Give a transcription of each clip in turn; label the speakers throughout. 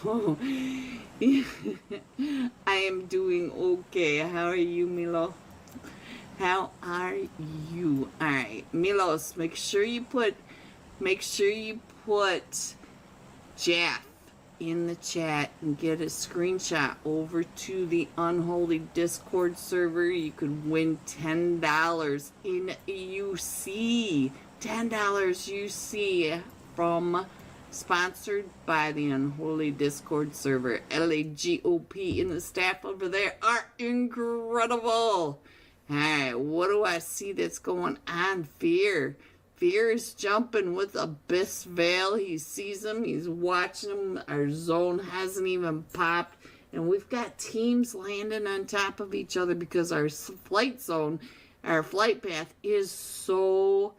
Speaker 1: Oh, I am doing okay. How are you, Milo? How are you? All right, Milos. Make sure you put Jeff in the chat and get a screenshot over to the Unholy Discord server. You could win $10 in UC. $10 UC from sponsored by the Unholy Discord server. LAGOP and the staff over there are incredible. Alright, what do I see that's going on? Fear is jumping with Abyss Veil. He sees him. He's watching him. Our zone hasn't even popped. And we've got teams landing on top of each other because our flight zone, our flight path is so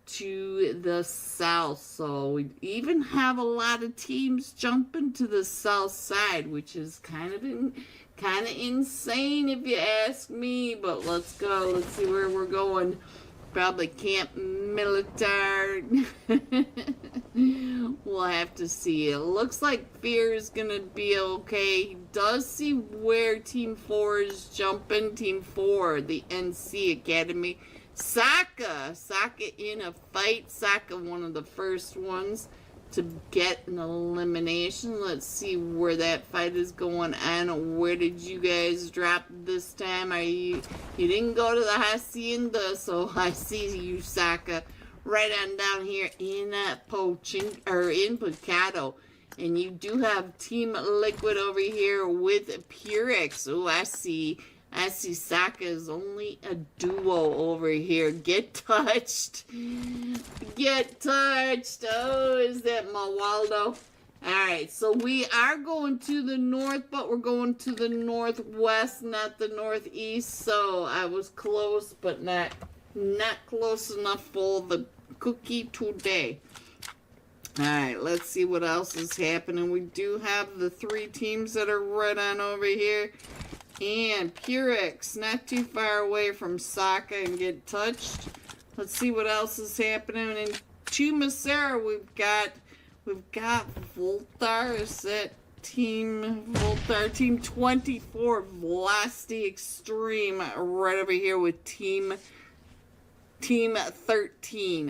Speaker 1: to the south. So we even have a lot of teams jumping to the south side, which is kind of insane if you ask me. But let's go. Let's see where we're going. Probably Camp Militar. We'll have to see. It looks like Fear is going to be okay. He does see where Team 4 is jumping. Team 4, the NC Academy. Sokka in a fight. Sokka, one of the first ones to get an elimination. Let's see where that fight is going on. Where did you guys drop this time? You didn't go to the Hacienda, so I see you, Sokka, right on down here in in Picado. And you do have Team Liquid over here with Purex. Oh, I see Sokka is only a duo over here. Get touched. Get touched. Oh, is that Mawaldo? Alright, so we are going to the north, but we're going to the northwest, not the northeast. So I was close, but not close enough for the cookie today. Alright, let's see what else is happening. We do have the 3 teams that are right on over here. And Purex, not too far away from Sokka and get touched. Let's see what else is happening. In Chumacera, we've got Voltar. Is that Team Voltar? Team 24, Velocity Extreme, right over here with Team 13,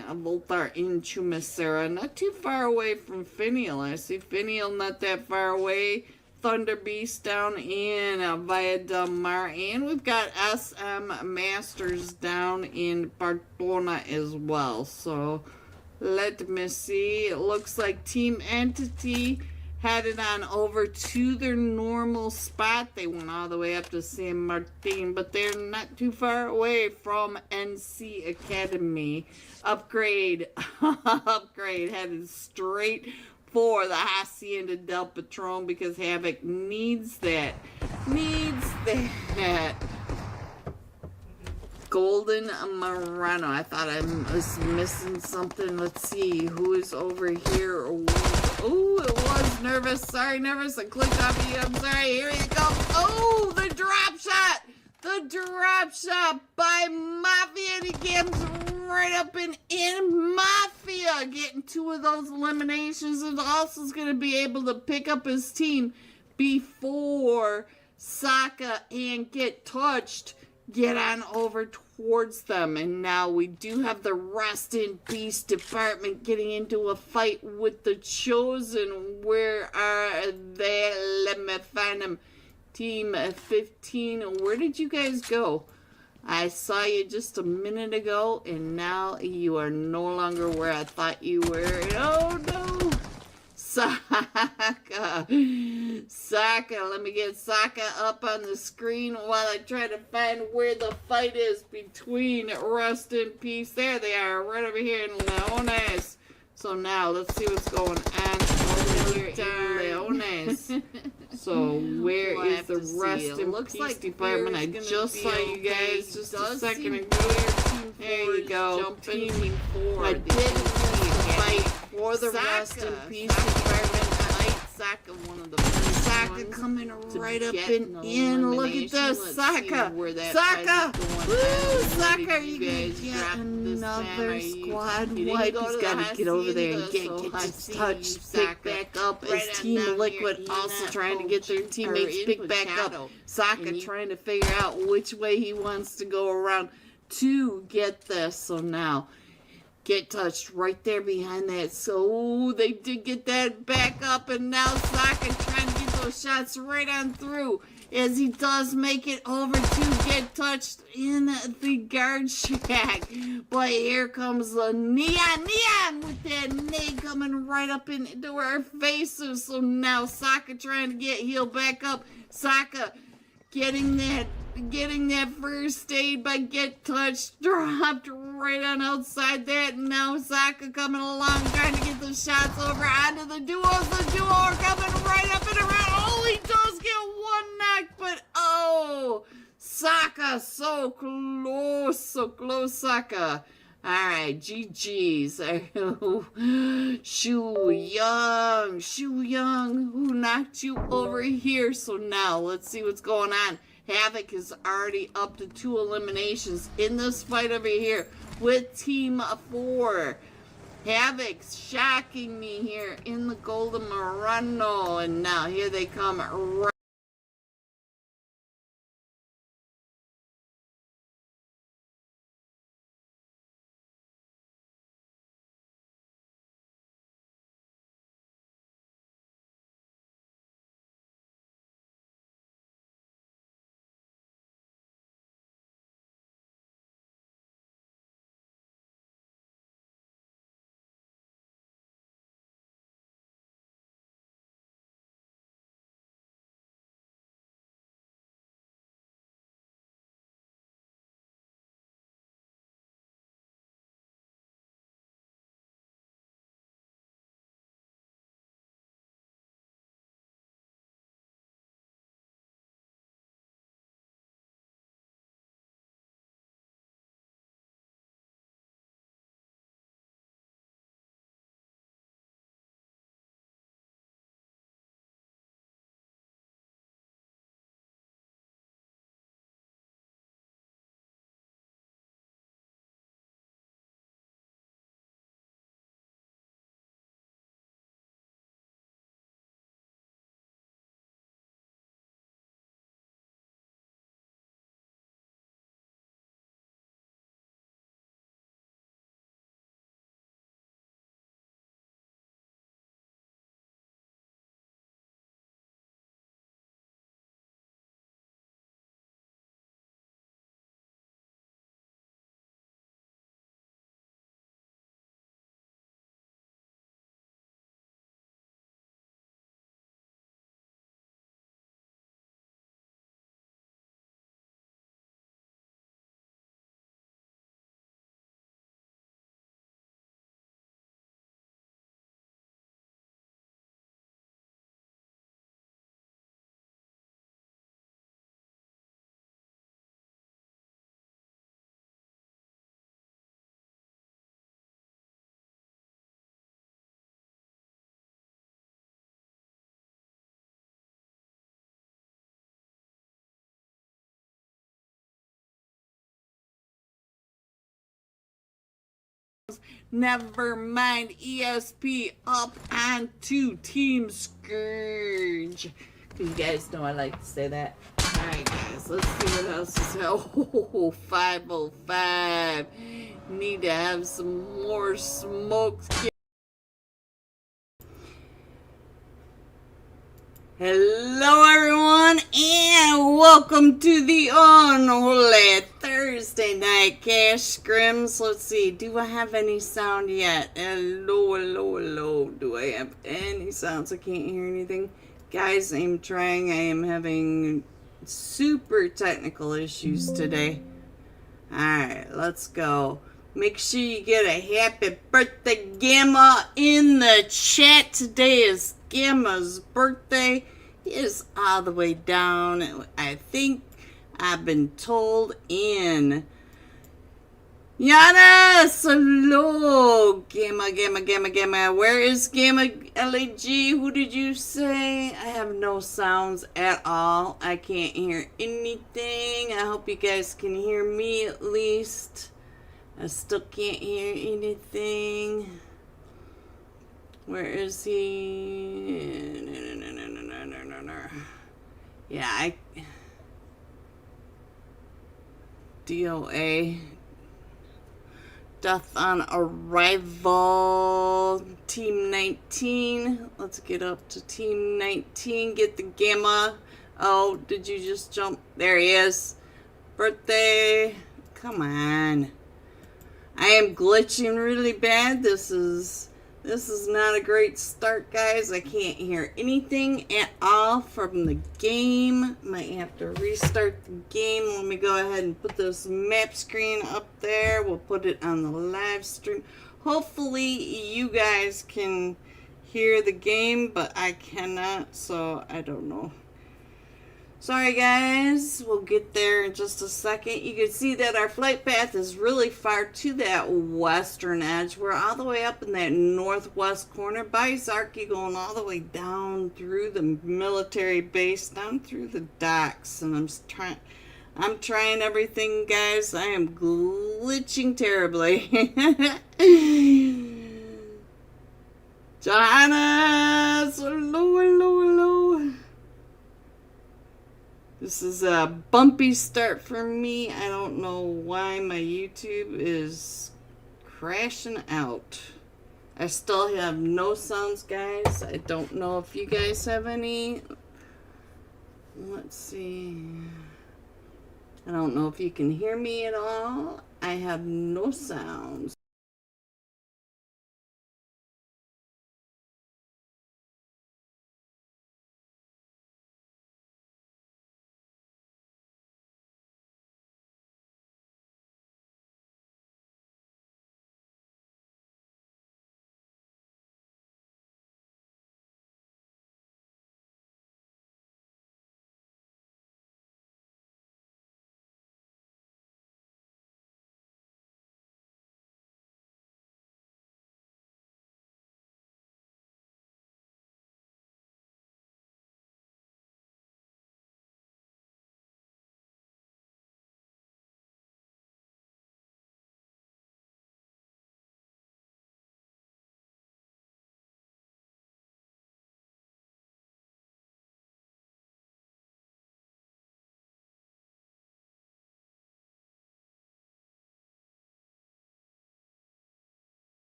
Speaker 1: Voltar in Chumacera. Not too far away from Finial. I see Finial not that far away. Thunder Beast down in Villa del Mar, and we've got SM Masters down in Barcelona as well. So let me see. It looks like Team Entity headed on over to their normal spot. They went all the way up to San Martin, but they're not too far away from NC Academy. Upgrade headed straight for the Hacienda del Patron because Havoc needs that. Golden Marano. I thought I was missing something. Let's see who is over here. Oh, it was Nervous. Sorry, Nervous. I clicked off you. I'm sorry. Here you go. Oh, the drop shot. The drop shot by Mafia. And he comes right up in Mafia, getting 2 of those eliminations, and also is going to be able to pick up his team before Sokka and get touched. Get on over towards them. And now we do have the Rest in Peace department getting into a fight with the Chosen. Where are they? Let me find them. Team 15, where did you guys go? I saw you just a minute ago, and now you are no longer where I thought you were. Oh, no. Sokka. Let me get Sokka up on the screen while I try to find where the fight is between Rest in Peace. There they are, right over here in Leones. So now, let's see what's going on over here in Leones. So where is the Rest in Peace department? I just saw you guys just a second ago. There you go. Team 4. I did fight for the Rest in Peace department. Saka one of the first
Speaker 2: Saka coming right up and
Speaker 1: no
Speaker 2: in. Look at this. Saka. Saka. Woo! Saka. You can get another squad wipe. He's got to get over there and get his touch picked back up as Team Liquid also trying to get their teammates picked back up. Saka trying to figure out which way he wants to go around to get this. So now get touched right there behind that. So they did get that back up, and now Saka trying to get those shots right on through as he does make it over to get touched in the guard shack. But here comes the Neon with that nade coming right up into our faces. So now Saka trying to get healed back up. Saka getting that first aid by get touched, dropped right on outside that. And now Saka coming along, trying to get the shots over onto the duos. The duo are coming right up and around. Oh, he does get one knock, but oh, Saka, so close, Saka. Alright, GG's. Shu Young, who knocked you over here. So now, let's see what's going on. Havoc is already up to 2 eliminations in this fight over here with Team 4. Havoc's shocking me here in the Golden Murano. And now here they come right. Never mind, ESP up onto Team Scourge. You guys know I like to say that. Alright guys, let's see what else is. Oh, 505. Need to have some more smokes. Hello everyone, and welcome to the Unholy Thursday Night Cash Scrims. Let's see, do I have any sound yet? Hello. Do I have any sounds? I can't hear anything. Guys, I'm trying. I am having super technical issues today. Alright, let's go. Make sure you get a happy birthday, Gamma, in the chat. Today is Gamma's birthday. He is all the way down, I think I've been told, in Giannis! Hello! Gamma. Where is Gamma LAG? Who did you say? I have no sounds at all. I can't hear anything. I hope you guys can hear me at least. I still can't hear anything. Where is he? No. Yeah, DOA. Death on arrival. Team 19. Let's get up to Team 19. Get the Gamma. Oh, did you just jump? There he is. Birthday. Come on. I am glitching really bad. This is not a great start, guys. I can't hear anything at all from the game. Might have to restart the game. Let me go ahead and put this map screen up there. We'll put it on the live stream. Hopefully you guys can hear the game, but I cannot, so I don't know. Sorry guys, we'll get there in just a second. You can see that our flight path is really far to that western edge. We're all the way up in that northwest corner by Zarky, going all the way down through the military base, down through the docks. And I'm trying everything, guys. I am glitching terribly. Johannes! Hello. This is a bumpy start for me. I don't know why my YouTube is crashing out. I still have no sounds, guys. I don't know if you guys have any. Let's see. I don't know if you can hear me at all. I have no sounds.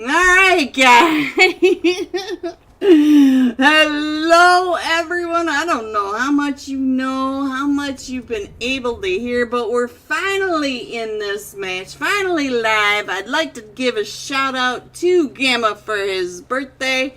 Speaker 2: Alright, guys. Hello, everyone. I don't know how much you know, how much much you've been able to hear, but we're finally in this match, finally live. I'd like to give a shout out to Gamma for his birthday.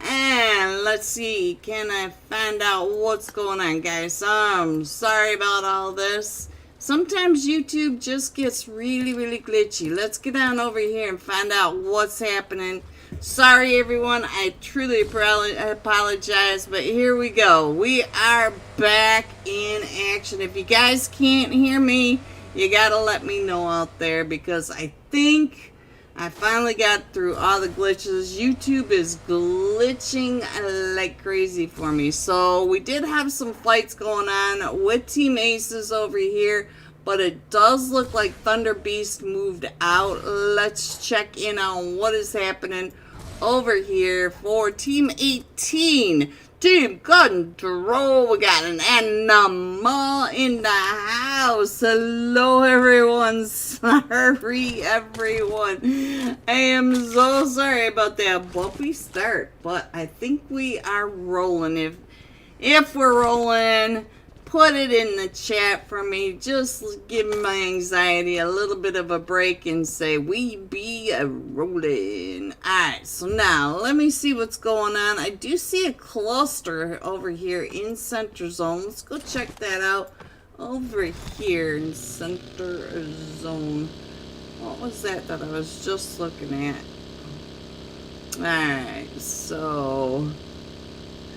Speaker 2: And let's see, can I find out what's going on, guys? I'm sorry about all this. Sometimes YouTube just gets really, really glitchy. Let's get on over here and find out what's happening. Sorry, everyone. I truly apologize, but here we go. We are back in action. If you guys can't hear me, you gotta let me know out there, because I think I finally got through all the glitches. YouTube is glitching like crazy for me. So we did have some fights going on with Team Aces over here, but it does look like Thunder Beast moved out. Let's check in on what is happening over here for Team 18. Team Control, we got an animal in the house. Hello, everyone. Sorry, everyone. I am so sorry about that bumpy start, but I think we are rolling. If we're rolling, put it in the chat for me. Just give my anxiety a little bit of a break and say we be rolling. Alright, so now let me see what's going on. I do see a cluster over here in Center Zone. Let's go check that out. Over here in Center Zone. What was that I was just looking at? Alright, so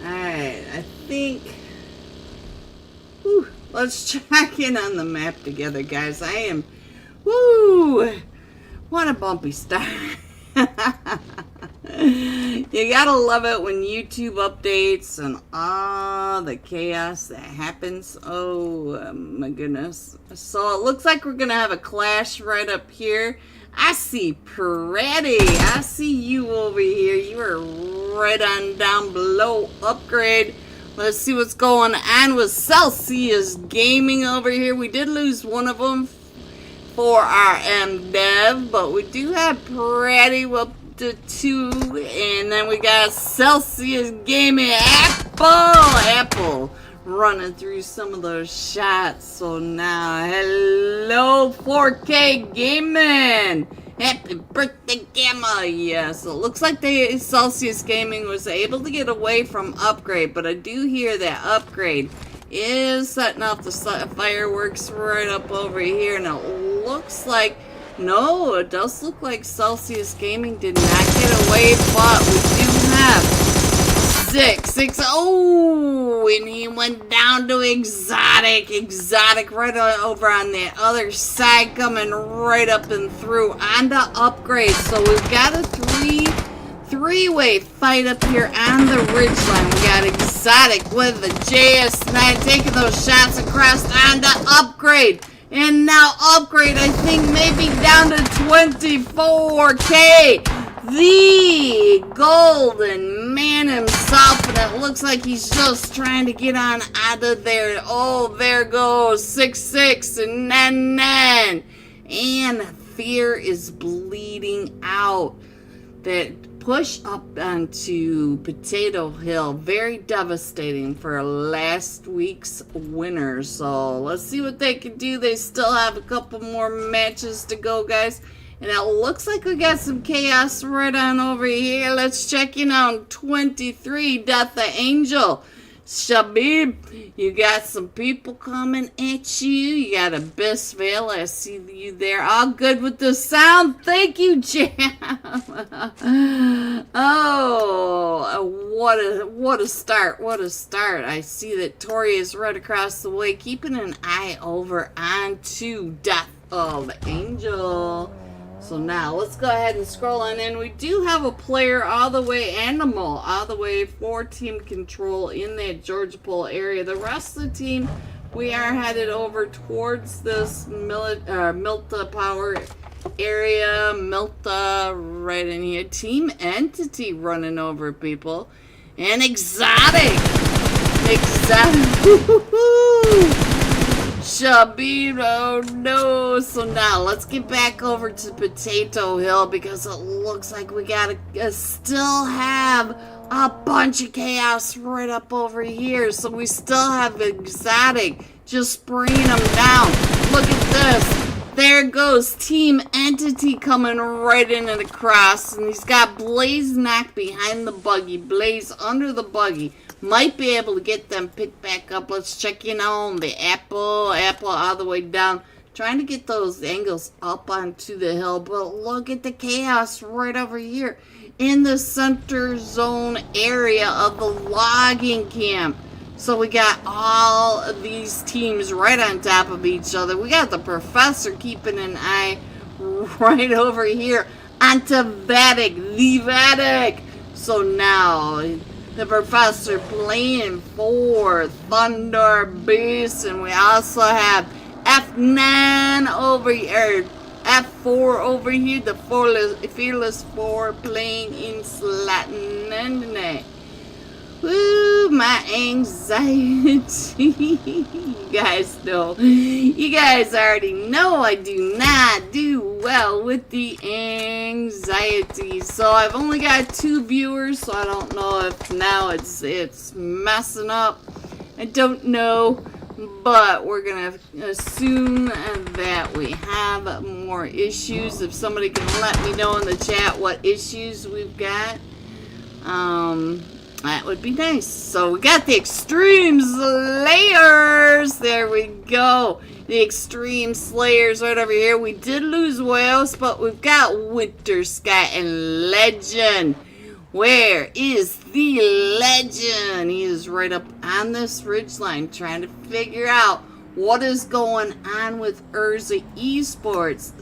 Speaker 2: alright, I think let's check in on the map together, guys. I am, what a bumpy start. You gotta love it when YouTube updates and all the chaos that happens. Oh my goodness. So it looks like we're gonna have a clash right up here. I see Pretty. I see you over here. You are right on down below. Upgrade. Let's see what's going on with Celsius Gaming over here. We did lose one of them for our MDev, but we do have Pretty up to 2, and then we got Celsius Gaming Apple running through some of those shots. So now, hello 4K Gaming. Happy birthday, Gamma! Yeah, so it looks like the Celsius Gaming was able to get away from Upgrade, but I do hear that Upgrade is setting off the fireworks right up over here, and it looks like, no, it does look like Celsius Gaming did not get away, but we do have 6. Oh, and he went down to Exotic right over on the other side, coming right up and through onto Upgrade. So we've got a three-way fight up here on the ridgeline. We got Exotic with the JS9 taking those shots across onto Upgrade. And now Upgrade, I think, maybe down to 24K. The golden man himself, and it looks like he's just trying to get on out of there. Oh, there goes 6 and 9. And Fear is bleeding out. That push up onto Potato Hill, very devastating for last week's winner. So let's see what they can do. They still have a couple more matches to go, guys. And it looks like we got some chaos right on over here. Let's check in on 23, Death the Angel. Shabib, you got some people coming at you. You got Abyssville. I see you there. All good with the sound. Thank you, Jam. Oh, what a start. What a start. I see that Tori is right across the way, keeping an eye over onto Death of Angel. So now, let's go ahead and scroll on in. We do have a player all the way for Team Control in that Georgia Pole area. The rest of the team, we are headed over towards this Milta Power area. Milta right in here. Team Entity running over people. And Exotic. Shabir, oh no. So now let's get back over to Potato Hill, because it looks like we gotta still have a bunch of chaos right up over here. So we still have Exotic
Speaker 1: just spraying them down. Look at this. There goes Team Entity coming right in at the cross. And he's got Blaze knocked behind the buggy. Blaze under the buggy. Might be able to get them picked back up. Let's check in on the Apple all the way down. Trying to get those angles up onto the hill. But look at the chaos right over here in the center zone area of the logging camp. So we got all of these teams right on top of each other. We got the professor keeping an eye right over here onto Vatic, the Vatic. So now the professor playing for Thunder Base, and we also have F9 over here, F4 over here, the Fearless 4 playing in Slatin. Woo, my anxiety. You guys know. You guys already know I do not do well with the anxiety. So I've only got 2 viewers, so I don't know if now it's messing up. I don't know. But we're going to assume that we have more issues. If somebody can let me know in the chat what issues we've got. That would be nice. So we got the Extreme Slayers. There we go. The Extreme Slayers right over here. We did lose Wales, but we've got Winter Sky and Legend. Where is the Legend? He is right up on this ridgeline trying to figure out what is going on with Urza Esports.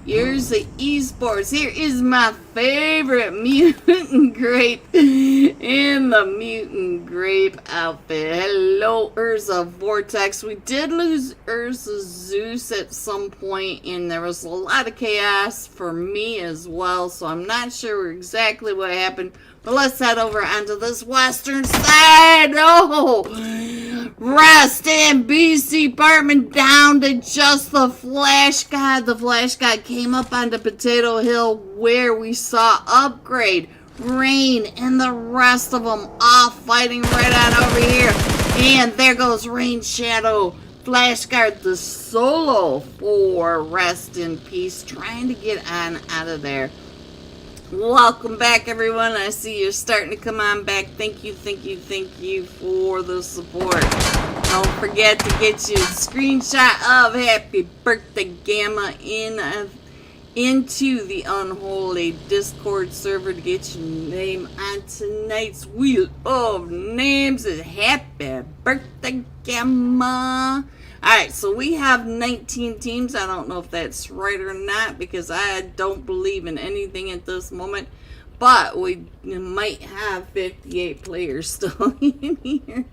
Speaker 1: Here's the esports. Here is my favorite mutant grape in the mutant grape outfit. Hello, Urza Vortex. We did lose Urza Zeus at some point, and there was a lot of chaos for me as well, so I'm not sure exactly what happened. But let's head over onto this western side. Oh, rest in BC Department down to just the Flash God. The Flash God came up onto Potato Hill where we saw Upgrade, Rain, and the rest of them all fighting right on over here. And there goes Rain Shadow. Flash Guard the solo for rest in peace, trying to get on out of there. Welcome back, everyone. I see you're starting to come on back. Thank you for the support. Don't forget to get you a screenshot of Happy Birthday Gamma into the Unholy Discord server to get your name on tonight's Wheel of Names. Is Happy Birthday Gamma. Alright, so we have 19 teams. I don't know if that's right or not because I don't believe in anything at this moment. But we might have 58 players still in here.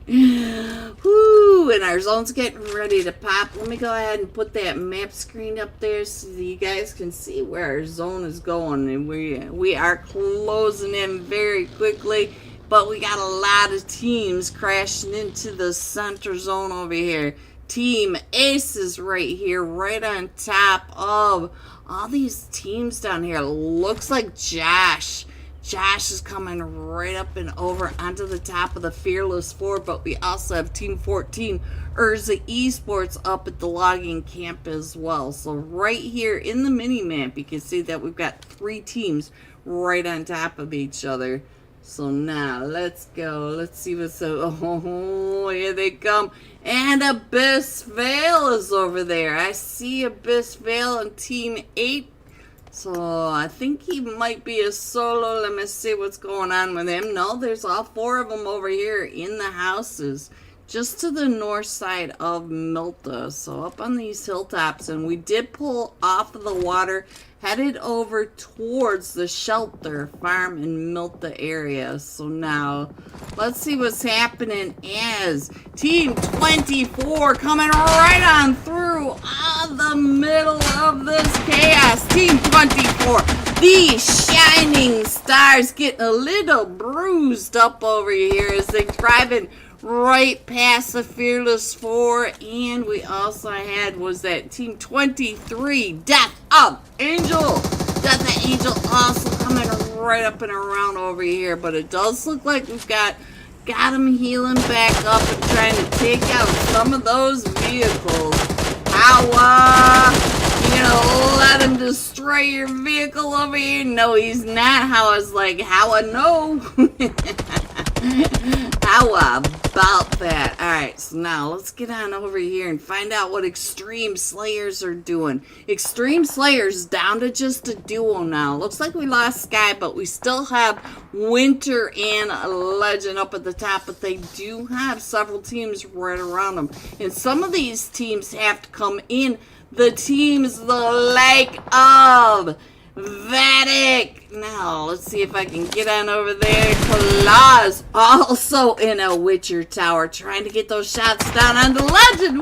Speaker 1: Woo, and our zone's getting ready to pop. Let me go ahead and put that map screen up there so you guys can see where our zone is going. And we are closing in very quickly. But we got a lot of teams crashing into the center zone over here. Team Ace is right here, right on top of all these teams down here. Looks like Josh is coming right up and over onto the top of the Fearless 4, but we also have Team 14, Urza Esports, up at the logging camp as well. So right here in the mini-map, you can see that we've got 3 teams right on top of each other. So now, let's go. Let's see what's up. Oh, here they come. And Abyss Veil is over there. I see Abyss Veil in Team 8. So, I think he might be a solo. Let me see what's going on with him. No, there's all 4 of them over here in the houses. Just to the north side of Milta. So, up on these hilltops. And we did pull off of the water, headed over towards the shelter farm in Milta area. So now, let's see what's happening as Team 24 coming right on through the middle of this chaos. Team 24, the Shining Stars, getting a little bruised up over here as they're driving right past the Fearless 4, and we also had, was that Team 23, Death of Angel. Death of Angel also coming right up and around over here, but it does look like we've got got him healing back up and trying to take out some of those vehicles. How, you gonna let him destroy your vehicle over here? No, he's not. How I was like, how I know? How about that? Alright, so now let's get on over here and find out what Extreme Slayers are doing. Extreme Slayers down to just a duo now. Looks like we lost Sky, but we still have Winter and Legend up at the top, but they do have several teams right around them. And some of these teams have to come in the teams the like of Vatic. Now, let's see if I can get on over there. Claus also in a Witcher tower, trying to get those shots down on the Legend.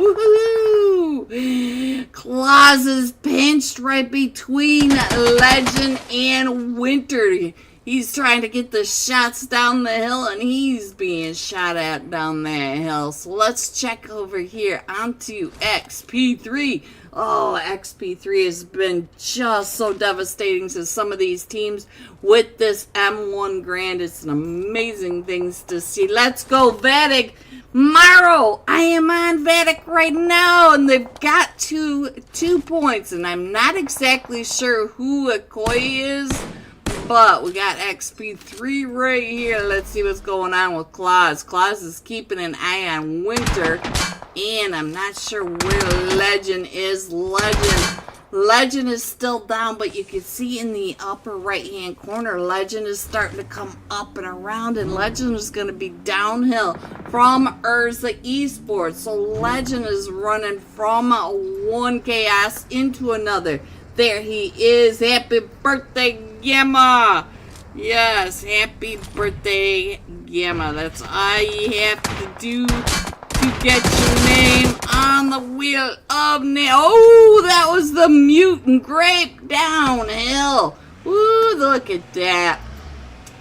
Speaker 1: Woohoo! Claus is pinched right between Legend and Winter. He's trying to get the shots down the hill, and he's being shot at down that hill. So let's check over here onto XP3. Oh, XP3 has been just so devastating to some of these teams with this M1 Grand. It's an amazing things to see. Let's go, Vatic. Maro, I am on Vatic right now, and they've got two points, and I'm not exactly sure who Okoye is, but we got XP3 right here. Let's see what's going on with Claus. Claus is keeping an eye on Winter, and I'm not sure where Legend is. Legend is still down, but you can see in the upper right-hand corner, Legend is starting to come up and around, and Legend is going to be downhill from Urza Esports. So Legend is running from one chaos into another. There he is. Happy birthday, Gamma. Yes, happy birthday, Gamma. That's all you have to do to get your name on the wheel of name. Oh, that was the mutant grape downhill. Woo, look at that.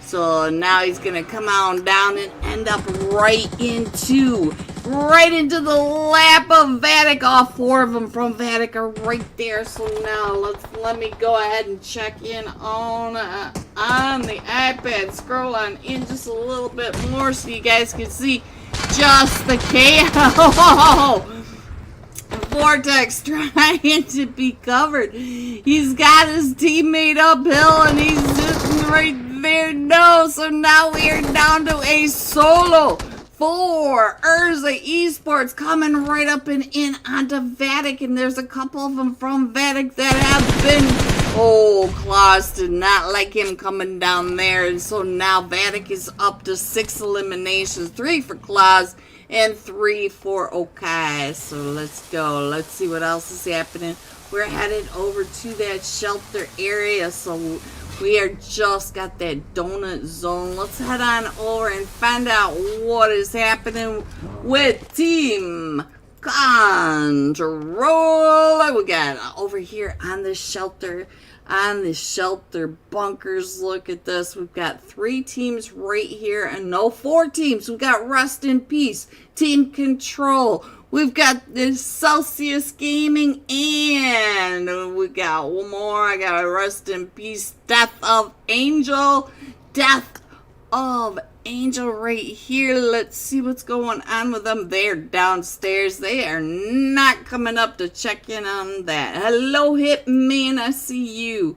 Speaker 1: So now he's going to come on down and end up right into the lap of Vatic. All four of them from Vatic are right there. So now let me go ahead and check in on the iPad. Scroll on in just a little bit more so you guys can see just the chaos. Vortex trying to be covered. He's got his teammate uphill and he's sitting right there. No, so now we are down to a solo for Urza Esports coming right up and in onto Vatic, and there's a couple of them from Vatic that have been. Oh, Claus did not like him coming down there, and so now Vatic is up to 6 eliminations, 3 for Claus and 3 for Okai. So let's go. Let's see what else is happening. We're headed over to that shelter area, so we are just got that donut zone. Let's head on over and find out what is happening with Team Control. We got over here on the shelter bunkers. Look at this. We've got 3 teams right here, and no, 4 teams. We've got Rest in Peace, Team Control. We've got this Celsius Gaming, and we got one more. I got Rest in Peace, Death of Angel right here. Let's see what's going on with them. They're downstairs. They are not coming up to check in on that. Hello, Hitman. I see you.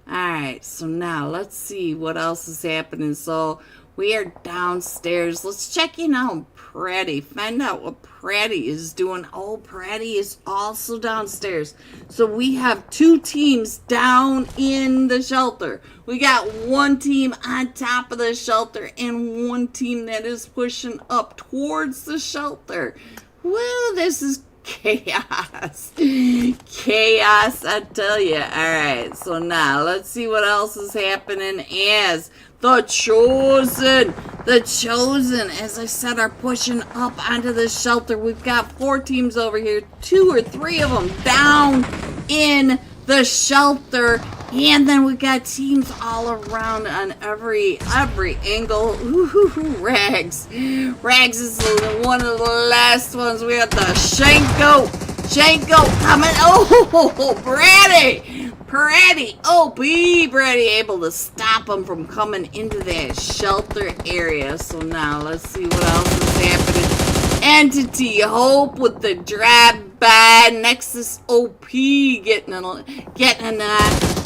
Speaker 1: Alright, so now let's see what else is happening. So we are downstairs. Let's check in on Pratty. Find out what Pratty is doing. Oh, Pratty is also downstairs. So we have 2 teams down in the shelter. We got 1 team on top of the shelter and 1 team that is pushing up towards the shelter. Well, this is chaos. Chaos, I tell you. Alright, so now let's see what else is happening as The Chosen, as I said, are pushing up onto the shelter. We've got 4 teams over here, 2 or 3 of them down in the shelter, and then we got teams all around on every angle. Ooh, Rags is one of the last ones. We got the Shanko coming. Oh, Brady Pretty OP, pretty able to stop them from coming into that shelter area. So now let's see what else is happening. Entity Hope with the drive-by. Nexus OP getting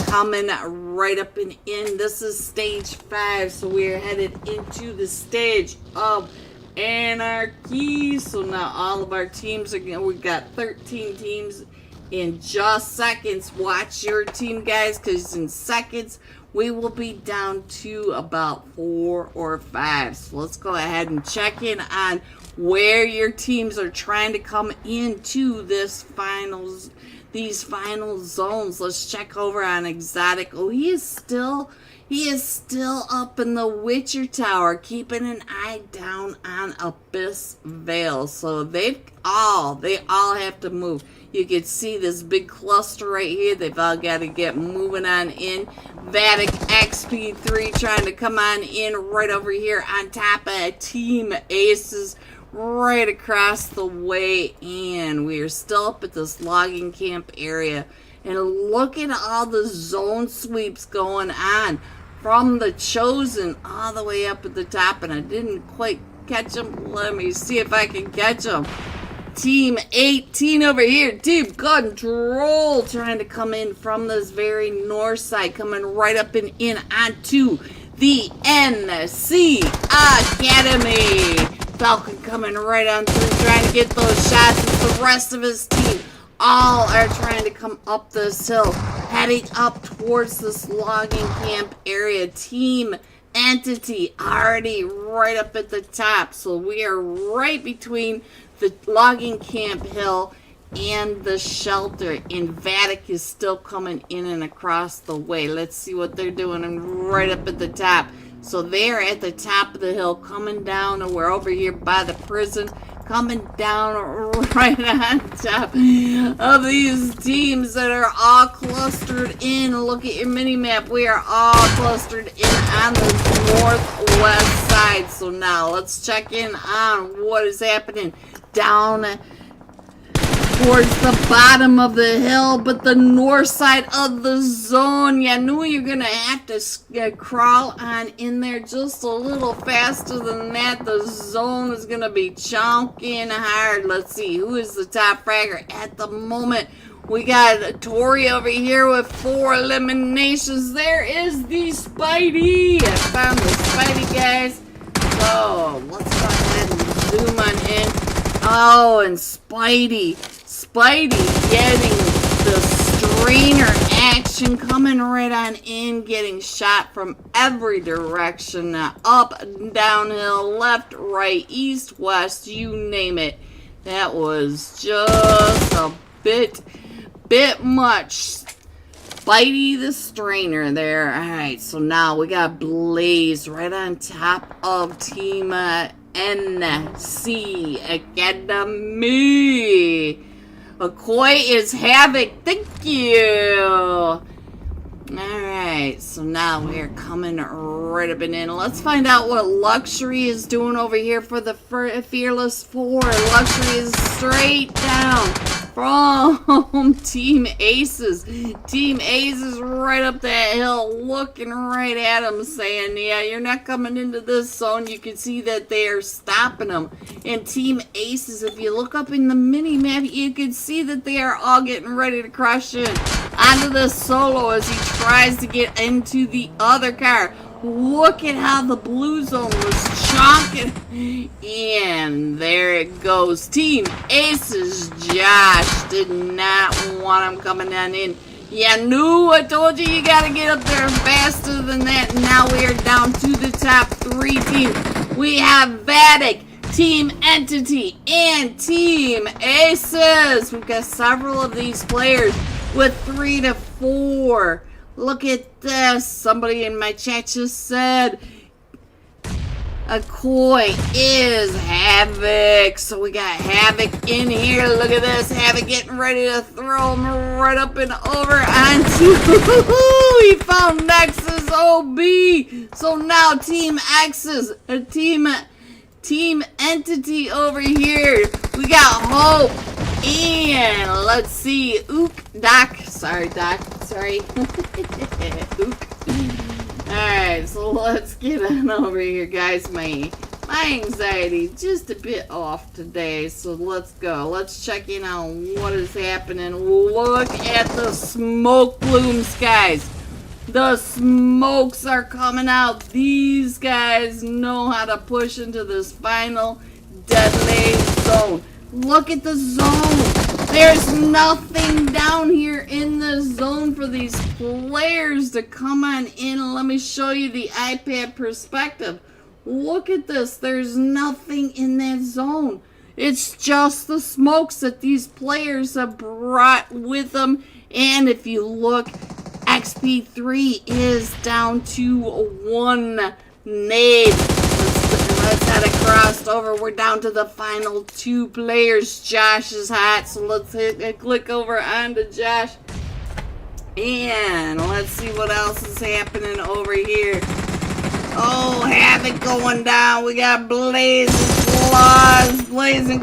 Speaker 1: coming right up and in. This is stage 5, so we're headed into the stage of Anarchy. So now all of our teams are, we got 13 teams in just seconds. Watch your team, guys, because in seconds we will be down to about 4 or 5. So let's go ahead and check in on where your teams are trying to come into these final zones. Let's check over on Exotic. Oh, he is still up in the Witcher Tower, keeping an eye down on Abyss Vale. So they all have to move. You can see this big cluster right here. They've all got to get moving on in. Vatic XP3 trying to come on in right over here on top of Team Aces right across the way. And we are still up at this logging camp area. And look at all the zone sweeps going on from the Chosen all the way up at the top. And I didn't quite catch them. Let me see if I can catch them. Team 18 over here, Team Control, trying to come in from this very north side, coming right up and in onto the NC Academy. Falcon coming right on through, trying to get those shots as the rest of his team all are trying to come up this hill, heading up towards this logging camp area. Team Entity already right up at the top, so we are right between the logging camp hill and the shelter, and Vatic is still coming in and across the way. Let's see what they're doing. And right up at the top, so they're at the top of the hill coming down, and we're over here by the prison coming down right on top of these teams that are all clustered in. Look at your mini map. We are all clustered in on the northwest side. So now let's check in on what is happening down towards the bottom of the hill, but the north side of the zone. Yeah, I knew you're gonna have to crawl on in there just a little faster than that. The zone is gonna be chunking hard. Let's see who is the top fragger at the moment. We got Tori over here with 4 eliminations. There is the Spidey. I found the Spidey, guys. So let's go ahead and zoom on in. Oh, and Spidey getting the strainer action, coming right on in, getting shot from every direction, up, downhill, left, right, east, west, you name it. That was just a bit much. Spidey the strainer there. Alright, so now we got Blaze right on top of Team NC Academy. McCoy is Havoc. Thank you. Alright, so now we're coming right up and in. Let's find out what Luxury is doing over here for the Fearless 4. Luxury is straight down from Team Aces. Team Aces right up that hill, looking right at them, saying, yeah, you're not coming into this zone. You can see that they are stopping them. And Team Aces, if you look up in the mini-map, you can see that they are all getting ready to crush in onto the Solo as he tries to get into the other car. Look at how the blue zone was chonking. And there it goes. Team Aces. Josh did not want him coming on in. Yeah, I told you you gotta get up there faster than that. Now we are down to the top 3 teams. We have Vatic, Team Entity, and Team Aces. We've got several of these players with 3 to 4. Look at this. Somebody in my chat just said McCoy is Havoc. So we got Havoc in here. Look at this. Havoc getting ready to throw him right up and over onto. He found Nexus OB. So now Team X's, Team Entity over here. We got Hope. And let's see. Doc. Sorry, Doc. sorry. Alright, so let's get on over here, guys. My anxiety just a bit off today, so let's go. Let's check in on what is happening. Look at the smoke plumes, guys. The smokes are coming out. These guys know how to push into this final deadly zone. Look at the zone. There's nothing down here in the zone for these players to come on in. Let me show you the iPad perspective. Look at this. There's nothing in that zone. It's just the smokes that these players have brought with them. And if you look, XP3 is down to 1 nade. Let's head across over. We're down to the final 2 players. Josh is hot, so let's click over onto Josh. And let's see what else is happening over here. Oh, Havoc going down. We got Blazing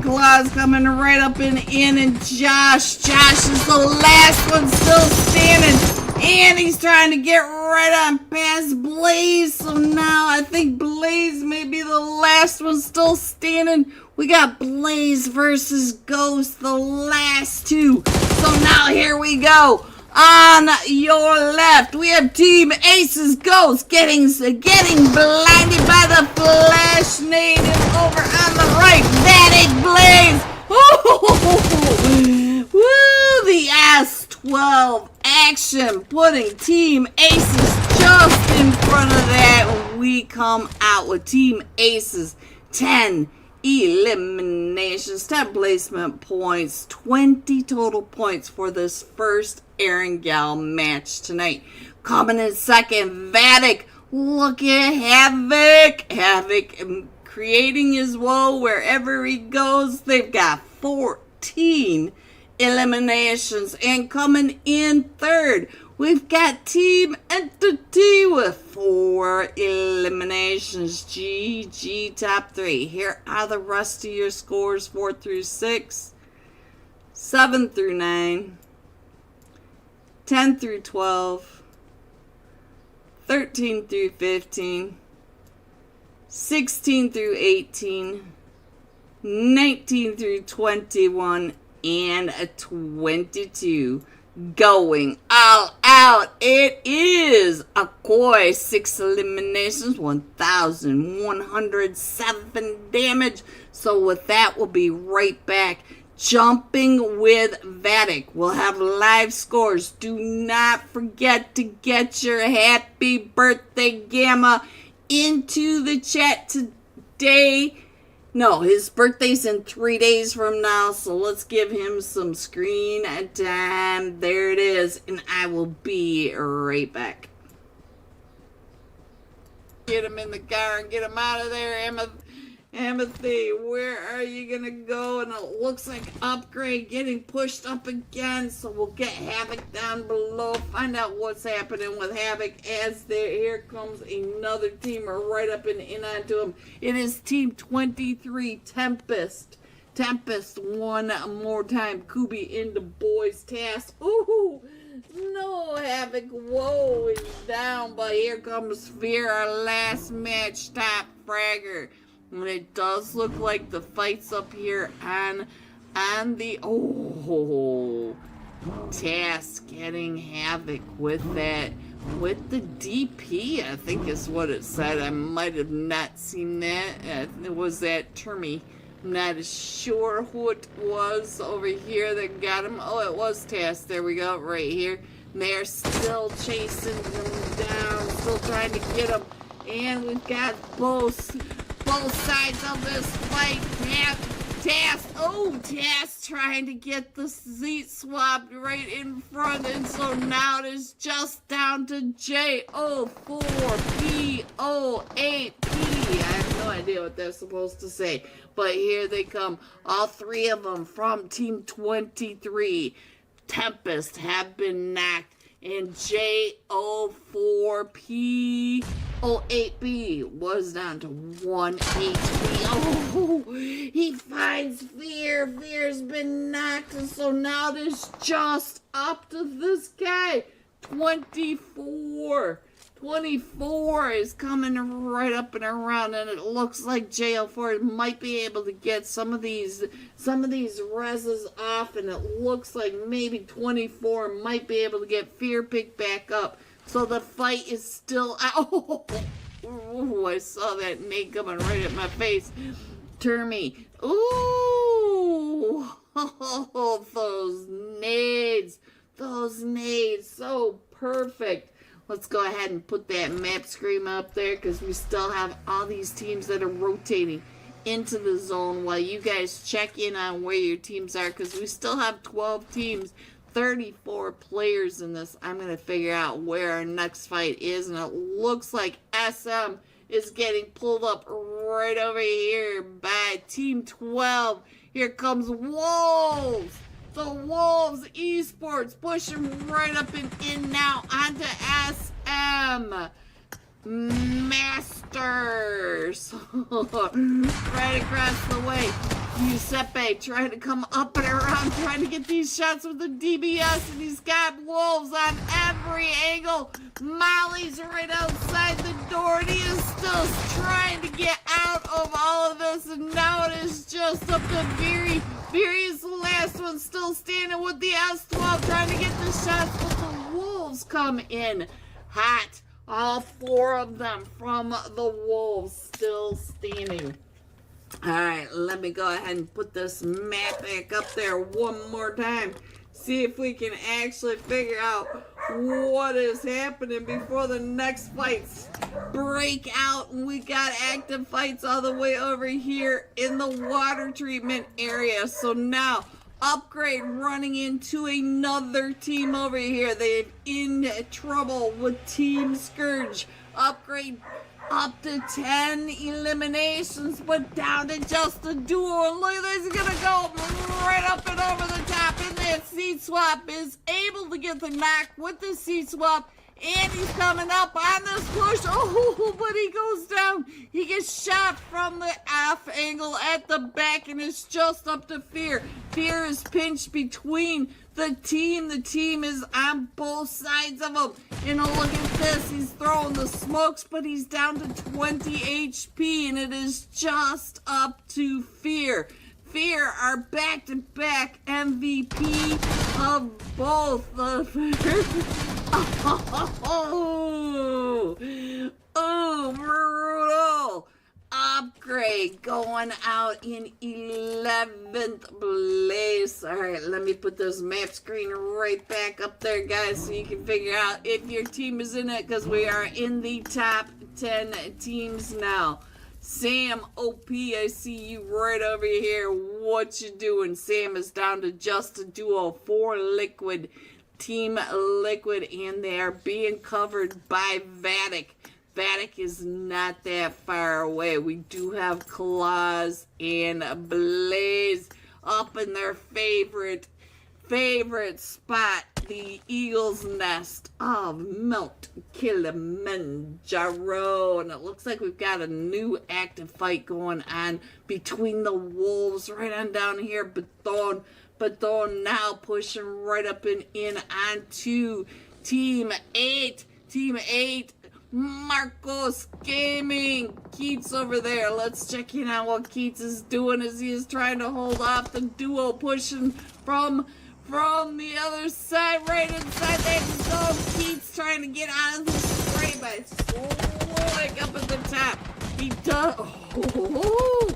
Speaker 1: Claws coming right up and in. And Josh is the last one still standing. And he's trying to get right on past Blaze. So now I think Blaze may be the last one still standing. We got Blaze versus Ghost, the last 2. So now here we go. On your left, we have Team Ace's Ghost getting blinded by the flash nade. And over on the right, Vatic Blaze. Woo! The S12 action, putting Team Aces just in front of that. We come out with Team Aces 10 eliminations, 10 placement points, 20 total points for this first Erangel match tonight. Coming in second, Vatic. Look at Havoc. Havoc creating his woe wherever he goes. They've got 14 eliminations. And coming in third, we've got Team Entity with 4 eliminations. GG top 3. Here are the rest of your scores: 4 through 6, 7 through 9, 10 through 12, 13 through 15, 16 through 18, 19 through 21, and a 22. Going all out. It is a Koi 6 eliminations, 1,107 damage. So with that, we'll be right back. Jumping with Vatic. We'll have live scores. Do not forget to get your happy birthday Gamma into the chat today. No, his birthday's in 3 days from now, so let's give him some screen time. There it is, and I will be right back. Get him in the car and get him out of there, Amity. Where are you gonna go? And it looks like Upgrade getting pushed up again, so we'll get Havoc down below. Find out what's happening with Havoc as here comes another teamer right up and in onto him. It is Team 23, Tempest. Tempest one more time. Kubi into boys task. Ooh, no, Havoc. Whoa, is down, but here comes Sphere, our last match top fragger. And it does look like the fight's up here on the task, getting Havoc with the DP, I think is what it said. I might have not seen that. It was that Termy. I'm not sure who it was over here that got him. Oh, it was Task. There we go, right here. And they're still chasing him down, still trying to get him. And we've got both sides of this fight. Task trying to get the seat swapped right in front, and so now it is just down to J04PO8P. I have no idea what they're supposed to say, but here they come. All 3 of them from Team 23. Tempest have been knocked, and J04PO8B was down to 1 HP. Oh, he finds Fear. Fear's been knocked, and so now there's just up to this guy. 24 is coming right up and around, and it looks like JL4 might be able to get some of these reses off, and it looks like maybe 24 might be able to get Fear picked back up. So the fight is still out. Oh, I saw that nade coming right at my face. Termy. Ooh, those nades. So perfect. Let's go ahead and put that map screen up there because we still have all these teams that are rotating into the zone while you guys check in on where your teams are, because we still have 12 teams, 34 players in this. I'm going to figure out where our next fight is, and it looks like SM is getting pulled up right over here by Team 12. Here comes Wolves. The Wolves Esports pushing right up and in now onto SM Masters. Right across the way. Giuseppe trying to come up and around, trying to get these shots with the DBS, and he's got Wolves on every angle. Molly's right outside the door, and he is still trying to get out of all of this, and now it is just up to Veery. Veery's the last one still standing with the S12, trying to get the shots, but the Wolves come in hot. All 4 of them from the Wolves still standing. Alright, let me go ahead and put this map back up there one more time. See if we can actually figure out what is happening before the next fights break out. And we got active fights all the way over here in the water treatment area. So now, Upgrade running into another team over here. They're in trouble with Team Scourge. Upgrade up to 10 eliminations, but down to just a duo. And look at this, he's gonna go right up and over the top, and that seat swap is able to get the knock with the seat swap, and he's coming up on this push. Oh, but he goes down. He gets shot from the F angle at the back, and it's just up to Fear. Fear is pinched between the team. The team is on both sides of him. And look at this. He's throwing the smokes, but he's down to 20 HP, and it is just up to Fear. Fear are back-to-back MVP of both the brutal. Upgrade going out in 11th place. Alright, let me put this map screen right back up there, guys, so you can figure out if your team is in it, because we are in the top 10 teams now. Sam OP, I see you right over here. What you doing? Sam is down to just a duo for Liquid. Team Liquid, and they are being covered by Vatic. Vatic is not that far away. We do have Claws and Blaze up in their favorite spot, the Eagle's Nest of Mount Kilimanjaro. And it looks like we've got a new active fight going on between the Wolves right on down here. Baton now pushing right up and in onto Team 8. Team 8. Marcos Gaming. Keats over there. Let's check in on what Keats is doing as he is trying to hold off the duo pushing from the other side, right inside that zone. Keats trying to get out of the spray by slowing up at the top. He does. Oh,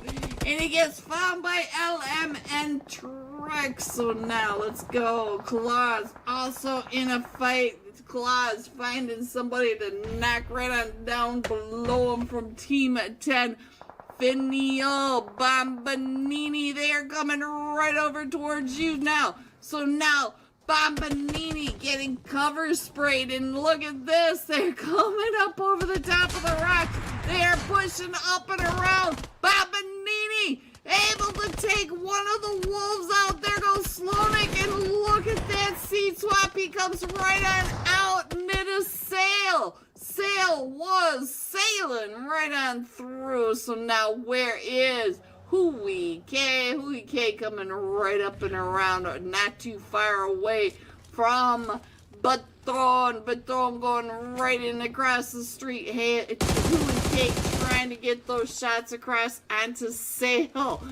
Speaker 1: and he gets found by LM and Trex. So now let's go. Claws also in a fight. Claws finding somebody to knock right on down below him from Team 10. Finio Bombanini, they are coming right over towards you now. So now Bombanini getting cover sprayed, and look at this. They're coming up over the top of the rock. They are pushing up and around. Bombanini able to take one of the Wolves out. There goes Slonik, and look at that seat swap. He comes right on out, and it is Sail. Sail was sailing right on through. So now where is Hui K? Hui K coming right up and around, not too far away from Baton going right in across the street. Hey, it's Unholy Cake trying to get those shots across onto Sale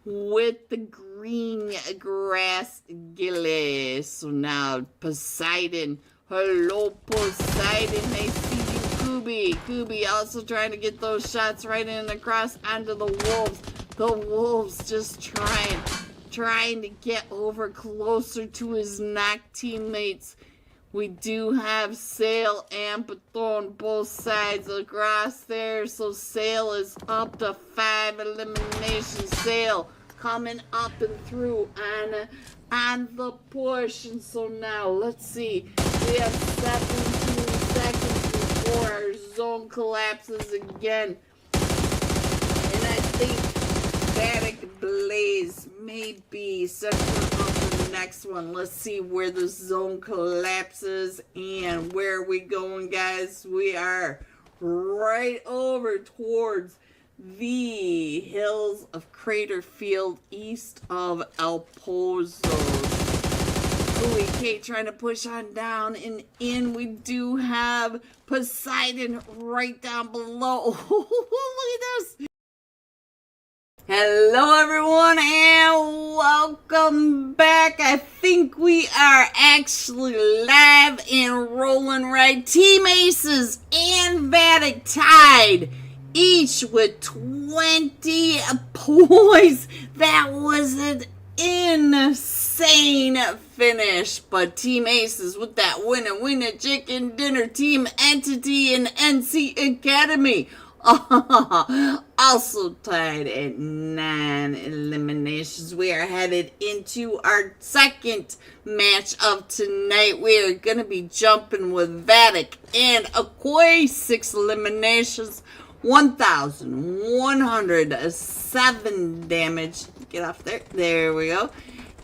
Speaker 1: with the green grass gilly. So now Poseidon. Hello, Poseidon. They see you, Kubi. Kubi also trying to get those shots right in across onto the Wolves. The Wolves just trying to get over closer to his knock teammates. We do have Sale and Baton both sides across there. So Sale is up to 5 eliminations. Sale coming up and through on the push. And so now, let's see. We have 17 seconds before our zone collapses again. And I think Static Blaze may be setting up the next one. Let's see where the zone collapses and where are we going, guys. We are right over towards the hills of Crater Field east of El Pozo. Holy Kate trying to push on down and in. We do have Poseidon right down below. Look at this. Hello everyone and welcome back. I think we are actually live and rolling right. Team Aces and Vatic tied, each with 20 points. That was an insane finish. But Team Aces with that winner chicken dinner. Team Entity and NC Academy also tied at 9 eliminations. We are headed into our second match of tonight. We are going to be jumping with Vatic and Akoi. 6 eliminations, 1,107 damage. Get off there. There we go.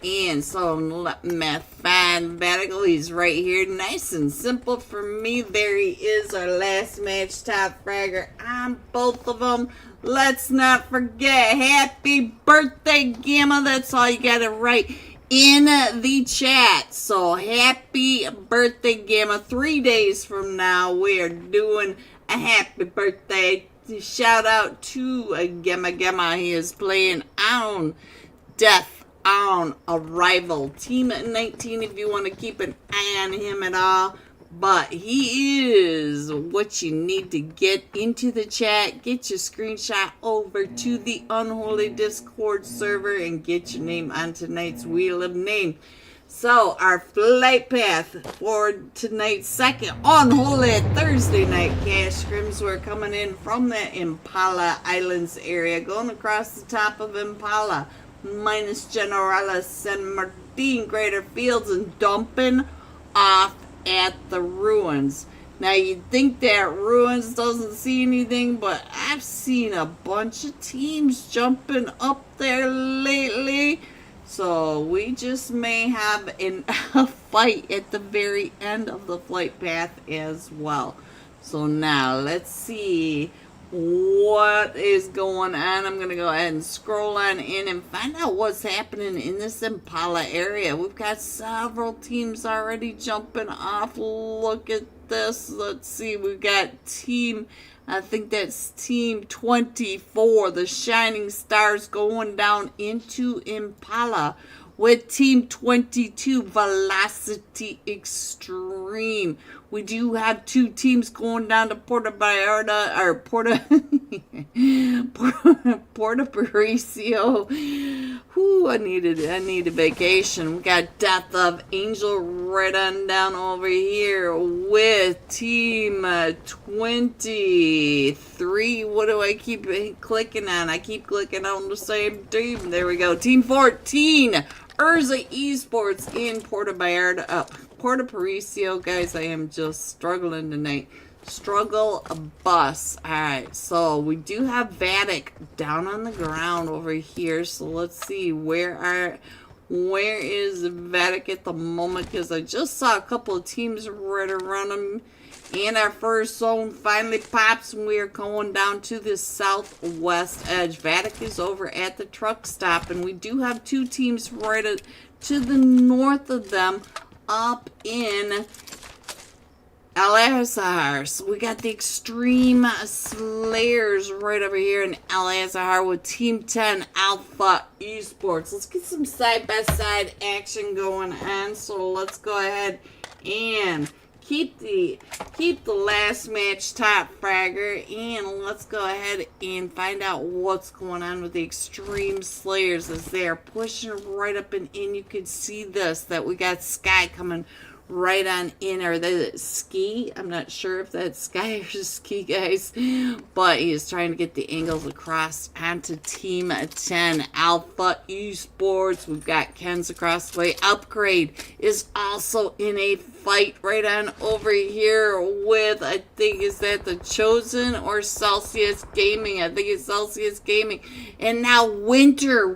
Speaker 1: And so let me find Vatic. He's right here. Nice and simple for me. There he is, our last match top fragger on both of them. Let's not forget, happy birthday, Gamma. That's all you got to write in the chat. So happy birthday, Gamma. 3 days from now, we are doing a happy birthday. Shout out to Gamma. He is playing on Death on Arrival. Team 19 if you want to keep an eye on him at all. But he is what you need to get into the chat. Get your screenshot over to the Unholy Discord server and get your name on tonight's Wheel of Name. So our flight path for tonight's second Unholy Thursday night cash scrims. We're coming in from the Impala Islands area, going across the top of Impala minus Generala San Martin Greater Fields and dumping off at the ruins. Now you'd think that ruins doesn't see anything, but I've seen a bunch of teams jumping up there lately. So we just may have a fight at the very end of the flight path as well. So now let's see what is going on. I'm going to go ahead and scroll on in and find out what's happening in this Impala area. We've got several teams already jumping off. Look at this. Let's see. We've got I think that's Team 24, the Shining Stars, going down into Impala with Team 22, Velocity Extreme. We do have 2 teams going down to Puerto Vallarta, or Puerto Paricio. Whew, I need a vacation. We got Death of Angel right on down over here with Team 23. What do I keep clicking on? I keep clicking on the same team. There we go. Team 14. Urza Esports in Puerto Vallarta, Puerto Paricio. Guys, I am just struggling tonight. Struggle bus. Alright, so we do have Vatic down on the ground over here. So let's see, where is Vatic at the moment? Because I just saw a couple of teams right around him. And our first zone finally pops, and we are going down to the southwest edge. Vatic is over at the truck stop, and we do have 2 teams right to the north of them up in Al-Azhar. So we got the Extreme Slayers right over here in Al-Azhar with Team 10 Alpha Esports. Let's get some side-by-side action going on. So let's go ahead and keep the last match top fragger, and let's go ahead and find out what's going on with the Extreme Slayers as they're pushing right up and in. You can see this, that we got Sky coming right on in, or the Ski. I'm not sure if that's Sky or Ski, guys, but he is trying to get the angles across onto Team 10 Alpha Esports. We've got Ken's across the way. Upgrade is also in a fight right on over here with, I think, is that the Chosen or Celsius Gaming? I think it's Celsius Gaming. And now Winter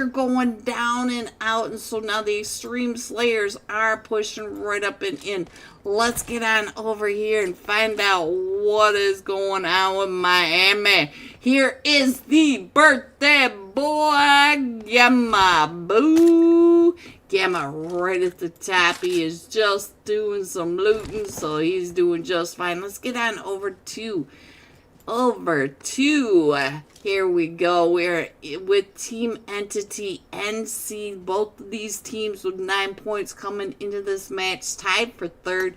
Speaker 1: going down and out, and so now the Extreme Slayers are pushing right up and in. Let's get on over here and find out what is going on with Miami. Here is the birthday boy, Gamma. Boo! Gamma right at the top. He is just doing some looting, so he's doing just fine. Let's get on over to here we go. We're with Team Entity NC. Both of these teams with 9 points coming into this match, tied for third.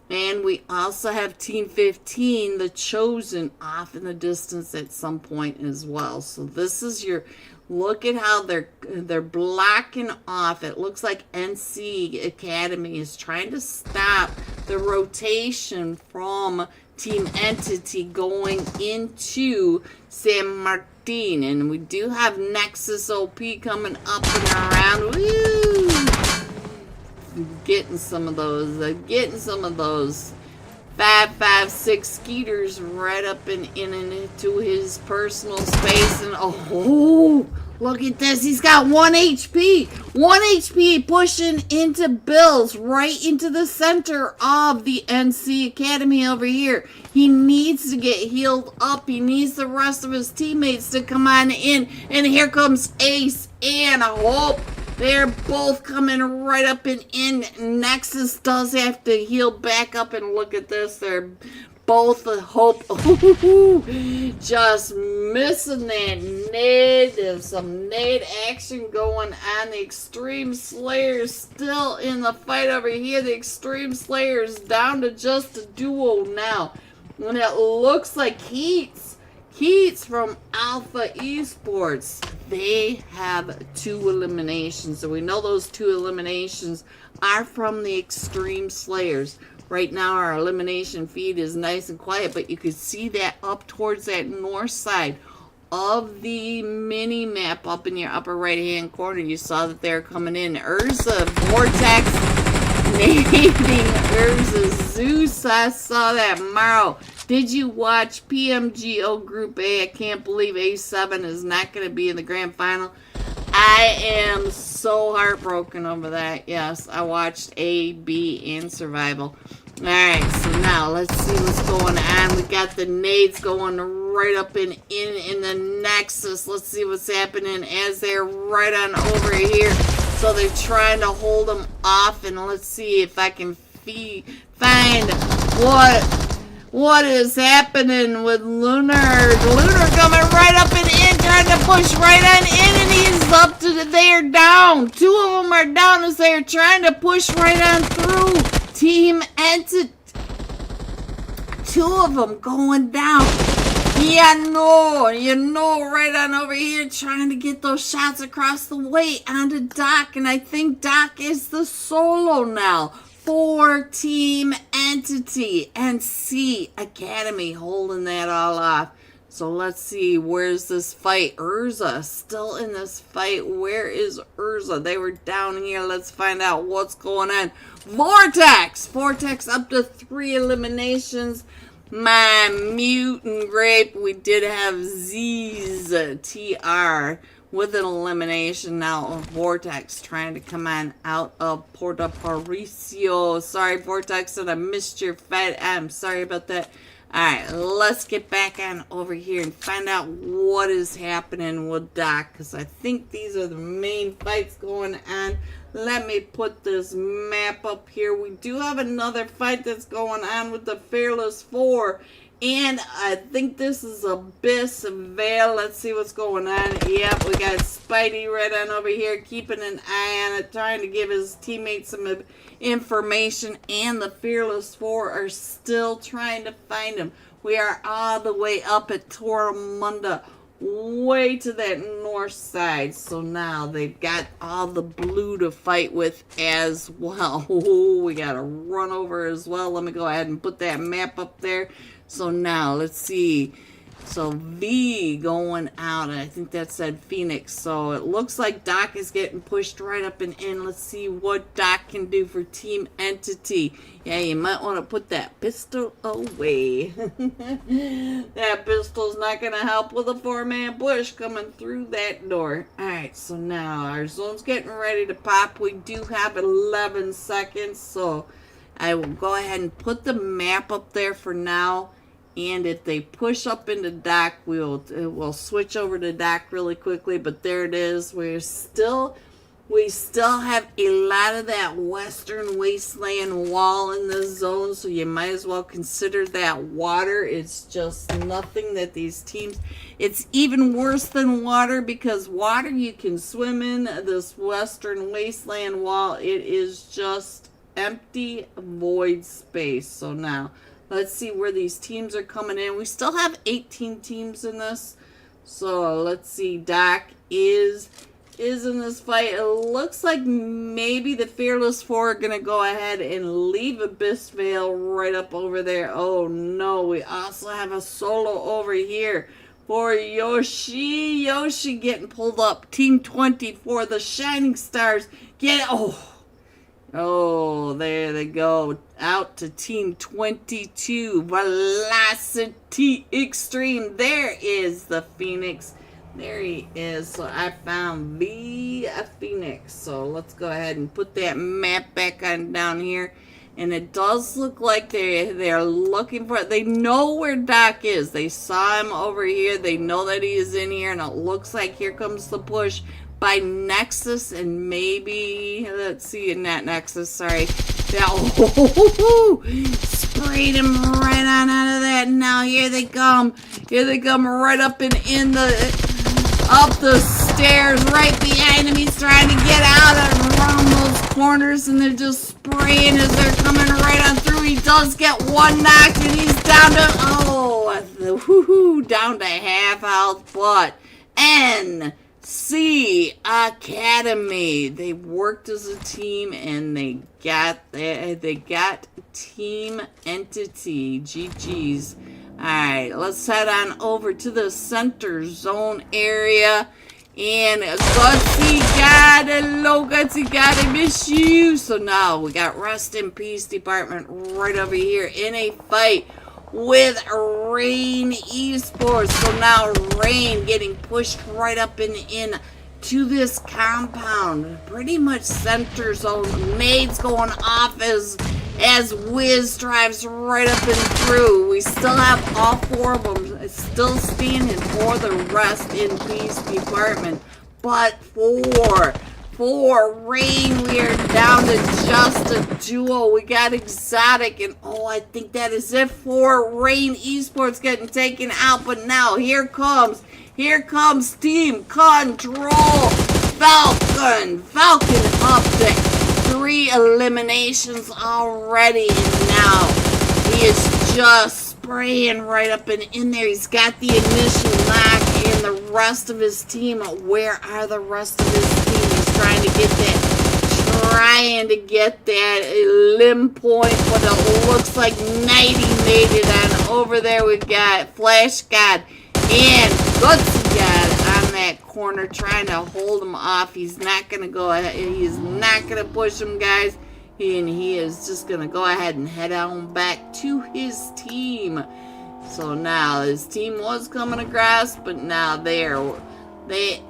Speaker 1: And we also have Team 15, the Chosen, off in the distance at some point as well. So this is your look at how they're blocking off. It looks like NC Academy is trying to stop the rotation from Team Entity going into San Martin. And we do have Nexus OP coming up and around. Woo! Getting some of those 5.56 Skeeters right up and into his personal space. And oh, look at this. He's got 1 HP. 1 HP pushing into Bills right into the center of the NC Academy over here. He needs to get healed up. He needs the rest of his teammates to come on in. And here comes Ace and Hope. They're both coming right up and in. Nexus does have to heal back up, and look at this. They're both a Hope. Ooh, just missing that nade. There's some nade action going on. The Extreme Slayers still in the fight over here. The Extreme Slayers down to just a duo now. And it looks like Heats from Alpha Esports, they have 2 eliminations. So we know those 2 eliminations are from the Extreme Slayers. Right now our elimination feed is nice and quiet, but you can see that up towards that north side of the mini map up in your upper right hand corner. You saw that they're coming in. Urza, Vortex, nading Urza, Zeus, I saw that. Maro, did you watch PMGO Group A? I can't believe A7 is not going to be in the grand final. I am so heartbroken over that. Yes, I watched A, B, and Survival. Alright, so now let's see what's going on. We got the nades going right up in the Nexus. Let's see what's happening as they're right on over here. So they're trying to hold them off, and let's see if I can find what is happening with Lunar. Lunar coming right up and in, trying to push right on in, and he's up to they're down. 2 of them are down as they're trying to push right on through. Team Entity. 2 of them going down. Yeah, no, right on over here trying to get those shots across the way onto Doc, and I think Doc is the solo now for Team Entity and C Academy holding that all off. So let's see, where's this fight? Urza still in this fight. Where is Urza? They were down here. Let's find out what's going on. Vortex up to 3 eliminations. My mutant grape. We did have Z's TR with an elimination now. Vortex trying to come on out of Porto Paricio. Sorry, Vortex, that I missed your fight. I'm sorry about that. Alright, let's get back on over here and find out what is happening with Doc, because I think these are the main fights going on. Let me put this map up here. We do have another fight that's going on with the Fearless Four, and I think this is Abyss Vale. Let's see what's going on. Yep, we got Spidey right on over here, keeping an eye on it, trying to give his teammates some information, and the Fearless Four are still trying to find him. We are all the way up at Tormunda, way to that north side. So now they've got all the blue to fight with as well. Ooh, we got to run over as well. Let me go ahead and put that map up there. So now let's see. So V going out, and I think that said Phoenix. So it looks like Doc is getting pushed right up and in. Let's see what Doc can do for Team Entity. Yeah, you might want to put that pistol away. That pistol's not going to help with a 4-man push coming through that door. Alright, so now our zone's getting ready to pop. We do have 11 seconds, so I will go ahead and put the map up there for now. And if they push up into Doc, we'll switch over to Doc really quickly. But there it is. We still have a lot of that Western Wasteland wall in this zone, so you might as well consider that water. It's just nothing that these teams. It's even worse than water, because water you can swim in. This Western Wasteland wall, it is just empty void space. So now let's see where these teams are coming in. We still have 18 teams in this. So let's see. Doc is in this fight. It looks like maybe the Fearless Four are going to go ahead and leave Abyss Vale right up over there. Oh no, we also have a solo over here for Yoshi. Yoshi getting pulled up. Team 24, the Shining Stars. Oh, there they go. Out to Team 22. Velocity Extreme. There is the Phoenix. There he is. So I found the Phoenix. So let's go ahead and put that map back on down here. And it does look like they're looking for it. They know where Doc is. They saw him over here. They know that he is in here. And it looks like here comes the push by Nexus, and maybe, let's see, not Nexus, sorry. Sprayed him right on out of that. Now here they come. Here they come right up up the stairs right behind him. He's trying to get out and around those corners, and they're just spraying as they're coming right on through. He does get one knocked, and he's down to, down to half health, but NC Academy. They worked as a team, and they got Team Entity. GG's. Alright, let's head on over to the center zone area. And Gutsy God, hello Gutsy God, I miss you. So now we got Rest in Peace Department right over here in a fight with Rain Esports. So now Rain getting pushed right up in to this compound. Pretty much center zone. Nades going off as Wiz drives right up and through. We still have all four of them still standing for the Rest in Peace Department. But for Rain, we are down to just a duo. We got Exotic, and I think that is it for Rain Esports getting taken out. But now here comes Team Control. Falcon up to 3 eliminations already, and now he is just spraying right up and in there. He's got the initial knock, and the rest of his team, where are the rest of his team? He's trying to get that limb point, but it looks like Nighty made it on over there. We've got Flash God and Gutsy God on that corner trying to hold him off. He's not going to go ahead. He's not going to push him, guys. And he is just going to go ahead and head on back to his team. So now his team was coming across, but now they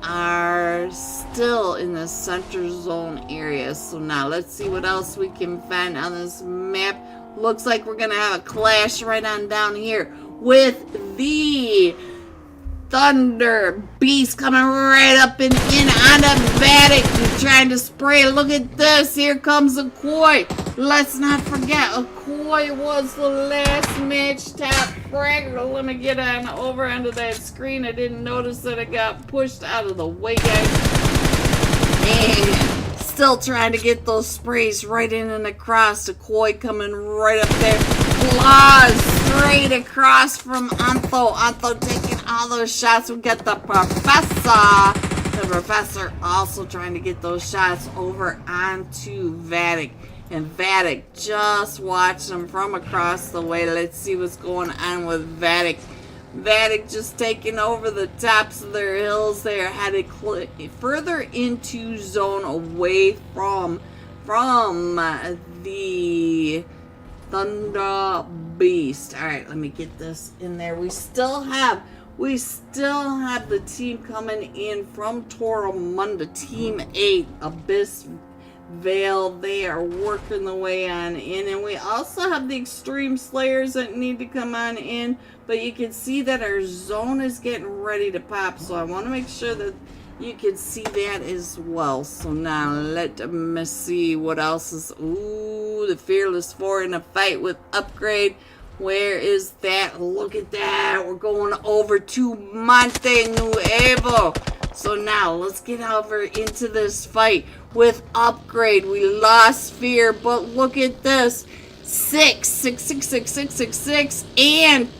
Speaker 1: are still in the center zone area. So now let's see what else we can find on this map.
Speaker 2: Looks like we're going to have a clash right on down here with the Thunder Beast coming right up and in on the Vatic. He's trying to spray. Look at this. Here comes a Koi. Let's not forget, a Koi was the last match top fragger. Let me get on over onto that screen. I didn't notice that it got pushed out of the way, guys. And still trying to get those sprays right in and across. The Koi coming right up there. Claws straight across from Antho. Antho taking all those shots. We got the Professor. The Professor also trying to get those shots over onto Vatic. And Vatic just watched them from across the way. Let's see what's going on with Vatic. Vatic just taking over the tops of their hills. They are headed further into zone away from the Thunder Beast. All right, let me get this in there. We still have the team coming in from Toromunda, Team 8, Abyss Vale. They are working the way on in, and we also have the Extreme Slayers that need to come on in, but you can see that our zone is getting ready to pop, so I want to make sure that you can see that as well. So now let me see what else is. Ooh, the Fearless 4 in a fight with Upgrade. Where is that? Look at that. We're going over to Monte Nuevo. So now let's get over into this fight with Upgrade. We lost Fear, but look at this. 6, and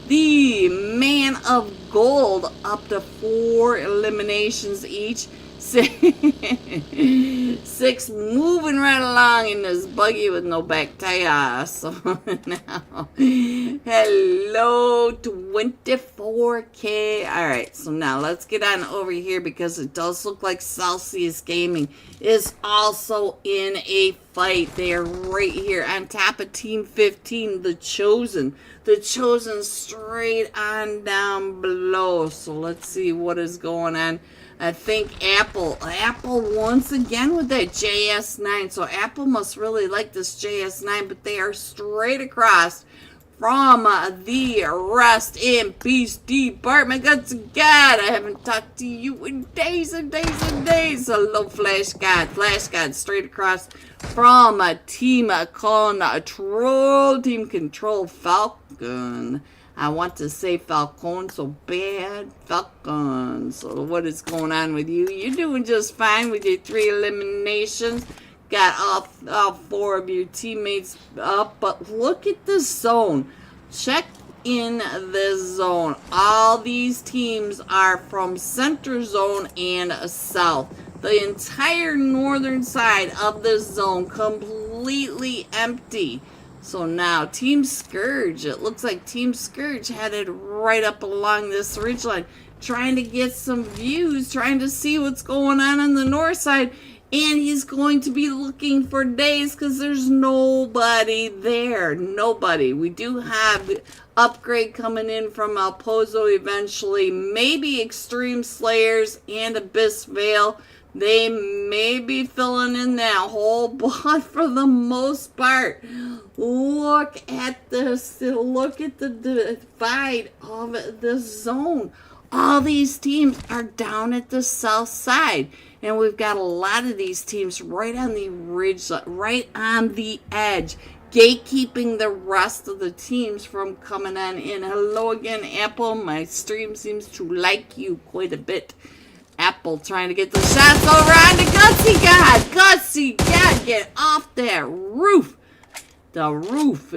Speaker 2: the Man of Gold up to 4 eliminations each. 6 moving right along in this buggy with no back tire. So now, hello 24K. Alright, so now let's get on over here because it does look like Celsius Gaming is also in a fight. They are right here on top of Team 15, the Chosen. The Chosen straight on down below. So let's see what is going on. I think Apple once again with that JS9. So Apple must really like this JS9, but they are straight across from the Rest in Peace Department. God's God, I haven't talked to you in days and days and days. Hello, Flash God. Flash God straight across from Team Control. Team Control Falcon. I want to say Falcon so bad. Falcon. So what is going on with you? You're doing just fine with your 3 eliminations. Got all 4 of your teammates up. But look at the zone. Check in this zone. All these teams are from center zone and south. The entire northern side of this zone completely empty. So now, Team Scourge, it looks like Team Scourge headed right up along this ridgeline, trying to get some views, trying to see what's going on the north side, and he's going to be looking for days because there's nobody there. Nobody. We do have Upgrade coming in from El Pozo eventually, maybe Extreme Slayers and Abyss Vale. They may be filling in that hole, but for the most part, look at this. Look at the divide of the zone. All these teams are down at the south side. And we've got a lot of these teams right on the ridge, right on the edge, gatekeeping the rest of the teams from coming on in. Hello again, Apple. My stream seems to like you quite a bit. Apple trying to get the shots over on the Gutsy God. Gutsy God, get off that roof. The roof.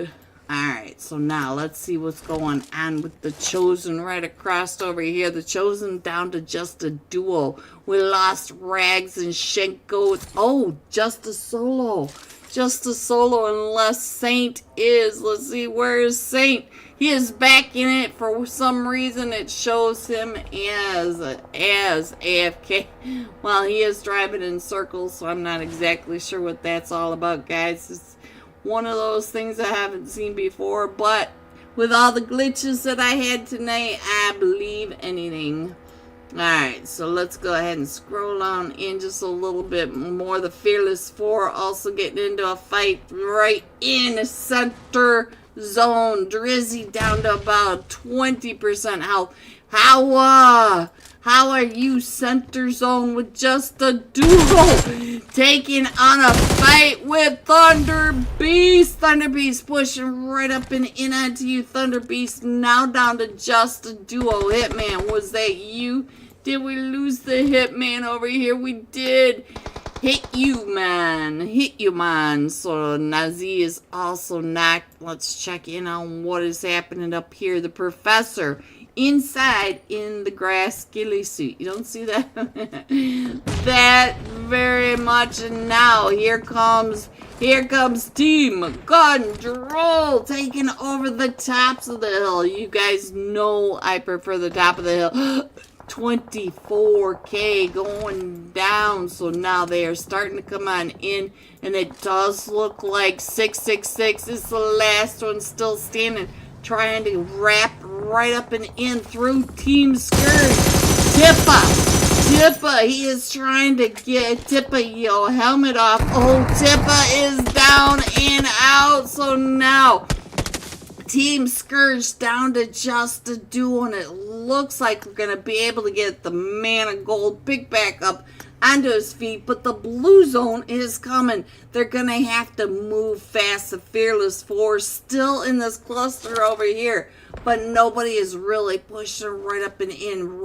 Speaker 2: Alright, so now let's see what's going on with the Chosen right across over here. The Chosen down to just a duo. We lost Rags and Shenko. Oh, just a solo. Just a solo unless Saint is. Let's see, where is Saint? He is back in it. For some reason, it shows him as AFK. Well, he is driving in circles, so I'm not exactly sure what that's all about, guys. It's one of those things I haven't seen before, but with all the glitches that I had tonight, I believe anything.
Speaker 1: Alright, so let's go ahead and scroll on in just a little bit more. The Fearless Four also getting into a fight right in center zone. Drizzy down to about 20% health. How are you center zone with just a duo taking on a fight with Thunder Beast? Thunder Beast pushing right up and in onto you. Thunder Beast now down to just a duo. Hitman, was that you? Did we lose the Hitman over here? We did. Hit you, man. Hit you, man. So Nazi is also knocked. Let's check in on what is happening up here. The Professor inside in the grass ghillie suit. You don't see that? That very much. And now here comes Team Control taking over the tops of the hill. You guys know I prefer the top of the hill. 24K going down. So now they are starting to come on in, and it does look like 666 is the last one still standing, trying to wrap right up and in through Team Scourge. Tippa, he is trying to get Tippa, yo, helmet off. Oh, Tippa is down and out. So now Team Scourge down to just a duo, and it looks like we're going to be able to get the Man of Gold pick back up onto his feet, but the blue zone is coming. They're going to have to move fast. The Fearless Four still in this cluster over here, but nobody is really pushing right up and in.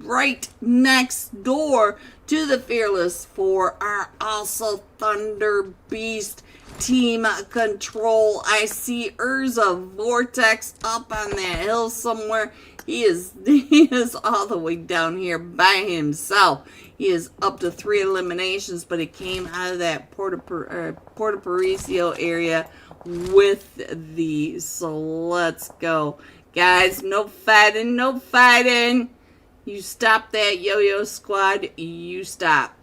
Speaker 1: Right next door to the Fearless Four are also Thunder Beast, Team Control. I see Urza Vortex up on that hill somewhere. He is all the way down here by himself. He is up to 3 eliminations, but he came out of that Porta Parisio area with these. So let's go. Guys, no fighting, no fighting. You stop that, Yo-Yo Squad. You stop.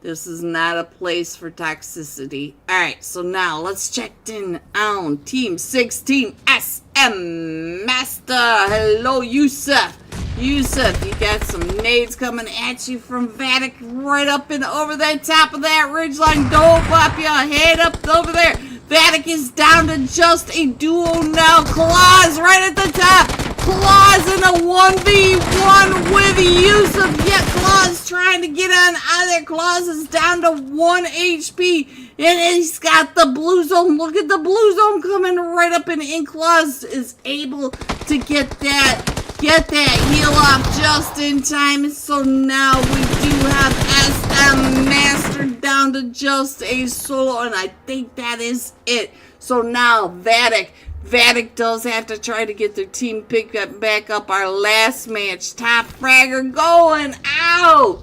Speaker 1: This is not a place for toxicity. Alright, so now let's check in on Team 16 SM Master. Hello, Yusuf. Yusuf, you got some nades coming at you from Vatic right up and over the top of that ridgeline. Don't pop your head up over there. Vatic is down to just a duo now. Claws right at the top. Claws in a 1v1 with Yusuf. Yet Claws trying to get on out of there. Claws is down to 1 HP. And he's got the blue zone. Look at the blue zone coming right up and in. Claws is able to get that heal off just in time. So now we do have SM Master down to just a solo. And I think that is it. So now Vatic does have to try to get their team picked back up. Our last match, Top Fragger going out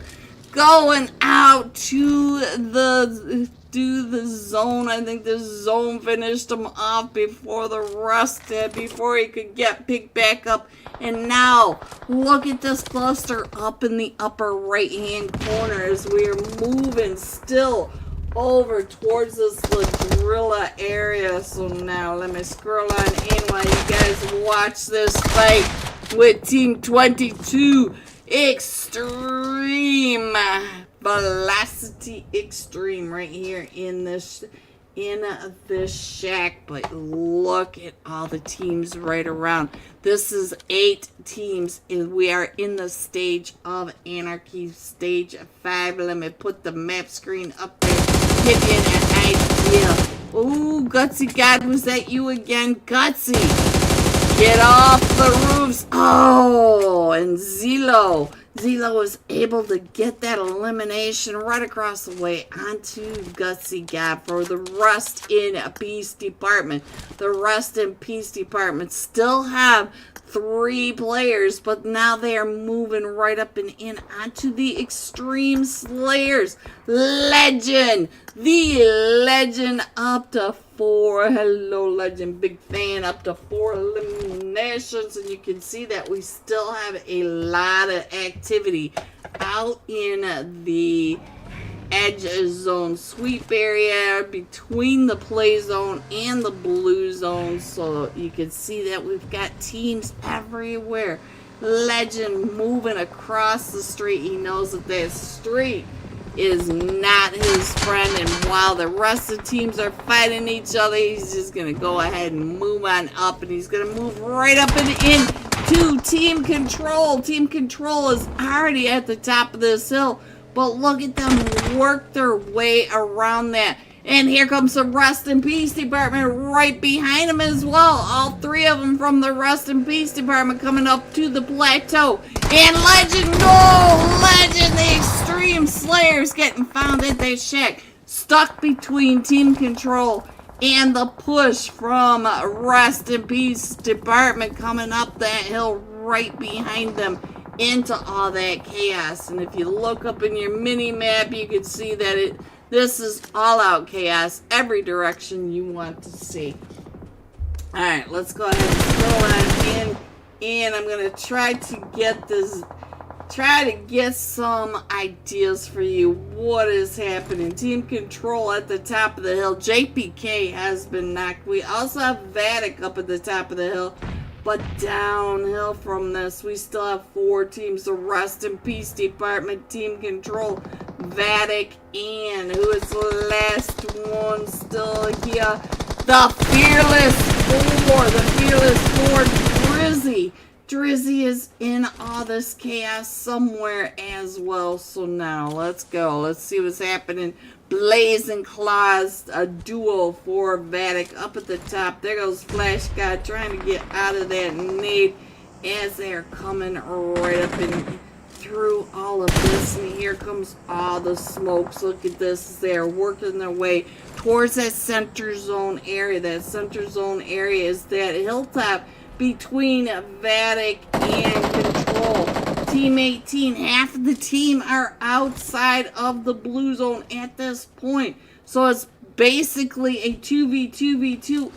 Speaker 1: to the zone. I think the zone finished him off before the rust did, before he could get picked back up. And now, look at this cluster up in the upper right-hand corner as we are moving still over towards this Ladrilla area. So now let me scroll on in while you guys watch this fight with Team 22 Extreme. Velocity Extreme right here in this shack. But look at all the teams right around. This is 8 teams, and we are in the stage of Anarchy, stage 5. Let me put the map screen up there, give you an idea. Ooh, Gutsy God, was that you again? Gutsy, get off the roofs. Oh, and Zelo was able to get that elimination right across the way onto Gutsy God for the Rust in Peace Department. The Rust in Peace Department still have 3 players, but now they are moving right up and in onto the Extreme Slayers. Legend! The Legend up to 4. Hello, Legend. Big fan. Up to 4 eliminations. And you can see that we still have a lot of activity out in the edge zone sweep area between the play zone and the blue zone. So you can see that we've got teams everywhere. Legend moving across the street. He knows that that street is not his friend, and while the rest of the teams are fighting each other, he's just gonna go ahead and move on up, and he's gonna move right up and into Team Control. Team Control is already at the top of this hill, but look at them work their way around that. And here comes the Rest in Peace Department right behind him as well. All three of them from the Rest in Peace Department coming up to the plateau. And Legend, no! Legend, the Extreme Slayers getting found at that shack. Stuck between Team Control and the push from Rest in Peace Department coming up that hill right behind them into all that chaos. And if you look up in your mini map, you can see that this is all-out chaos, every direction you want to see. Alright, let's go ahead and scroll on in. And I'm going to try to get some ideas for you. What is happening? Team Control at the top of the hill. JPK has been knocked. We also have Vatic up at the top of the hill. But downhill from this, we still have 4 teams. The Rest in Peace Department, Team Control, Vatic, and who is the last one still here? The Fearless 4. The Fearless 4, Drizzy. Drizzy is in all this chaos somewhere as well. So now, let's go. Let's see what's happening. Blazing Claws, a duo for Vatic up at the top. There goes Flash God trying to get out of that nade as they're coming right up and through all of this. And here comes all the smokes. Look at this. They're working their way towards that center zone area. That center zone area is that hilltop between Vatic and Control. Team 18, half of the team are outside of the blue zone at this point. So it's basically a 2v2v2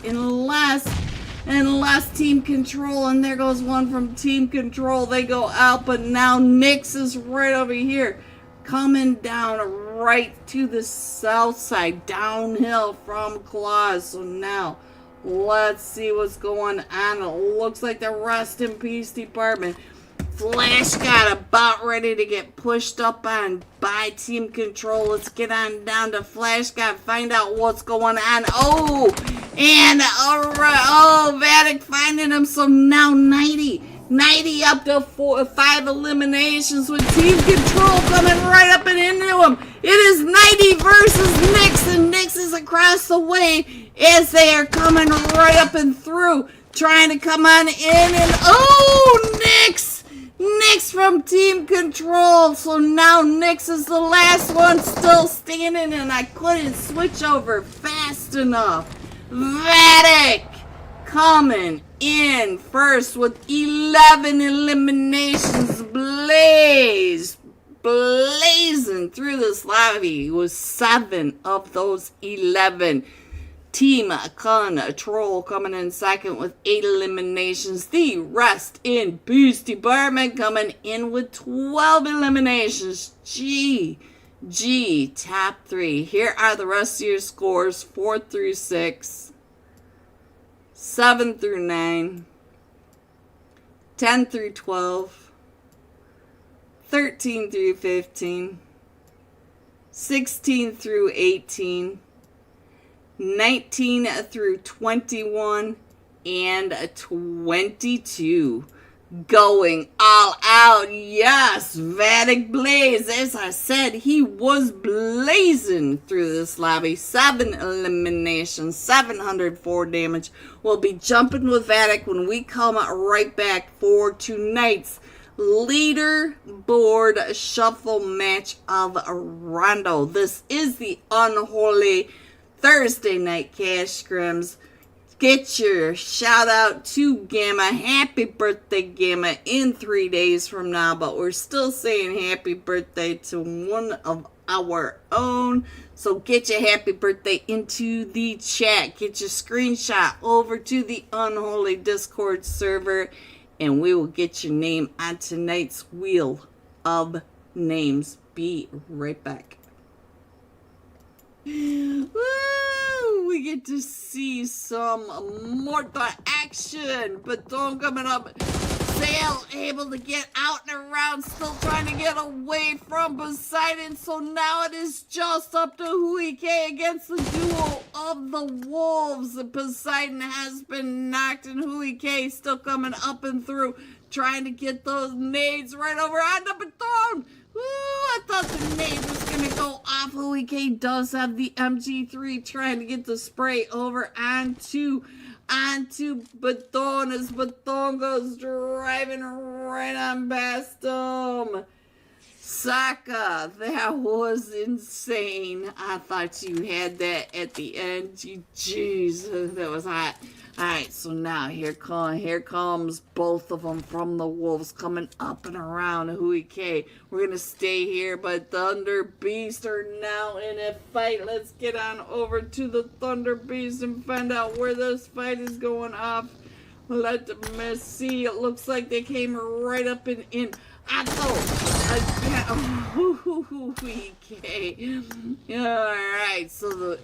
Speaker 1: unless Team Control, and there goes one from Team Control, they go out, but now Nyx is right over here, coming down right to the south side, downhill from Claws. So now, let's see what's going on. It looks like the Rest in Peace Department. Flash got about ready to get pushed up on by Team Control. Let's get on down to Flash God, find out what's going on. Oh, and alright, oh, Vatic finding him. So now 90 up to 5 eliminations with Team Control coming right up and into him. It is 90 versus Nyx, and Nyx is across the way as they are coming right up and through, trying to come on in, and oh, Nyx from Team Control. So now Nyx is the last one still standing, and I couldn't switch over fast enough. Vatic coming in first with 11 eliminations. Blazing through this lobby with 7 of those 11. Team Control coming in second with 8 eliminations. The Rest in Peace Department coming in with 12 eliminations. G, top 3. Here are the rest of your scores: 4 through 6, 7 through 9, 10 through 12, 13 through 15, 16 through 18, 19 through 21, and 22. Going all out. Yes, Vatic Blaze. As I said, he was blazing through this lobby. 7 eliminations, 704 damage. We'll be jumping with Vatic when we come right back for tonight's leaderboard shuffle match of Rondo. This is the Unholy Thursday Night Cash Scrims. Get your shout out to Gamma. Happy birthday, Gamma, in 3 days from now. But we're still saying happy birthday to one of our own. So get your happy birthday into the chat. Get your screenshot over to the Unholy Discord server, and we will get your name on tonight's Wheel of Names. Be right back. Woo! We get to see some Morta action, but don't coming up Sail able to get out and around, still trying to get away from Poseidon. So now it is just up to Huike against the duo of the Wolves. Poseidon has been knocked and Huike still coming up and through, trying to get those nades right over onto Baton. Woo, I thought the nade was going to go off. Huike does have the MG3, trying to get the spray over onto Baton as Baton goes driving right on past him. Saka, that was insane. I thought you had that at the end. Jeez, that was hot. Alright, so now here comes both of them from the Wolves coming up and around Huike. We're going to stay here, but Thunder Beast are now in a fight. Let's get on over to the Thunder Beast and find out where this fight is going off. Let me see. It looks like they came right up and in. Huike. Alright, so the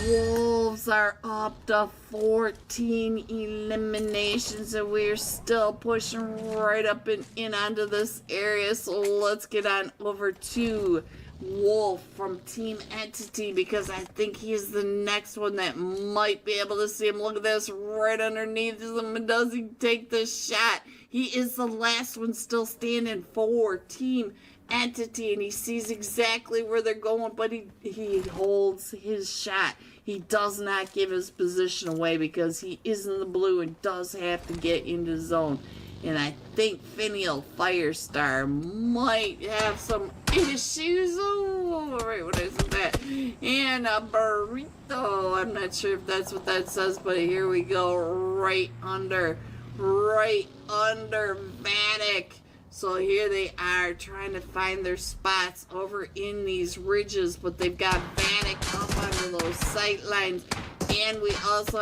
Speaker 1: Wolves are up to 14 eliminations, and we're still pushing right up and in onto this area. So let's get on over to Wolf from Team Entity, because I think he's the next one that might be able to see him. Look at this, right underneath him. Does he take the shot? He is the last one still standing for Team Entity, and he sees exactly where they're going, but he holds his shot. He does not give his position away because he is in the blue and does have to get into zone. And I think Finial Firestar might have some issues. Oh, right, what is that? And a burrito. I'm not sure if that's what that says, but here we go. Right under Vatic. So here they are trying to find their spots over in these ridges, but they've got Vatic up under those sight lines. And we also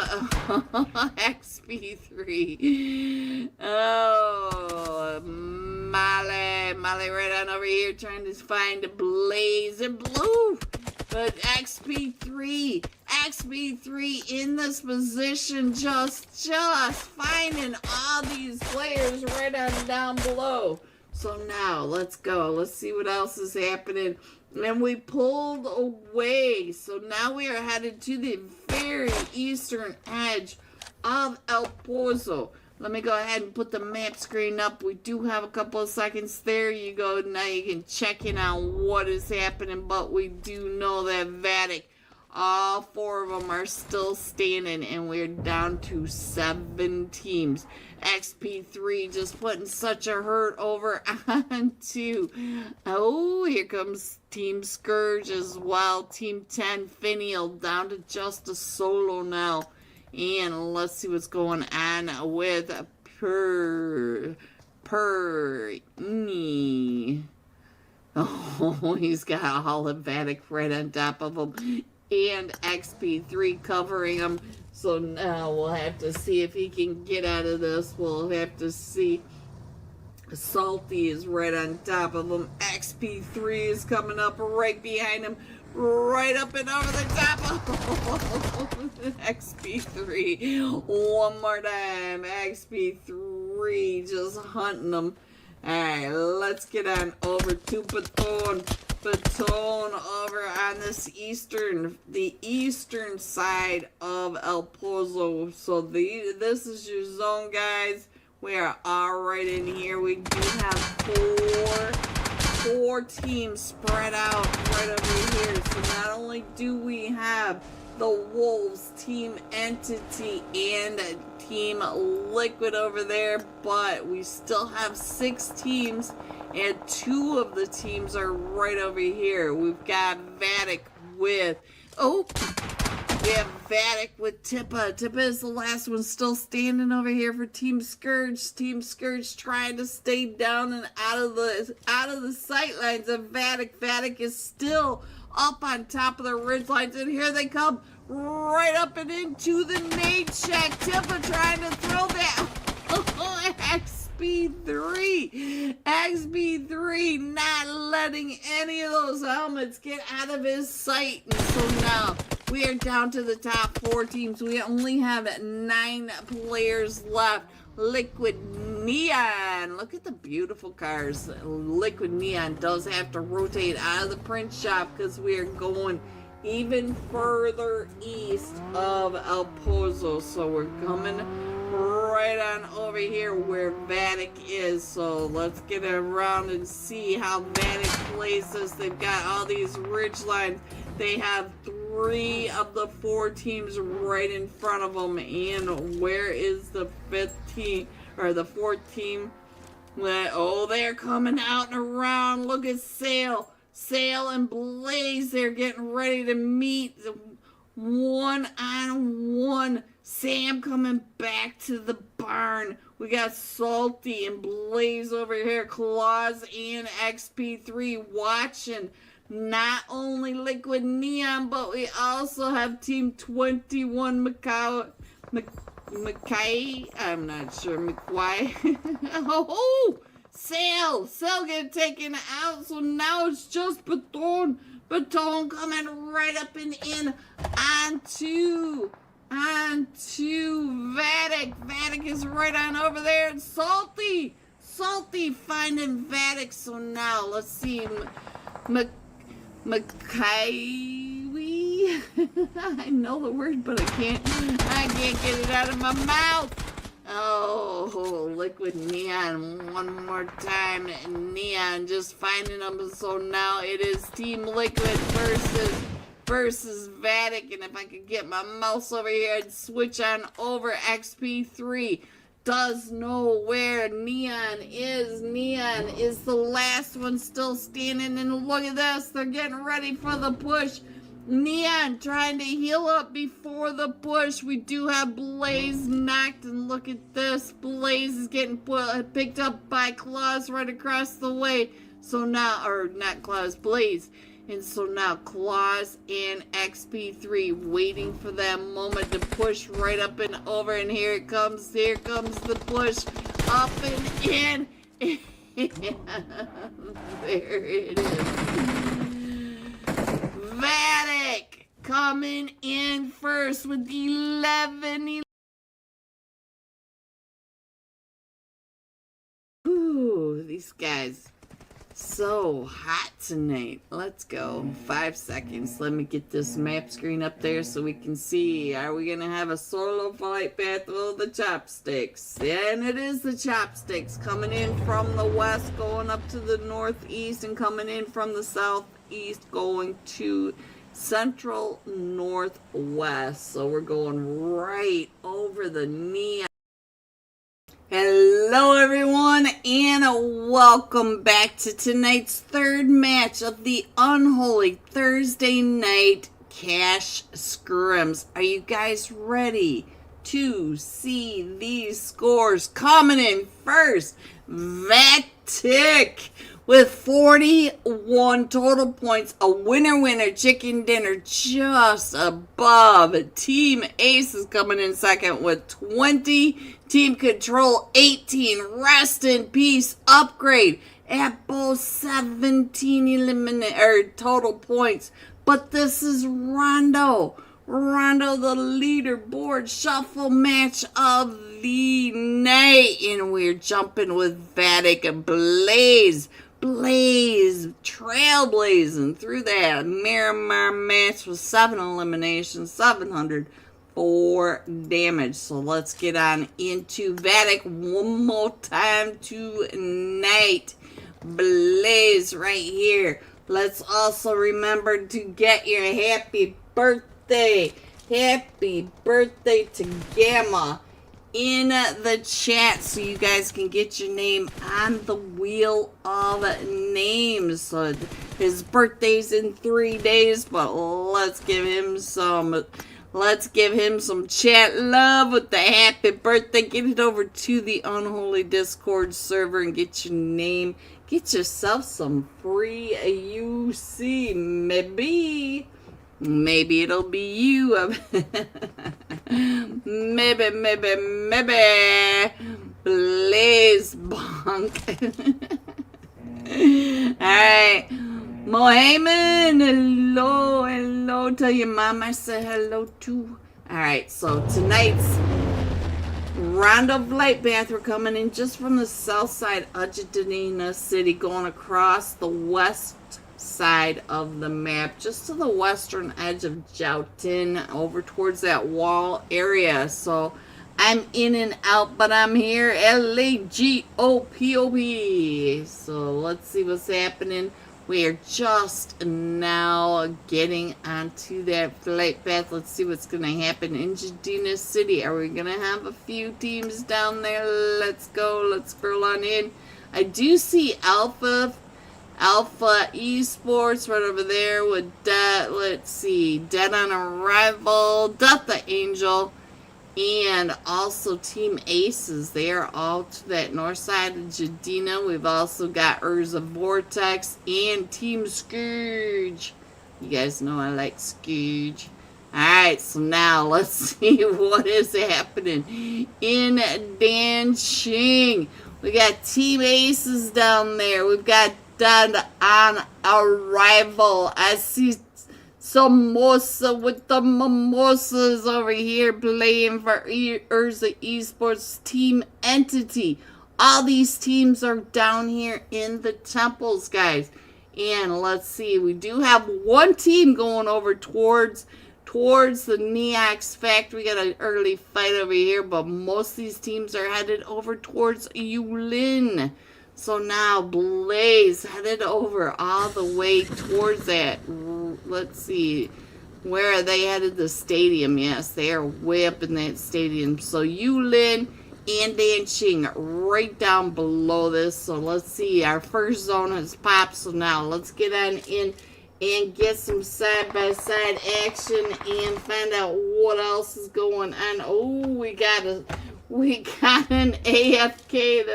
Speaker 1: XP3. Oh, Molly right on over here trying to find a Blaze and Blue. But XP3 in this position, just finding all these players right on down below. So now let's go. Let's see what else is happening. And we pulled away. So now we are headed to the very eastern edge of El Pozo. Let me go ahead and put the map screen up. We do have a couple of seconds. There you go. Now you can check in on what is happening. But we do know that Vatic, all 4 of them are still standing. And we're down to 7 teams. XP3 just putting such a hurt over onto. Oh, here comes Team Scourge as well. Team 10 Finial down to just a solo now. And let's see what's going on with Purny. Oh, he's got all of Vatic right on top of him. And XP3 covering him. So now we'll have to see if he can get out of this. We'll have to see. Salty is right on top of him. XP3 is coming up right behind him. Right up and over the top of XP3. One more time. XP3 just hunting them. Alright, let's get on over to Baton. Baton over on the eastern side of El Pozo. So this is your zone, guys. We are all right in here. We do have four teams spread out right over here. So not only do we have the Wolves, Team Entity, and Team Liquid over there, but we still have 6 teams, and 2 of the teams are right over here. We've got Vatic with... Oh! We have Vatic with Tippa. Tippa is the last one still standing over here for Team Scourge. Team Scourge trying to stay down and out of the sight lines of Vatic. Vatic is still up on top of the ridge lines, and here they come right up and into the nade shack. Tippa trying to throw that. XB3 not letting any of those helmets get out of his sight. And so now We are down to the top 4 teams. We only have 9 players left. Liquid Neon. Look at the beautiful cars. Liquid Neon does have to rotate out of the print shop because we are going even further east of El Pozo. So we're coming right on over here where Vatic is. So let's get around and see how Vatic plays this. They've got all these ridge lines. They have 3 of the 4 teams right in front of them. And where is the 5th team or the 4th team? Oh, they're coming out and around. Look at Sail and Blaze. They're getting ready to meet 1-on-1. Sam coming back to the barn. We got Salty and Blaze over here. Claus and XP3 watching. Not only Liquid Neon, but we also have Team 21 Mackay. I'm not sure. McQuay. Oh, Sail getting taken out. So now it's just Baton coming right up and in onto Vatic. Vatic is right on over there. And Salty finding Vatic. So now let's see. Mackay. I know the word, but I can't get it out of my mouth. Oh, Liquid Neon one more time. Neon just finding them. So now it is Team Liquid versus Vatic. And if I could get my mouse over here and switch on over, XP3 does know where Neon is. Neon is the last one still standing. And look at this. They're getting ready for the push. Neon trying to heal up before the push. We do have Blaze knocked. And look at this. Blaze is getting picked up by Claus right across the way. So now, or not Claus, Blaze. And so now Claus and XP3 waiting for that moment to push right up and over. And here it comes. Here comes the push. Up and in. There it is. Vatic coming in first with 11. Ooh, these guys. So hot tonight. Let's go. 5 seconds. Let me get this map screen up there so we can see. Are we gonna have a solo flight battle of the chopsticks? And it is the chopsticks coming in from the west, going up to the northeast, and coming in from the southeast, going to central northwest. So we're going right over the Neon. Hello everyone, and welcome back to tonight's 3rd match of the Unholy Thursday night cash scrims. Are you guys ready to see these scores? Coming in first, Vatic with 41 total points, a winner chicken dinner just above. Team Ace is coming in second with 20. Team Control 18. Rest in peace. Upgrade at both 17 total points. But this is Rondo. Rondo, the leaderboard shuffle match of the night. And we're jumping with Vatic and Blaze. Blaze trailblazing through that Miramar match with 7 eliminations, 704 damage. So let's get on into Vatic one more time tonight. Blaze right here. Let's also remember to get your happy birthday to Gamma in the chat so you guys can get your name on the wheel of names. So his birthday's in 3 days, but let's give him some chat love with the happy birthday. Get it over to the Unholy Discord server and get your name. Get yourself some free UC. Maybe it'll be you. Maybe. Blaze bonk. Alright. Mohamed, hello, hello. Tell your mom I said hello too. Alright, so tonight's round of light bath, we're coming in just from the south side of Jadina City, going across the west side of the map, just to the western edge of Joutin, over towards that wall area. So I'm in and out, but I'm here. LAGOPOP. So let's see what's happening. We are just now getting onto that flight path. Let's see what's going to happen in Jadina City. Are we going to have a few teams down there? Let's go. Let's scroll on in. I do see Alpha Esports right over there with Dead. Let's see. Dead on Arrival, Death the Angel, and also Team Aces. They are all to that north side of Jadina. We've also got Urza Vortex and Team Scourge. You guys know I like Scourge. Alright, so now let's see what is happening in Danqing. We got Team Aces down there. We've got Dead on Arrival. I see Samosa with the mimosas over here playing for Urza Esports Team Entity. All these teams are down here in the temples, guys. And let's see, we do have one team going over towards the Neox factory. We got an early fight over here, but most of these teams are headed over towards Yulin. So now Blaze headed over all the way towards that. Let's see. Where are they headed? The stadium. Yes, they are way up in that stadium. So Yulin and Danqing right down below this. So let's see. Our first zone has popped. So now let's get on in and get some side-by-side action and find out what else is going on. Oh, we got an AFK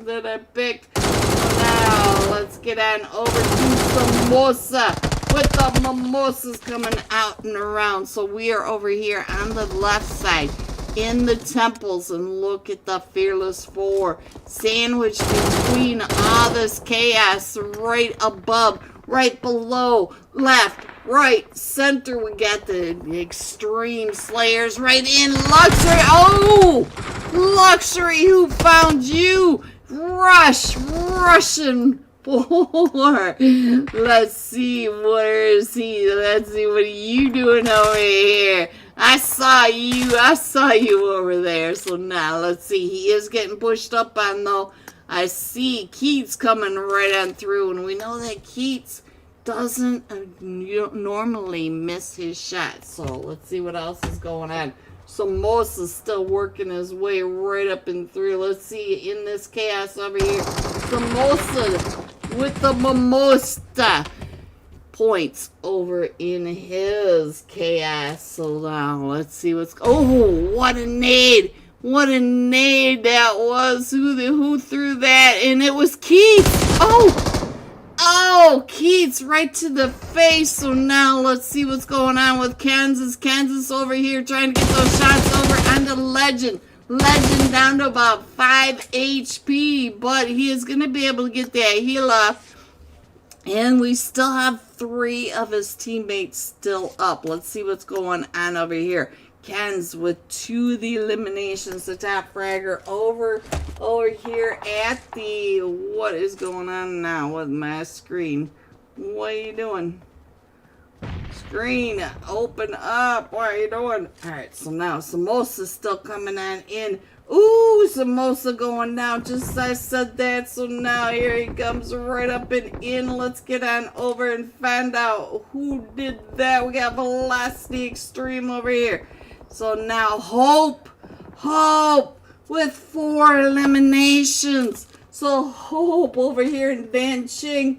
Speaker 1: that I picked. Now let's get on over to Samosa with the mimosas coming out and around. So we are over here on the left side in the temples, and look at the Fearless Four sandwiched between all this chaos. Right above, right below, left, right, center, we got the Extreme Slayers right in. Luxury, oh! Luxury, who found you? Russian 4. Let's see, where is he? Let's see, what are you doing over here? I saw you over there. So now, let's see, he is getting pushed up on, though. I see Keats coming right on through, and we know that Keats doesn't normally miss his shots. So let's see what else is going on. Samosa's still working his way right up and through. Let's see, in this chaos over here, Samosa with the mimosa points over in his chaos. So now let's see what's. Oh, what a nade! What a nade that was! Who threw that? And it was Keith. Oh, Keats right to the face. So now let's see what's going on with Kansas. Kansas over here trying to get those shots over onto Legend. Legend down to about 5 HP, but he is going to be able to get that heal off. And we still have 3 of his teammates still up. Let's see what's going on over here. Ken's with 2 of the eliminations. The top fragger over here at the... What is going on now with my screen? What are you doing? Screen, open up. What are you doing? Alright, so now Samosa's still coming on in. Ooh, Samosa going down just as I said that. So now here he comes right up and in. Let's get on over and find out who did that. We got Velocity Extreme over here. So now Hope with 4 eliminations. So Hope over here in Danqing.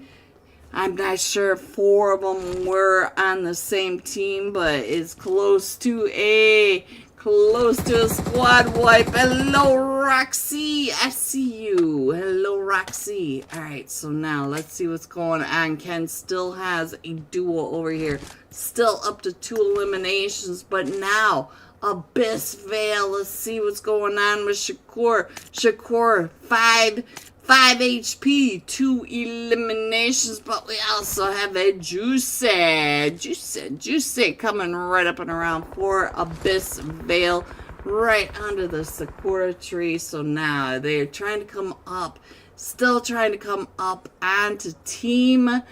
Speaker 1: I'm not sure if 4 of them were on the same team, but it's close to a squad wipe. Hello, Roxy. I see you. Hello, Roxy. All right, so now let's see what's going on. Ken still has a duo over here. Still up to 2 eliminations, but now Abyss Veil. Let's see what's going on with Shakur. Shakur, 5 5 HP, 2 eliminations, but we also have a Juice coming right up and around for Abyss Veil, right under the Sakura tree. So now they're trying to come up, still trying to come up onto Team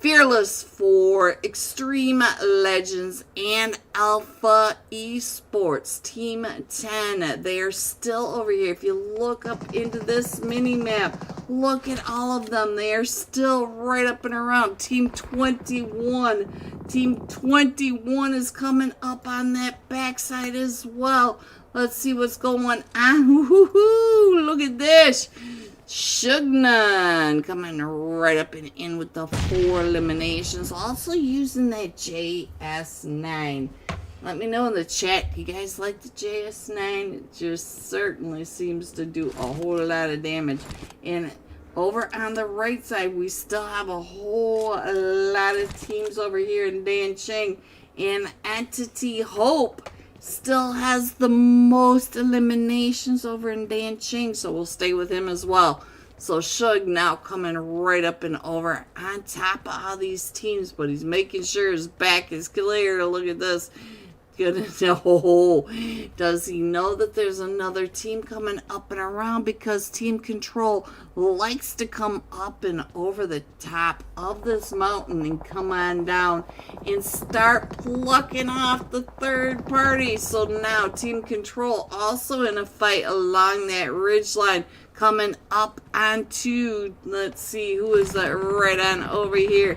Speaker 1: Fearless for Extreme Legends and Alpha Esports. Team 10, they are still over here. If you look up into this mini map, look at all of them. They are still right up and around. Team 21. Team 21 is coming up on that backside as well. Let's see what's going on. Woo-hoo-hoo! Look at this. Shugnan coming right up and in with the 4 eliminations. Also using that JS9. Let me know in the chat, you guys like the JS9? It just certainly seems to do a whole lot of damage. And over on the right side, we still have a whole lot of teams over here in Dancheng. And Entity Hope still has the most eliminations over in Dancheng, so we'll stay with him as well. So Shug now coming right up and over on top of all these teams, but he's making sure his back is clear. Look at this. Goodness, oh, does he know that there's another team coming up and around? Because Team Control likes to come up and over the top of this mountain and come on down and start plucking off the third party. So now Team Control also in a fight along that ridge line, coming up onto, let's see, who is that right on over here?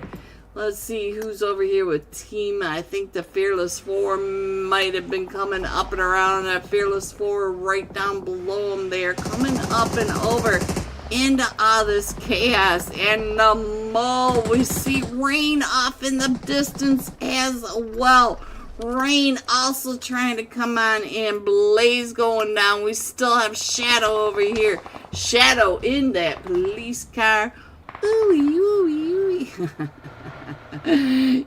Speaker 1: Let's see who's over here with Team. I think the Fearless 4 might have been coming up and around. That Fearless 4 right down below them. They are coming up and over into all this chaos. And the Mo, we see Rain off in the distance as well. Rain also trying to come on in. Blaze going down. We still have Shadow over here. Shadow in that police car. Ooey, ooey, ooey.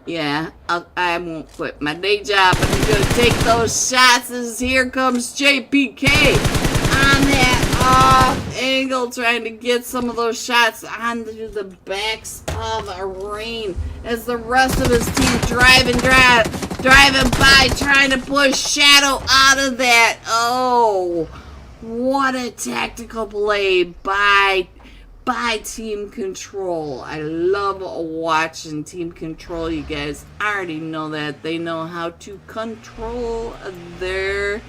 Speaker 1: Yeah, I won't quit my day job. I'm going to take those shots as here comes JPK on that off angle, trying to get some of those shots onto the backs of Rain as the rest of his team driving by, trying to push Shadow out of that. Oh, what a tactical play by Team Control. I love watching Team Control. You guys already know that. They know how to control their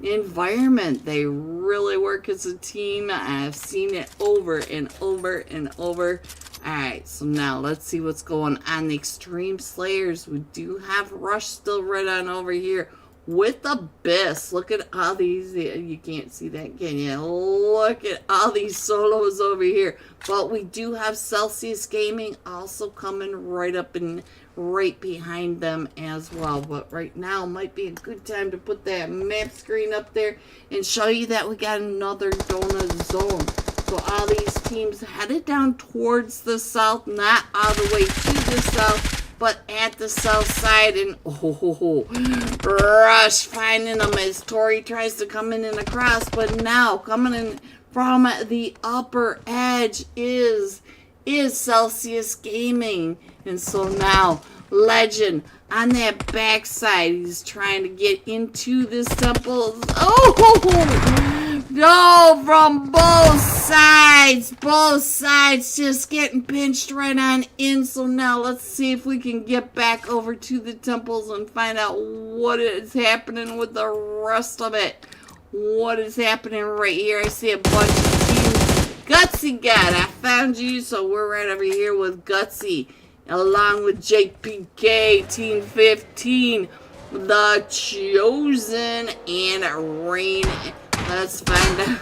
Speaker 1: environment. They really work as a team. I've seen it over and over and over. Alright, so now let's see what's going on. The Extreme Slayers. We do have Rush still right on over here with Abyss. Look at all these. You can't see that, can you? Look at all these solos over here. But we do have Celsius Gaming also coming right up and right behind them as well. But right now might be a good time to put that map screen up there and show you that we got another donut zone. So all these teams headed down towards the south, not all the way to the south, but at the south side. And Rush finding them as Tori tries to come in and across. But now coming in from the upper edge is Celsius Gaming. And so now Legend on that backside, he's trying to get into this temple. Oh no, from both sides just getting pinched right on in. So now let's see if we can get back over to the temples and find out what is happening with the rest of it. What is happening right here? I see a bunch of teams. Gutsy God, I found you. So we're right over here with Gutsy, along with JPK, Team 15, The Chosen, and Rain. Let's find out.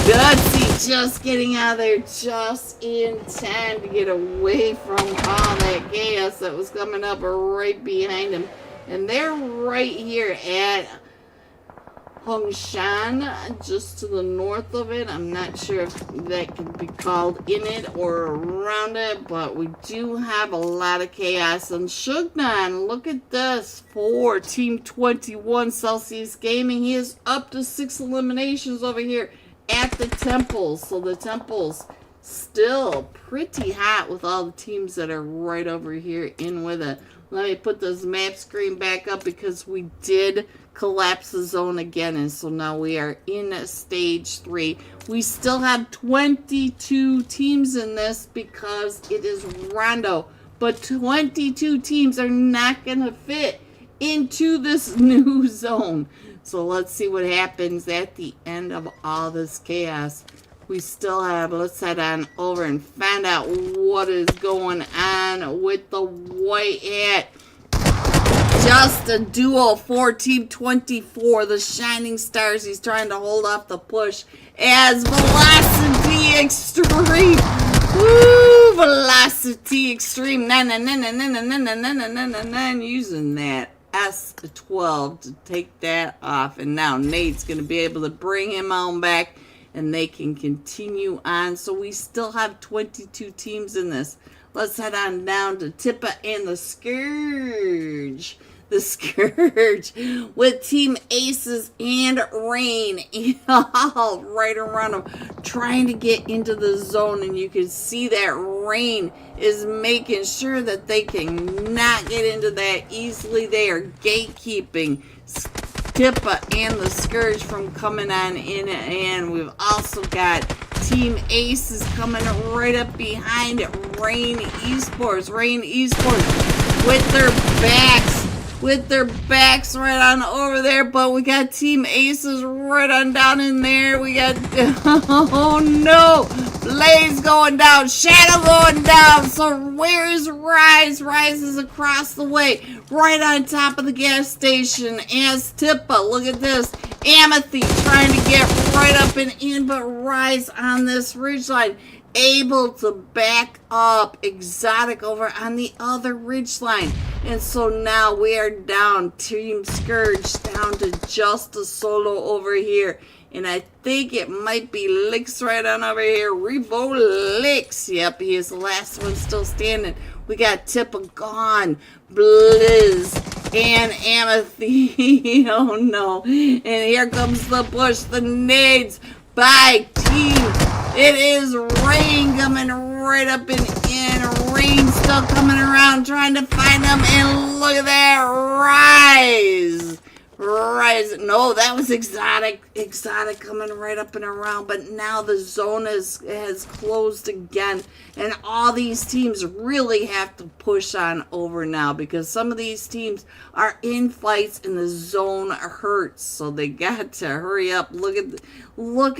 Speaker 1: Gutsy just getting out of there just in time to get away from all that chaos that was coming up right behind him. And they're right here at Hongshan, just to the north of it. I'm not sure if that can be called in it or around it, but we do have a lot of chaos. And Shugnan, look at this, for Team 21 Celsius Gaming. He is up to 6 eliminations over here at the temples. So the temples still pretty hot with all the teams that are right over here in with it. Let me put this map screen back up because we did collapse the zone again. And so now we are in stage 3. We still have 22 teams in this because it is Rondo. But 22 teams are not going to fit into this new zone. So let's see what happens at the end of all this chaos. We still have, let's head on over and find out what is going on with the white hat. Just a duo for Team 24, the Shining Stars. He's trying to hold off the push as Velocity Extreme. Woo, Velocity Extreme. Using that S12 to take that off. And now Nate's going to be able to bring him on back. And they can continue on. So we still have 22 teams in this. Let's head on down to Tippa and the Scourge. The Scourge with Team Aces and Rain all right around them, trying to get into the zone. And you can see that Rain is making sure that they cannot get into that easily. They are gatekeeping Tippa and the Scourge from coming on in, and we've also got Team Aces coming right up behind Rain Esports. Rain Esports with their backs right on over there, but we got Team Aces right on down in there. We got, oh no, Blaze going down, Shadow going down. So where is Rise? Rise is across the way, right on top of the gas station as Tippa. Look at this, Amethyst trying to get right up and in, but Rise on this ridgeline, able to back up Exotic over on the other ridgeline. And so now we are down, Team Scourge down to just a solo over here. And I think it might be Licks right on over here. Revo Licks. Yep, he is the last one still standing. We got Tippa gone, Blizz, and Amethyst. Oh no. And here comes the push, the nades by Team. It is Rain coming right up and in. Rain still coming around trying to find them. And look at that. Rise. No, that was Exotic. Exotic coming right up and around. But now the zone has closed again. And all these teams really have to push on over now, because some of these teams are in fights and the zone hurts. So they got to hurry up. Look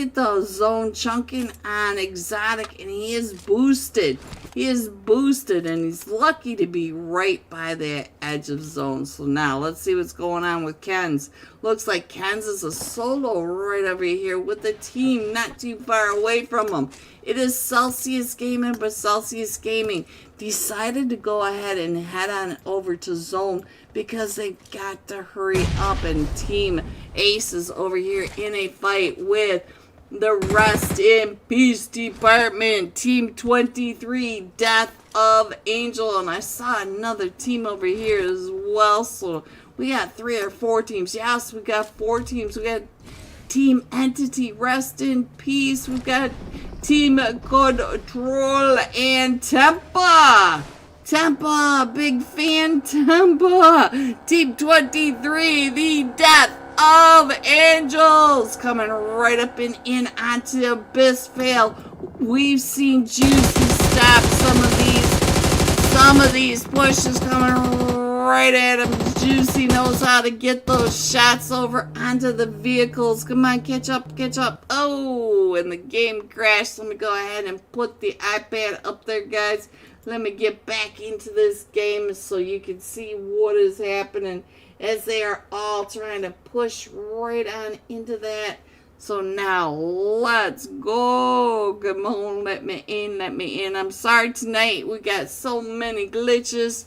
Speaker 1: at the zone chunking on Exotic, and he is boosted. He is boosted, and he's lucky to be right by the edge of zone. So now let's see what's going on with Ken's. Looks like Ken's is a solo right over here with the team not too far away from him. It is Celsius Gaming, but Celsius Gaming decided to go ahead and head on over to zone because they got to hurry up. And Team Aces over here in a fight with the Rest in Peace Department, Team 23, Death of Angel. And I saw another team over here as well. So we got 3 or 4 teams. Yes, we got 4 teams. We got Team Entity, Rest in Peace. We got Team Control and Tempa. Tempa, big fan Tempa. Team 23, the Death of Angels, coming right up and in onto Abyss Fail. We've seen Juicy stop some of these pushes coming right at him. Juicy knows how to get those shots over onto the vehicles. Come on, catch up, catch up. Oh, and the game crashed. Let me go ahead and put the iPad up there, guys. Let me get back into this game so you can see what is happening as they are all trying to push right on into that. So now let's go. Come on, let me in, let me in. I'm sorry tonight we got so many glitches,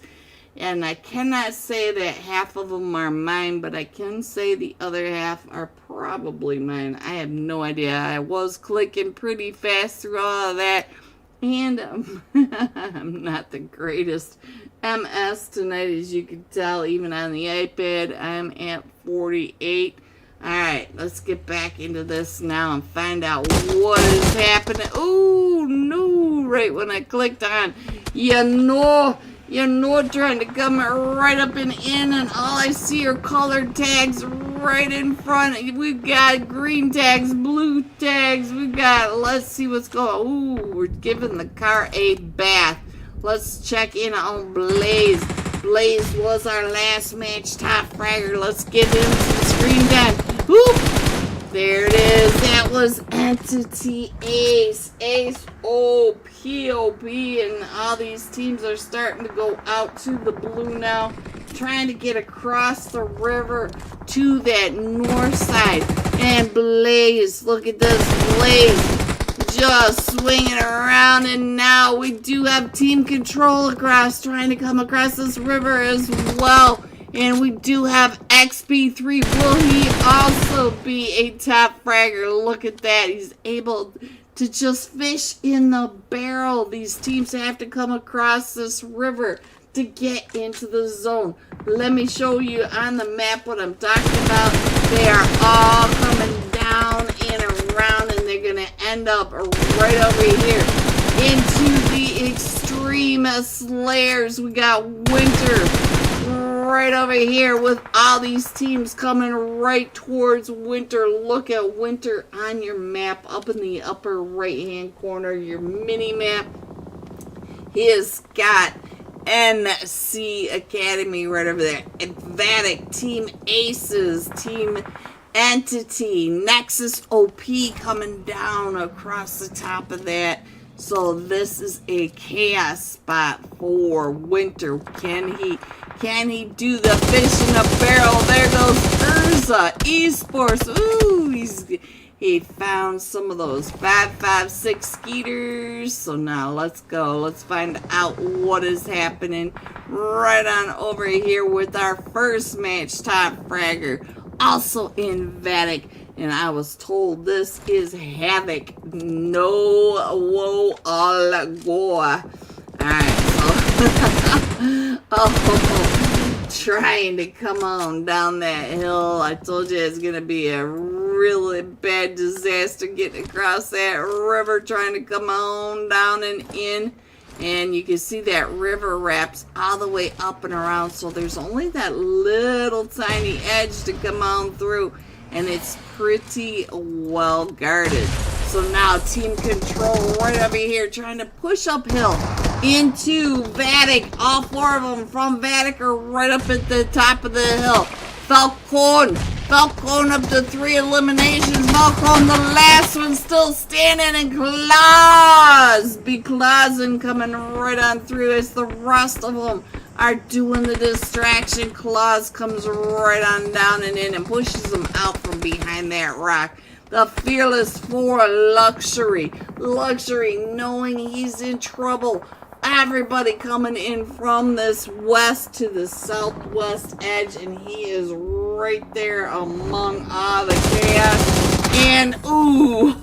Speaker 1: and I cannot say that half of them are mine, but I can say the other half are probably mine. I have no idea. I was clicking pretty fast through all of that, and I'm not the greatest MS tonight, as you can tell. Even on the iPad, I'm at 48. Alright, let's get back into this now and find out what is happening. Oh, no, right when I clicked on, you know, trying to come right up and in, and all I see are colored tags right in front. We've got green tags, blue tags, we've got, let's see what's going on. Ooh, we're giving the car a bath. Let's check in on Blaze. Blaze was our last match top fragger. Let's give him some screen time. Whoop! There it is. That was Entity Ace. Ace O P O P. And all these teams are starting to go out to the blue now. Trying to get across the river to that north side. And Blaze. Look at this. Blaze. Just swinging around, and now we do have team control across, trying to come across this river as well. And we do have XP3. Will he also be a top fragger? Look at that. He's able to just fish in the barrel. These teams have to come across this river to get into the zone. Let me show you on the map what I'm talking about. They are all coming down and around, and they're gonna end up right over here into the extreme slayers. We got Winter right over here with all these teams coming right towards Winter. Look at Winter on your map up in the upper right hand corner, your mini map. He has got NC Academy right over there. Advatic, Team Aces, Team Entity, Nexus OP coming down across the top of that. So this is a chaos spot for Winter. Can he do the fish in a barrel? There goes Urza Esports. Ooh, he found some of those 5.56 skeeters. So now let's go. Let's find out what is happening right on over here with our first match top fragger. Also in Vatic. And I was told this is Havoc. No woe all go. Alright, so trying to come on down that hill. I told you it's gonna be a really bad disaster getting across that river, trying to come on down and in. And you can see that river wraps all the way up and around, so there's only that little tiny edge to come on through, and it's pretty well guarded. So now team control right over here, trying to push uphill into Vatic. All four of them from Vatic are right up at the top of the hill. Falcon up to 3 eliminations. Falcon, the last one, still standing, and Claus be Clausin coming right on through as the rest of them are doing the distraction. Claus comes right on down and in and pushes them out from behind that rock. The Fearless 4 Luxury knowing he's in trouble. Everybody coming in from this west to the southwest edge, and he is right there among all the chaos. And ooh,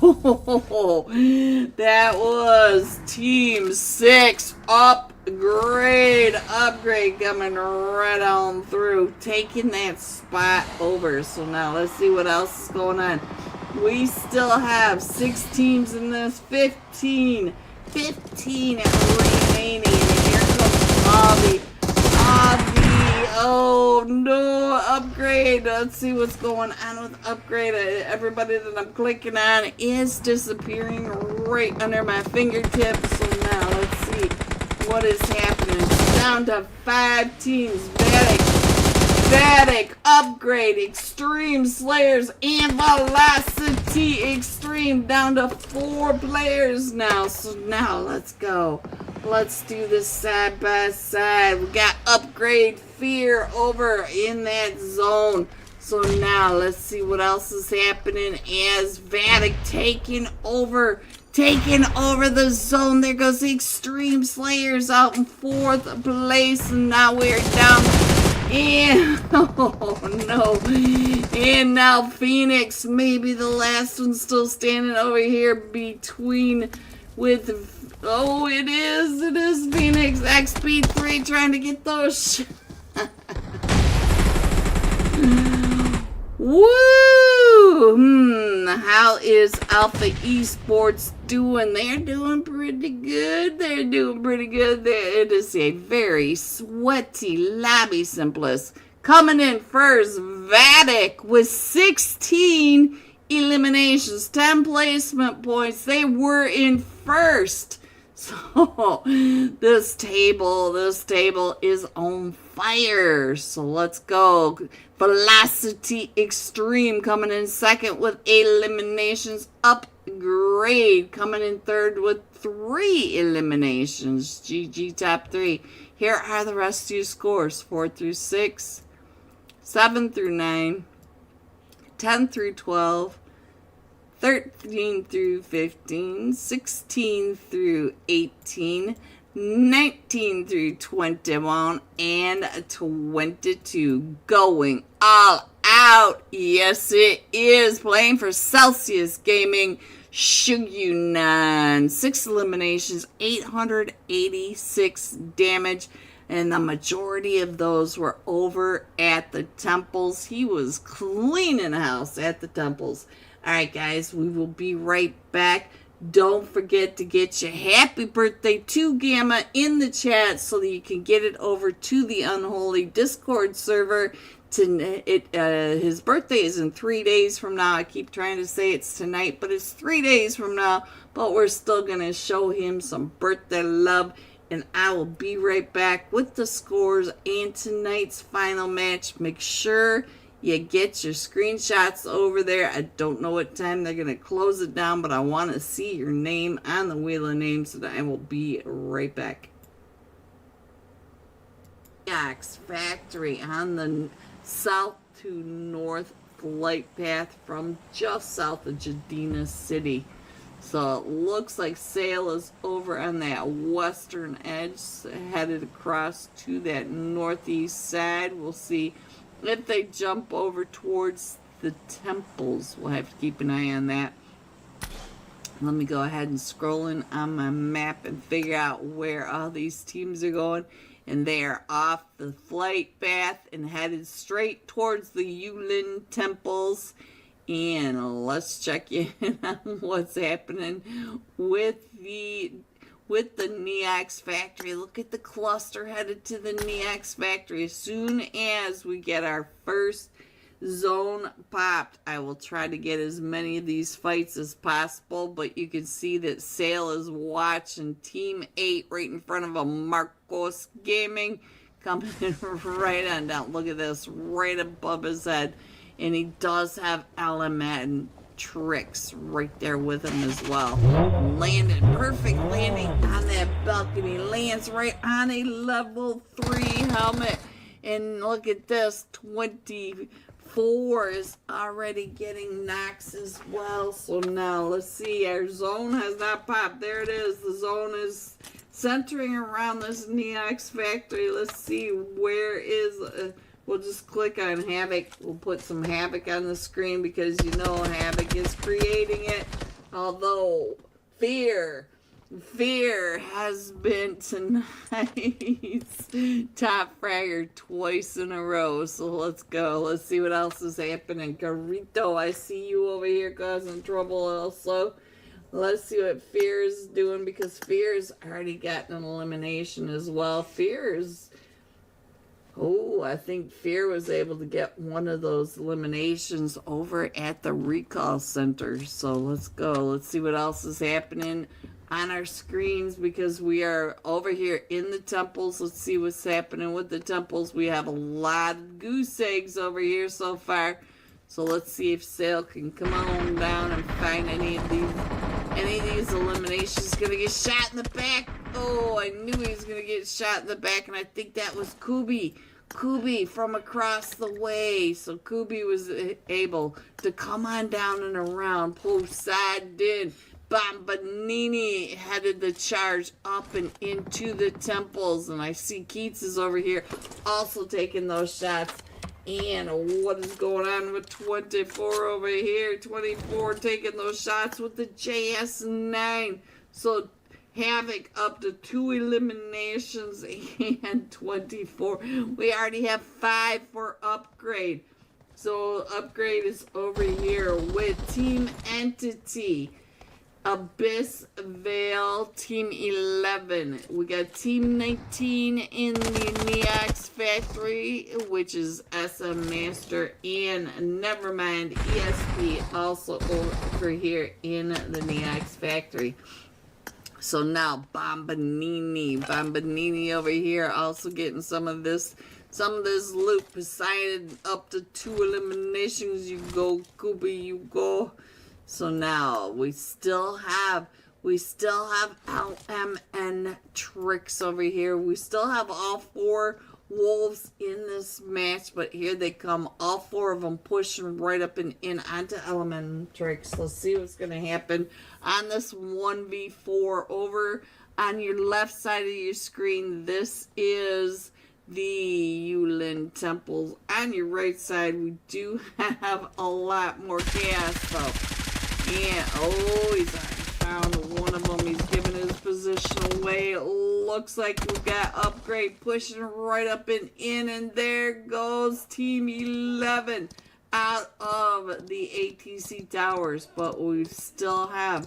Speaker 1: that was Team 6 upgrade coming right on through, taking that spot over. So now let's see what else is going on. We still have 6 teams in this, 15 remaining, and here comes Bobby. Oh no, upgrade. Let's see what's going on with upgrade. Everybody that I'm clicking on is disappearing right under my fingertips. So now let's see what is happening. It's down to 5 teams. Vatic, Upgrade, Extreme Slayers, and Velocity Extreme, down to 4 players now. So now let's go. Let's do this side by side. We got Upgrade Fear over in that zone. So now let's see what else is happening as Vatic taking over the zone. There goes the Extreme Slayers out in 4th place, and now we're down. And oh no, and now Phoenix, maybe the last one, still standing over here between with, oh, it is Phoenix. XP3 trying to get those. Woo! how is Alpha Esports doing? They're doing pretty good. They're doing pretty good. It is a very sweaty lobby simplest. Coming in first, Vatic with 16 eliminations, 10 placement points. They were in first. So this table is on fire. So let's go. Velocity Extreme coming in second with 8 eliminations. Upgrade coming in third with 3 eliminations. GG top 3. Here are the rest of your scores. 4 through 6, 7 through 9, 10 through 12, 13 through 15, 16 through 18, 19 through 21, and 22. Going all out. Yes, it is. Playing for Celsius Gaming. Shugunan. 6 eliminations, 886 damage. And the majority of those were over at the temples. He was cleaning house at the temples. Alright guys, we will be right back. Don't forget to get your happy birthday to Gamma in the chat so that you can get it over to the Unholy Discord server. His birthday is in 3 days from now. I keep trying to say it's tonight, but it's 3 days from now. But we're still going to show him some birthday love. And I will be right back with the scores and tonight's final match. Make sure you get your screenshots over there. I don't know what time they're going to close it down, but I want to see your name on the wheel of names, so that I will be right back. Yax Factory on the south to north flight path from just south of Jadina City. So it looks like Sail is over on that western edge, headed across to that northeast side. We'll see if they jump over towards the temples. We'll have to keep an eye on that. Let me go ahead and scroll in on my map and figure out where all these teams are going. And they are off the flight path and headed straight towards the Yulin temples. And let's check in on what's happening with the Neox Factory. Look at the cluster headed to the Neox Factory. As soon as we get our first zone popped, I will try to get as many of these fights as possible. But you can see that Sail is watching Team 8 right in front of a Marcos Gaming coming right on down. Look at this, right above his head. And he does have Alamadden Tricks right there with him as well. Landed, perfect landing on that balcony. Lands right on a level 3 helmet. And look at this, 24 is already getting knocks as well. So now let's see, our zone has not popped. There it is. The zone is centering around this Neox Factory. Let's see, where is... We'll just click on Havoc. We'll put some Havoc on the screen because you know Havoc is creating it. Although Fear has been tonight's top fragger twice in a row. So let's go. Let's see what else is happening. Garito, I see you over here causing trouble also. Let's see what Fear is doing because Fear's already gotten an elimination as well. Oh, I think Fear was able to get one of those eliminations over at the recall center. So let's go. Let's see what else is happening on our screens because we are over here in the temples. Let's see what's happening with the temples. We have a lot of goose eggs over here so far. So let's see if Sail can come on down and find any of these eliminations. Gonna get shot in the back. Oh, I knew he was gonna get shot in the back, and I think that was Kubi from across the way. So Kubi was able to come on down and around. Poseidon Bombanini headed the charge up and into the temples. And I see Keats is over here also taking those shots. And what is going on with 24 over here? 24 taking those shots with the JS9. So Havoc up to 2 eliminations and 24. We already have 5 for upgrade. So Upgrade is over here with Team Entity. Abyss Veil, Team 11. We got Team 19 in the Neox Factory, which is SM Master, and Nevermind ESP also over here in the Neox Factory. So now Bombanini over here also getting some of this loot. Poseidon up to 2 eliminations. You go, Kubi, you go. So now we still have LMN tricks over here. We still have all 4 wolves in this match, but here they come, all 4 of them pushing right up and in onto LMN tricks. Let's see what's gonna happen on this 1v4 over on your left side of your screen. This is the Yulin temples. On your right side, we do have a lot more chaos though. And, oh, he's found one of them. He's giving his position away. It looks like we've got Upgrade pushing right up and in. And there goes Team 11 out of the ATC towers. But we still have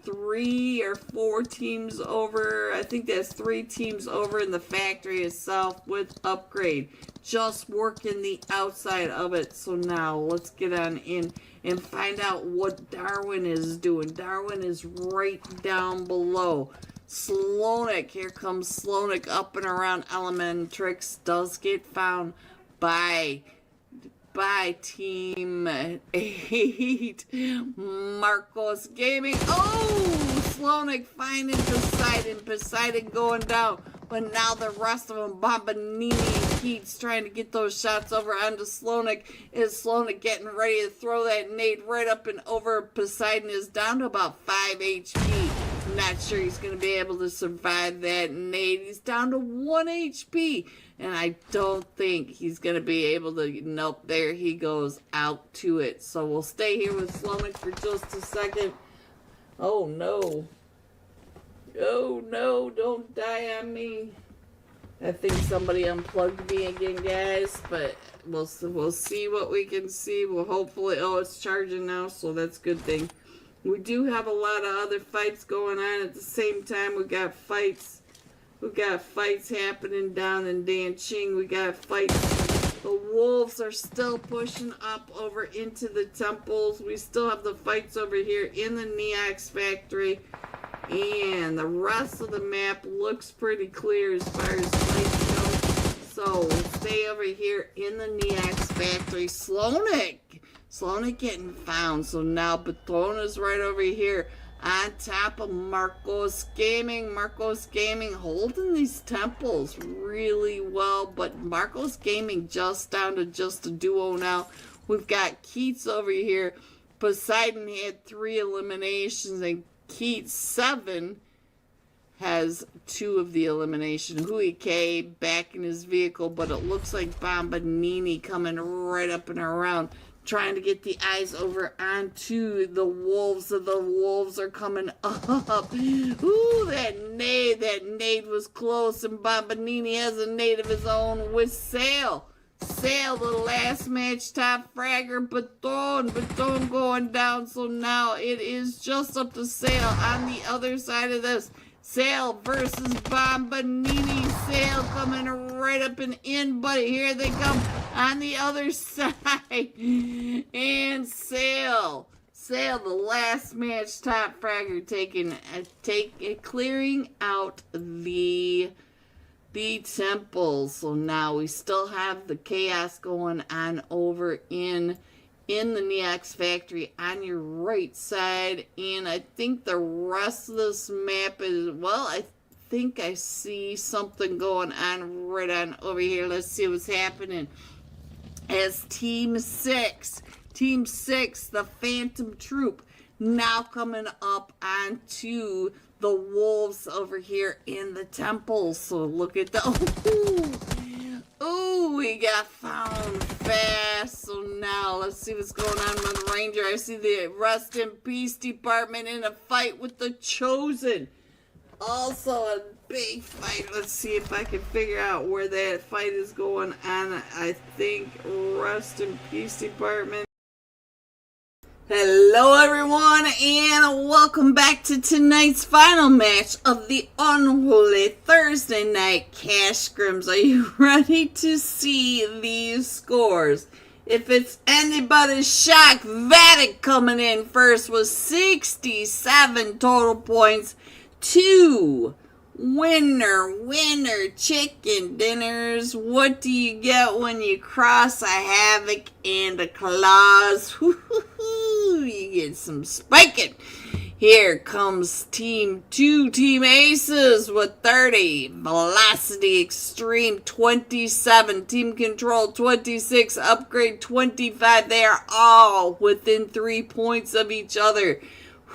Speaker 1: 3 or 4 teams over. I think that's 3 teams over in the factory itself with Upgrade. Just working the outside of it. So now let's get on in and find out what Darwin is doing. Darwin is right down below. Slonik, here comes Slonik up and around Element Tricks. Does get found by Team 8. Marcos Gaming. Oh! Slonik finding Poseidon. Poseidon going down. But now the rest of them, Bombanini and Keats, trying to get those shots over onto Slonik. Is Slonik getting ready to throw that nade right up and over? Poseidon is down to about 5 HP. Not sure he's going to be able to survive that nade. He's down to 1 HP. And I don't think he's going to be able to... Nope, there he goes out to it. So we'll stay here with Slonik for just a second. Oh, no. Oh no, don't die on me. I think somebody unplugged me again, guys, but we'll see what we can see. We'll hopefully, oh, it's charging now, so that's a good thing. We do have a lot of other fights going on at the same time. We got fights happening down in Danqing. We got fights. The wolves are still pushing up over into the temples. We still have the fights over here in the Neox Factory. And the rest of the map looks pretty clear as far as fights go. So we'll stay over here in the Neox Factory. Slonik getting found. So now Patrona's right over here on top of Marcos Gaming. Marcos Gaming holding these temples really well. But Marcos Gaming just down to just a duo now. We've got Keats over here. Poseidon had 3 eliminations and Keats 7 has 2 of the elimination. Hui K back in his vehicle, but it looks like Bombanini coming right up and around, trying to get the eyes over onto the wolves. The wolves are coming up. Ooh, that nade was close, and Bombanini has a nade of his own with Sail. Sail, the last match top fragger, Baton going down. So now it is just up to Sail on the other side of this. Sail versus Bombanini. Sail coming right up and in, but here they come on the other side. And Sail, the last match top fragger, clearing out the temples. So now we still have the chaos going on over in the Neox Factory on your right side. And I think the rest of this map is, well, I think I see something going on right on over here. Let's see what's happening. As Team 6, the Phantom Troop, now coming up onto the wolves over here in the temple. So look at the... Oh, we got found fast. So now let's see what's going on with the Ranger. I see the Rest in Peace department in a fight with the Chosen. also a big fight. Let's see if I can figure out where that fight is going on. I think Rest in Peace Department. Hello everyone, and welcome back to tonight's final match of the Unholy Thursday Night Cash Scrims. Are you ready to see these scores? If it's anybody's shock, Vatic coming in first with 67 total points. 2 winner chicken dinners. What do you get when you cross a Havoc and a Claus? You get some spiking. Here comes Team 2, Team Aces with 30. Velocity Extreme 27. Team Control 26. Upgrade 25. They are all within 3 points of each other.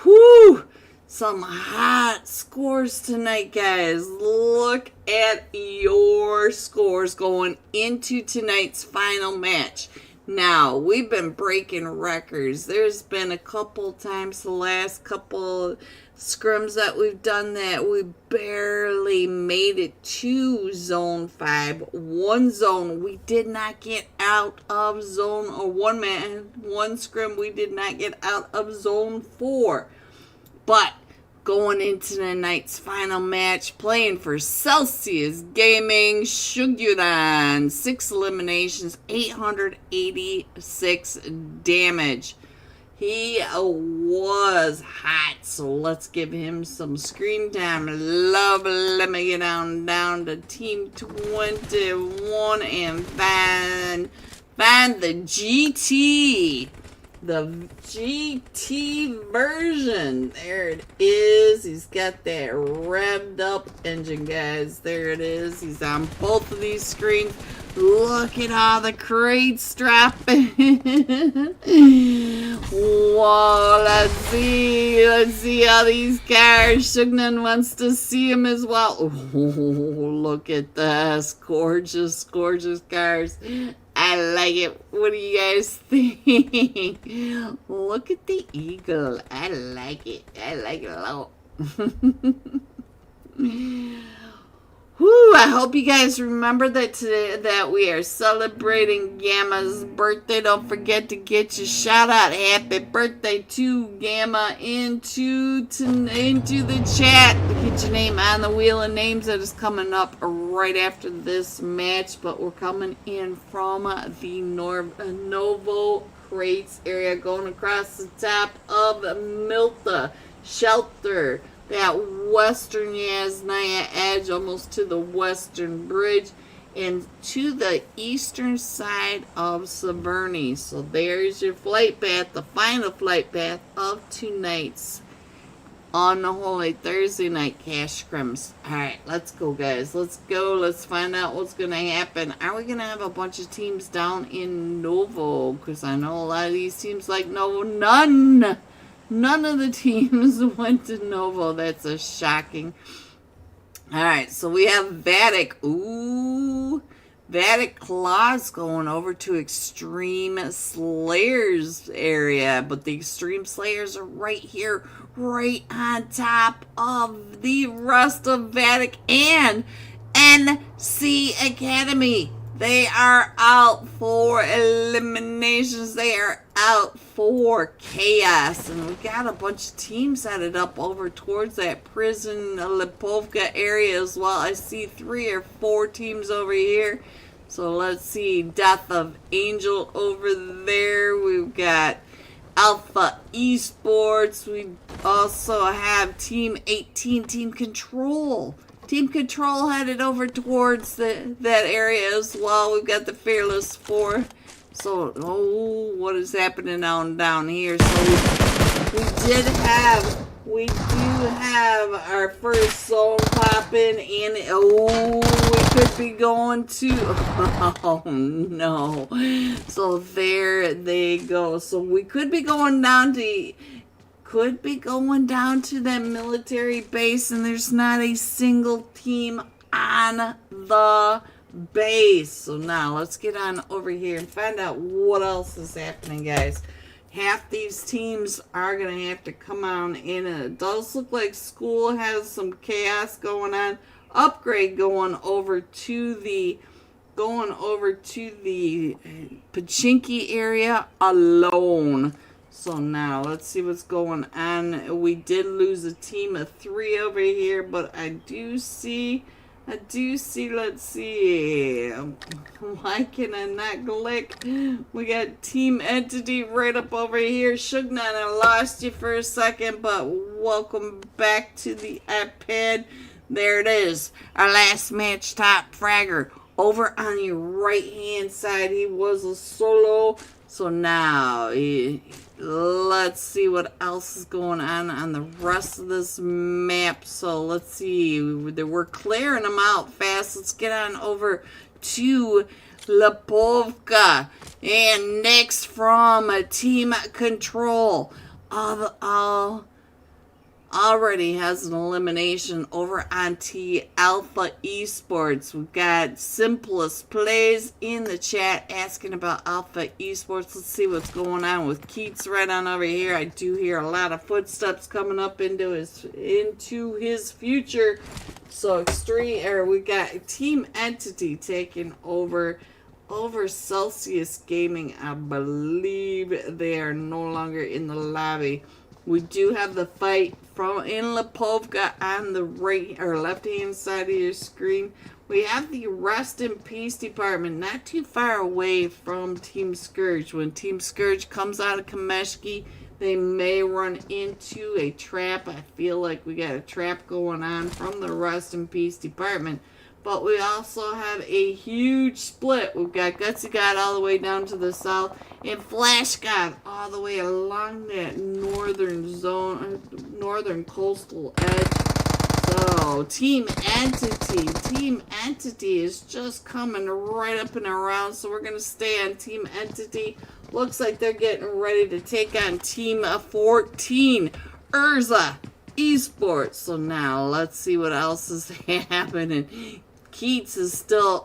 Speaker 1: Whew! Some hot scores tonight, guys. Look at your scores going into tonight's final match. Now, we've been breaking records. There's been a couple times the last couple scrims that we've done that we barely made it to Zone 5. One zone we did not get out of Zone, or one scrim we did not get out of Zone 4. But going into the night's final match, playing for Celsius Gaming, Shugyudan, 6 eliminations, 886 damage. He was hot, so let's give him some screen time. Let me get down to Team 21 and find the GT. The GT version. There it is. He's got that revved up engine, guys. There it is. He's on both of these screens. Look at all the crates strapping. Whoa, let's see how these cars. Shugnan wants to see them as well. Oh, look at this. Gorgeous cars. I like it. What do you guys think? Look at the eagle. I like it. I like it a lot. Whew, I hope you guys remember that today that we are celebrating Gamma's birthday. Don't forget to get your shout out. Happy birthday to Gamma into the chat. Get your name on the wheel of names that is coming up right after this match. But we're coming in from the Novo Crates area, going across the top of Milta Shelter. That western Yasnaya edge, almost to the western bridge, and to the eastern side of Severny. So there's your flight path, the final flight path of tonight's Unholy Thursday Night Cash Scrims. Alright, let's go, guys. Let's go. Let's find out what's going to happen. Are we going to have a bunch of teams down in Novo? Because I know a lot of these teams like Novo. None of the teams went to Novo. That's a shocking. Alright, so we have Vatic. Ooh. Vatic Claws going over to Extreme Slayers area. But the Extreme Slayers are right here. Right on top of the rest of Vatic and NC Academy. They are out for eliminations. They are out for chaos. And we got a bunch of teams headed up over towards that prison Lipovka area as well. I see 3 or 4 teams over here. So let's see. Death of Angel over there. We've got Alpha Esports. We also have Team 18, Team Control. Team Control headed over towards that area as well. We've got the Fearless 4. So, what is happening down here? So we do have our first zone popping, and we could be going to, oh no. So there they go. So we could be going down to that military base, and there's not a single team on the base. So now let's get on over here and find out what else is happening, guys.
Speaker 2: half these teams are going to have to come on in. And it does look like School has some chaos going on. Upgrade going over to the Pachinki area alone. So now let's see what's going on. We did lose a team of 3 over here, but I do see, let's see. Why can I not click? We got Team Entity right up over here. Shugnan, I lost you for a second, but welcome back to the iPad. There it is. Our last match top fragger. Over on your right hand side, he was a solo. So now, let's see what else is going on the rest of this map. So let's see. We're clearing them out fast. Let's get on over to Lipovka. And next from Team Control. Already has an elimination over on T Alpha Esports. We've got Simplest Plays in the chat asking about Alpha Esports. Let's see what's going on with Keats right on over here. I do hear a lot of footsteps coming up into his future. So we got Team Entity taking over Celsius Gaming. I believe they are no longer in the lobby. We do have the fight in Lipovka on the right or left hand side of your screen. We have the Rest in Peace department not too far away from Team Scourge. When Team Scourge comes out of Kameshki, they may run into a trap. I feel like we got a trap going on from the Rest in Peace department. But we also have a huge split. We've got Gutsy God all the way down to the south and Flash God all the way along that northern zone, northern coastal edge. So Team Entity is just coming right up and around. So we're going to stay on Team Entity. Looks like they're getting ready to take on Team 14, Urza Esports. So now let's see what else is happening. Keats is still,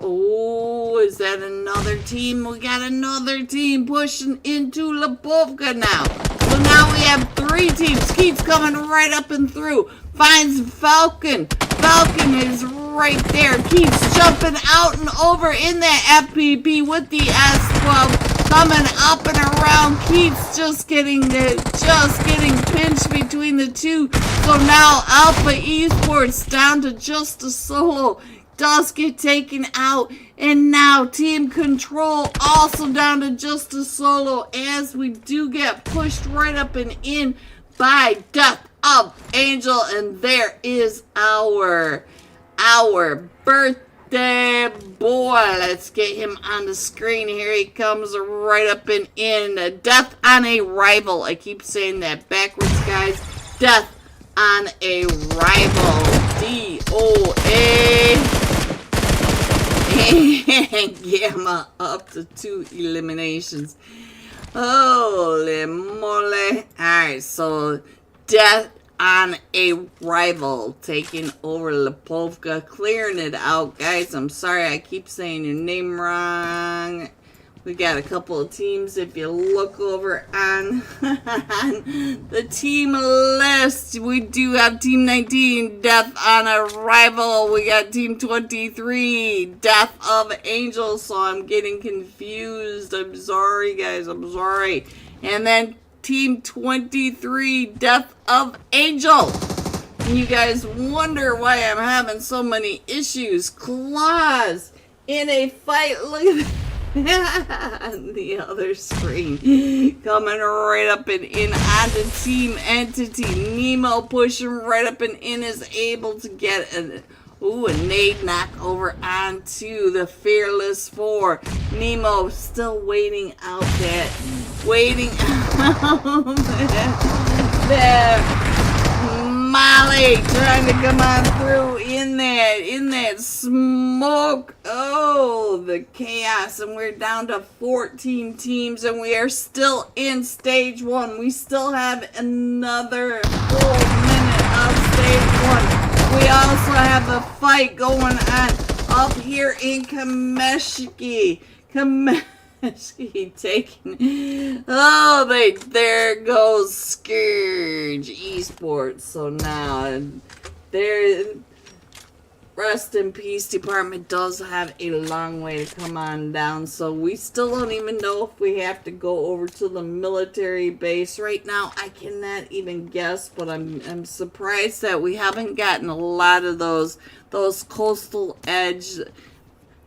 Speaker 2: is that another team? We got another team pushing into Lipovka now. So now we have 3 teams. Keats coming right up and through. Finds Falcon. Falcon is right there. Keats jumping out and over in that FPP with the S12. Coming up and around. Keats just getting pinched between the two. So now Alpha Esports down to just a solo. Does get taken out, and now Team Control also down to just a solo as we do get pushed right up and in by Death of Angel. And there is our birthday boy. Let's get him on the screen. Here he comes right up and in. Death on a Rival. I keep saying that backwards, guys. Death on a Rival. DOA. And Gamma up to 2 eliminations. Holy moly. Alright, so Death on a Rival taking over Lipovka, clearing it out. Guys, I'm sorry I keep saying your name wrong. We got a couple of teams. If you look over on the team list, we do have Team 19, Death on a Rival. We got Team 23, Death of Angel. So I'm getting confused. I'm sorry, guys. I'm sorry. And then Team 23, Death of Angel. And you guys wonder why I'm having so many issues. Claws in a fight. Look at that. On the other screen, coming right up and in onto Team Entity. Nemo pushing right up and in is able to get a nade knock over onto the Fearless 4. Nemo still waiting out that Molly trying to come on through in that smoke. Oh, the chaos. And we're down to 14 teams and we are still in stage 1. We still have another full minute of stage 1. We also have a fight going on up here in Kameshki.
Speaker 1: He taking. Oh, there goes Scourge Esports. So now there. Rest in Peace Department does have a long way to come on down, so we still don't even know if we have to go over to the military base right now. I cannot even guess, but I'm surprised that we haven't gotten a lot of those coastal edge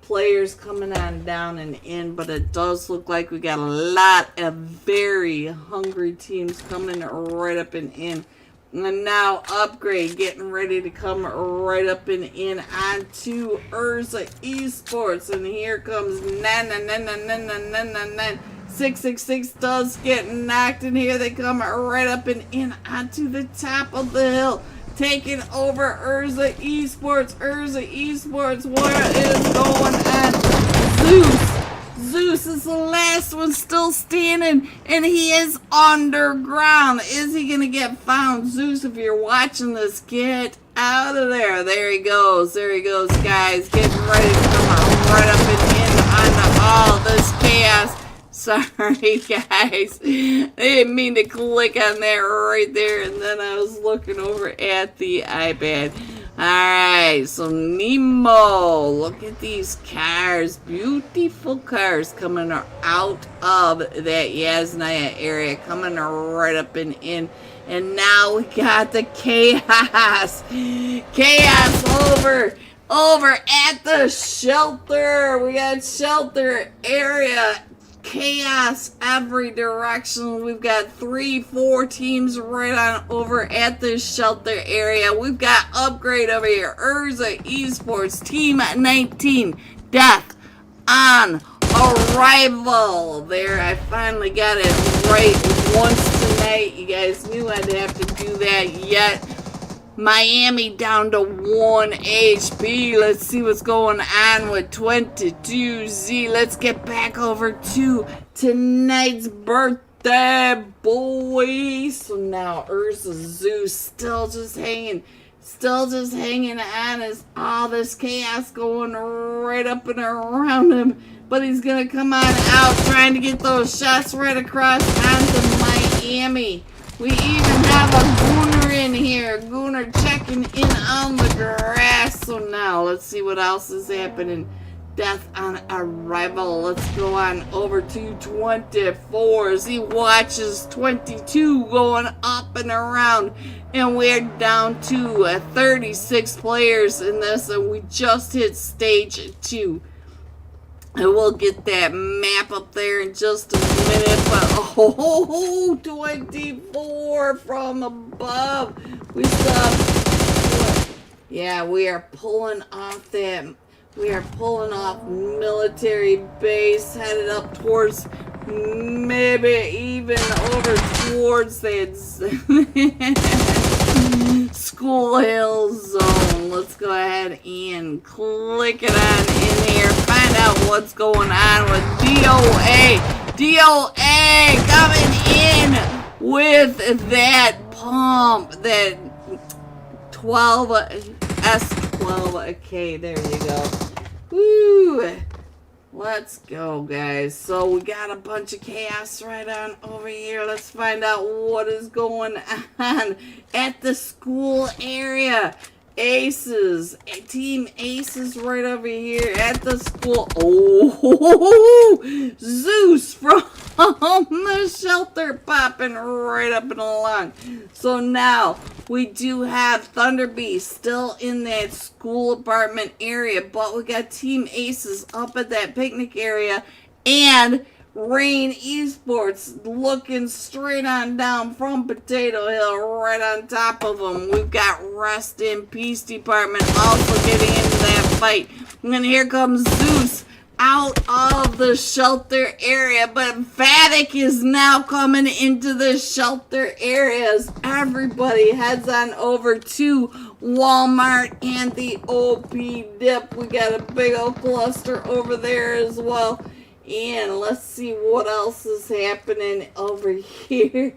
Speaker 1: players coming on down and in, but it does look like we got a lot of very hungry teams coming right up and in. And now Upgrade getting ready to come right up and in onto Urza Esports. And here comes 666 does get knocked in here. They come right up and in onto the top of the hill. Taking over Urza Esports. Urza Esports, what is going on? Zeus is the last one still standing, and he is underground. Is he going to get found? Zeus, if you're watching this, get out of there. There he goes. There he goes, guys. Getting ready to come right up and in on all this chaos. Sorry, guys. I didn't mean to click on that right there, and then I was looking over at the iPad. Alright, so Nemo, look at these cars, beautiful cars coming out of that Yasnaya area, coming right up and in. And now we got the chaos over at the shelter. We got shelter area. Chaos every direction. We've got 3-4 teams right on over at this shelter area. We've got Upgrade over here. Urza Esports Team 19. Death on arrival. There, I finally got it right once tonight. You guys knew I'd have to do that yet. Miami down to 1 HP. Let's see what's going on with 22Z. Let's get back over to tonight's birthday, boys. So now Urza Zeus still just hanging on as all this chaos going right up and around him. But he's going to come on out trying to get those shots right across onto Miami. We even have a Gooner in here. Gooner checking in on the grass. So now, let's see what else is happening. Death on arrival. Let's go on over to 24 as he watches 22 going up and around. And we're down to 36 players in this, and we just hit stage 2. And we'll get that map up there in just a minute, but 24 from above. We saw, yeah, we are pulling off that. We are pulling off military base, headed up towards, maybe even over towards that School Hill Zone. Let's go ahead and click it on in here. Find out what's going on with DOA. DOA coming in with that pump, that 12 S12K. There you go. Woo! Let's go, guys. So we got a bunch of chaos right on over here. Let's find out what is going on at the school area. Aces. Team Aces right over here at the school. Oh, Zeus from the shelter popping right up and along. So now we do have Thunder Beast still in that school apartment area, but we got Team Aces up at that picnic area, and Rain Esports looking straight on down from Potato Hill right on top of them. We've got Rest in Peace Department also getting into that fight. And then here comes Zeus out of the shelter area, but Vatic is now coming into the shelter areas. Everybody heads on over to Walmart and the OP Dip. We got a big old cluster over there as well. And let's see what else is happening over here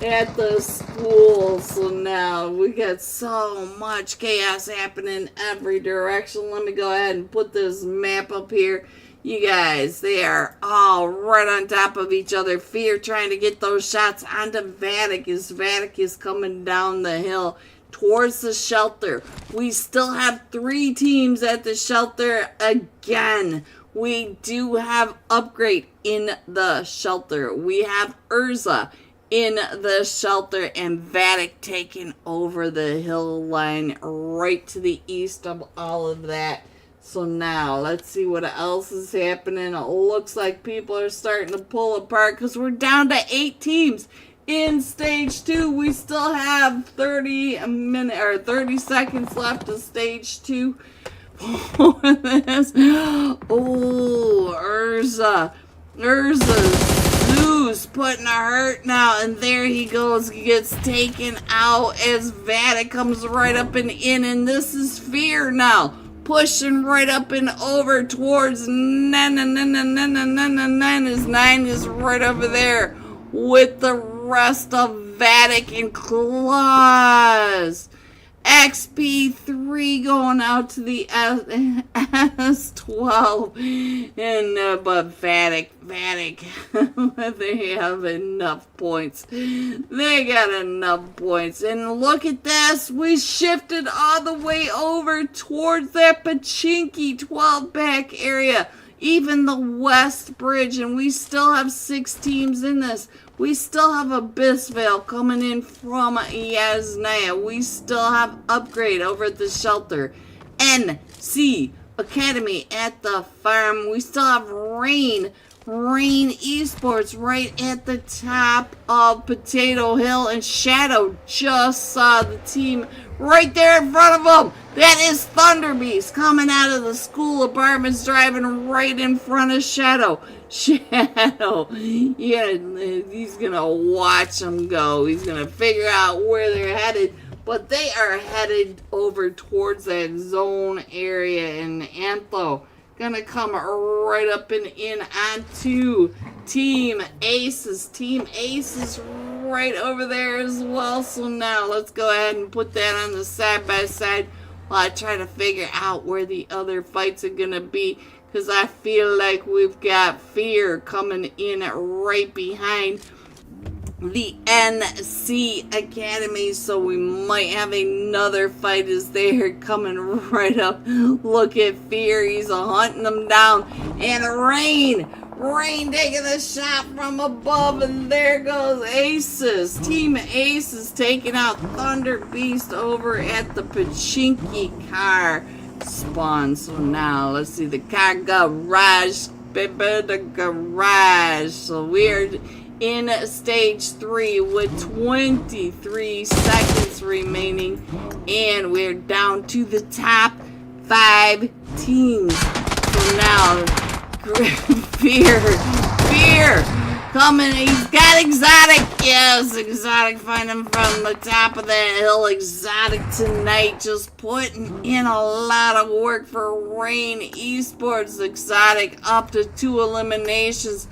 Speaker 1: at the school. So now we got so much chaos happening every direction. Let me go ahead and put this map up here.
Speaker 2: You guys, they are all right on top of each other. Fear trying to get those shots onto Vatic as Vatic is coming down the hill towards the shelter. We still have 3 teams at the shelter again. We do have Upgrade in the shelter. We have Urza in the shelter, and Vatic taking over the hill line right to the east of all of that. So now, let's see what else is happening. It looks like people are starting to pull apart because we're down to 8 teams in stage 2. We still have 30 seconds left of stage 2 for this. Oh, Urza Zeus putting a hurt now, and there he goes. He gets taken out as Vatic comes right up and in, and this is Fear now. Pushing right up and over towards 9 as 9 is right over there with the rest of Vatic and Claws. XP3 going out to the S12, and but Vatic, they have enough points. They got enough points, and look at this. We shifted all the way over towards that Pachinki 12-pack area, even the West Bridge, and we still have 6 teams in this. We still have Abyssvale coming in from Yasnaya. We still have Upgrade over at the shelter. NC Academy at the farm. We still have Rain Esports right at the top of Potato Hill. And Shadow just saw the team right there in front of him. That is Thunder Beast coming out of the school apartments, driving right in front of Shadow. Yeah, he's gonna watch them go. He's gonna figure out where they're headed, but they are headed over towards that zone area, and Antho gonna come right up and in onto Team Aces. Team Aces right over there as well. So now let's go ahead and put that on the side by side while I try to figure out where the other fights are gonna be. Because I feel like we've got Fear coming in right behind the NC Academy. So we might have another fight as they're coming right up. Look at Fear. He's hunting them down. And Rain taking a shot from above. And there goes Aces. Team Aces taking out Thunder Beast over at the Pachinki car spawn. So now let's see the car garage, baby, the garage. So we're in stage 3 with 23 seconds remaining, and we're down to the top 5 teams. So now Fear coming. He's got Exotic. Yes, Exotic finding from the top of that hill. Exotic tonight just putting in a lot of work for Rain Esports. Exotic up to 2 eliminations.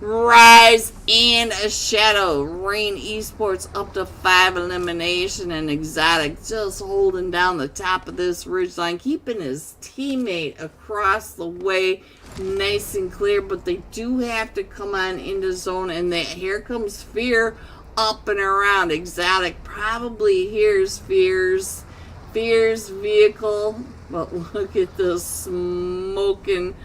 Speaker 2: Rise and a Shadow. Rain Esports up to 5 elimination, and Exotic just holding down the top of this ridgeline, keeping his teammate across the way nice and clear. But they do have to come on into zone, and here comes Fear up and around. Exotic probably hears Fear's vehicle, but look at this smoking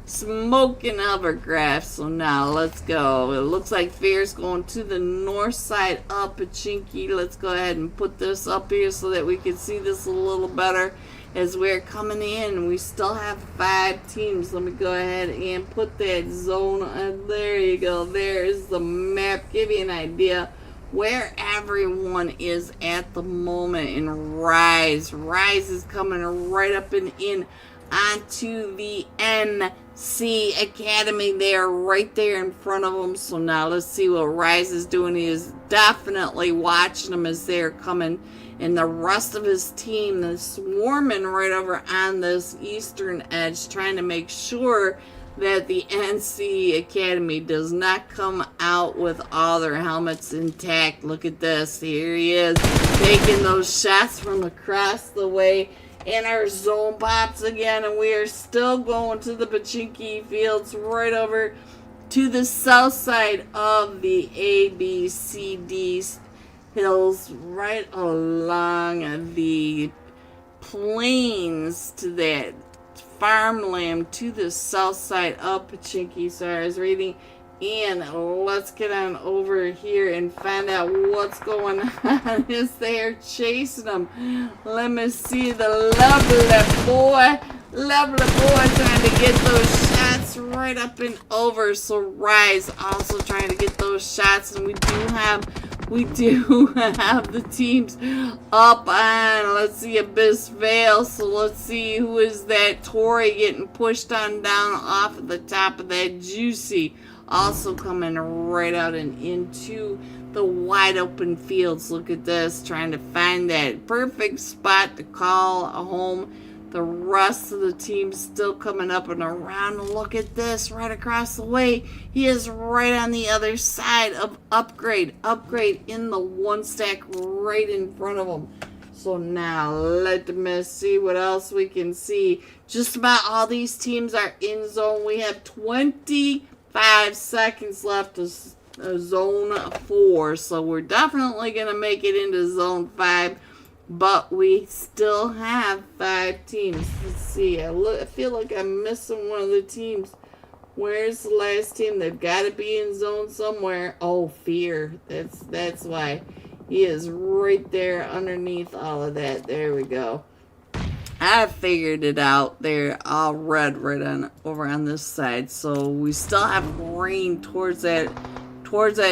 Speaker 2: hovercraft. So now let's go. It looks like Fear's going to the north side of Pachinki. Let's go ahead and put this up here so that we can see this a little better as we're coming in. We still have 5 teams. Let me go ahead and put that zone on. There you go. There's the map. Give you an idea where everyone is at the moment. And Rise is coming right up and in onto the NC Academy. They are right there in front of them. So now let's see what Rise is doing. He is definitely watching them as they're coming, and the rest of his team is swarming right over on this eastern edge, trying to make sure that the NC Academy does not come out with all their helmets intact. Look at this. Here he is taking those shots from across the way
Speaker 1: And our zone pops again, and we are still going to the Pachinki fields right over to the south side of the ABCD hills, right along the plains to that farmland to the south side of Pachinki. So I was reading, and let's get on over here and find out what's going on. Is they're chasing them. Let me see the lovely boy trying to get those shots right up and over. So Rise also trying to get those shots, and we do have the teams up on, let's see, Abyss Vale. So let's see who is that. Tori getting pushed on down off of the top of that Juicy. Also coming right out and into the wide open fields. Look at this, trying to find that perfect spot to call a home. The rest of the team still coming up and around. Look at this, right across the way. He is right on the other side of Upgrade. Upgrade in the one stack right in front of him. So now let me see what else we can see. Just about all these teams are in zone. We have 25 seconds left of zone 4. So we're definitely going to make it into zone 5. But we still have 5 teams. Let's see. I feel like I'm missing one of the teams. Where's the last team? They've got to be in zone somewhere. Oh, Fear. That's why. He is right there underneath all of that. There we go. I figured it out. They're all red right on over on this side. So we still have rain towards that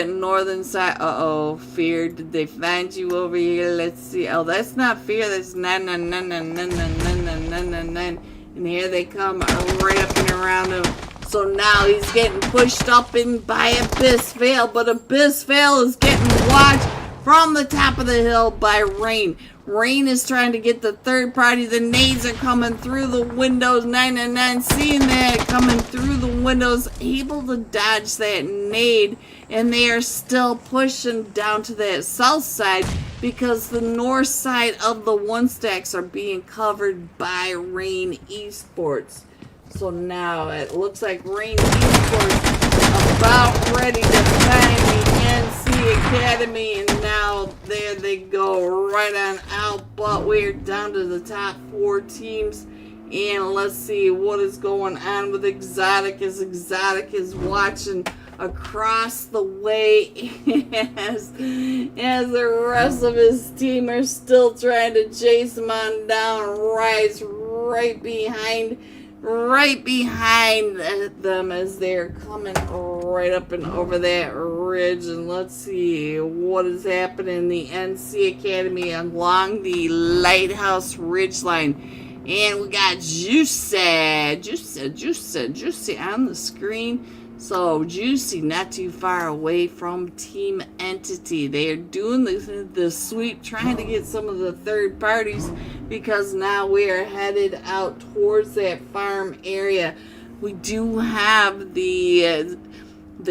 Speaker 1: northern side. Uh-oh, Fear, did they find you over here? Let's see. Oh, that's not Fear. That's 999999999. And here they come right up and around him. So now he's getting pushed up in by Abyss Vale, but Abyss Vale is getting watched from the top of the hill by Rain. Rain is trying to get the third party. The nades are coming through the windows. 999 seeing that coming through the windows, able to dodge that nade. And they are still pushing down to that south side because the north side of the one stacks are being covered by Rain Esports. So now it looks like Rain Esports about ready to find the NC Academy, and now there they go right on out. But we're down to the top 4 teams, and let's see what is going on with Exotic as Exotic is watching across the way as the rest of his team are still trying to chase him on down. Rise right behind them as they're coming right up and over that ridge. And let's see what is happening in the NC Academy along the Lighthouse Ridge line. And we got Juicy on the screen. So Juicy not too far away from Team Entity. They are doing the sweep, trying to get some of the third parties because now we are headed out towards that farm area. We do have the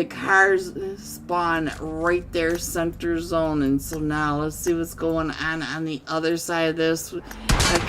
Speaker 1: cars spawn right there, center zone. And so now let's see what's going on the other side of this. A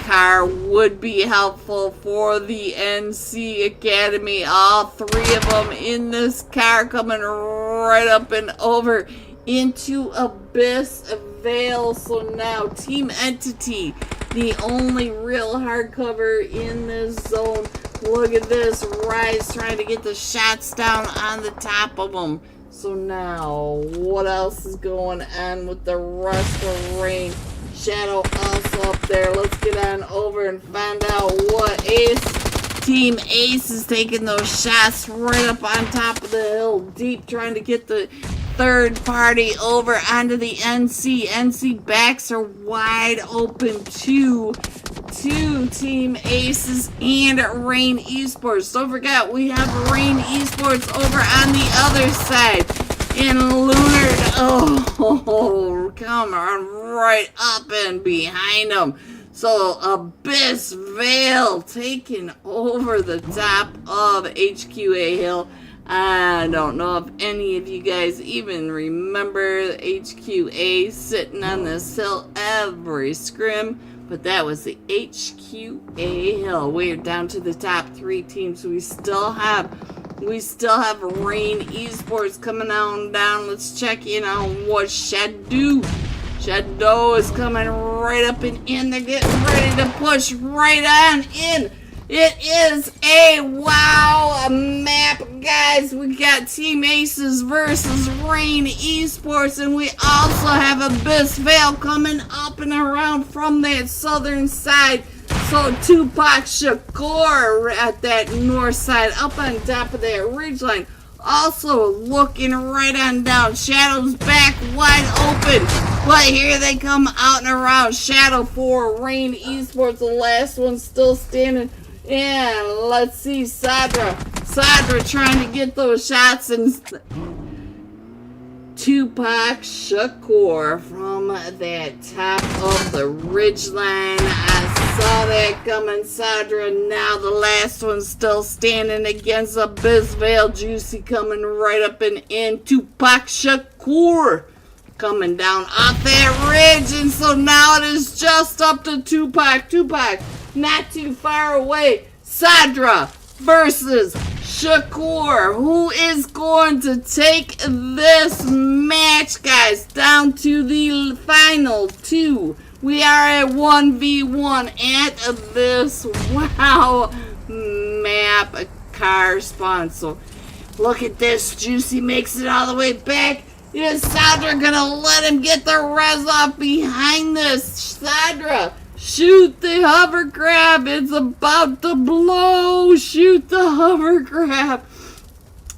Speaker 1: car would be helpful for the NC Academy. All 3 of them in this car coming right up and over into Abyss Vale. So now Team Entity, the only real hardcover in this zone. Look at this. Rise trying to get the shots down on the top of them. So now what else is going on with the rest of Rain? Shadow also up there. Let's get on over and find out what Team Ace is taking those shots right up on top of the hill deep, trying to get the third party over onto the NC. NC backs are wide open to Team Aces and Rain Esports. Don't forget, we have Rain Esports over on the other side. And Lunar, oh, come on, right up and behind them. So Abyss Vale taking over the top of HQA Hill. I don't know if any of you guys even remember HQA sitting on this hill every scrim. But that was the HQA Hill. We're down to the top 3 teams. We still have Rain Esports coming on down. Let's check in on what Shadow is coming right up and in. They're getting ready to push right on in. It is a map, guys. We got Team Aces versus Rain Esports, and we also have Abyss Vale coming up and around from that southern side. So Tupac Shakur at that north side, up on top of that ridgeline. Also looking right on down. Shadow's back wide open. But here they come out and around. Shadow for Rain Esports, the last one still standing. And let's see, Sadra trying to get those shots, and Tupac Shakur from that top of the ridgeline. I saw that coming, Sadra. Now the last one still standing against Abyss Vale. Juicy coming right up and in. Tupac Shakur coming down off that ridge, and so now it is just up to Tupac. Not too far away. Sadra versus Shakur. Who is going to take this match, guys? Down to the final 2. We are at 1v1 at this map car spawn. So look at this. Juicy makes it all the way back. Is Sadra gonna let him get the res off behind this? Sadra, shoot the hover grab. It's about to blow. Shoot the hover grab.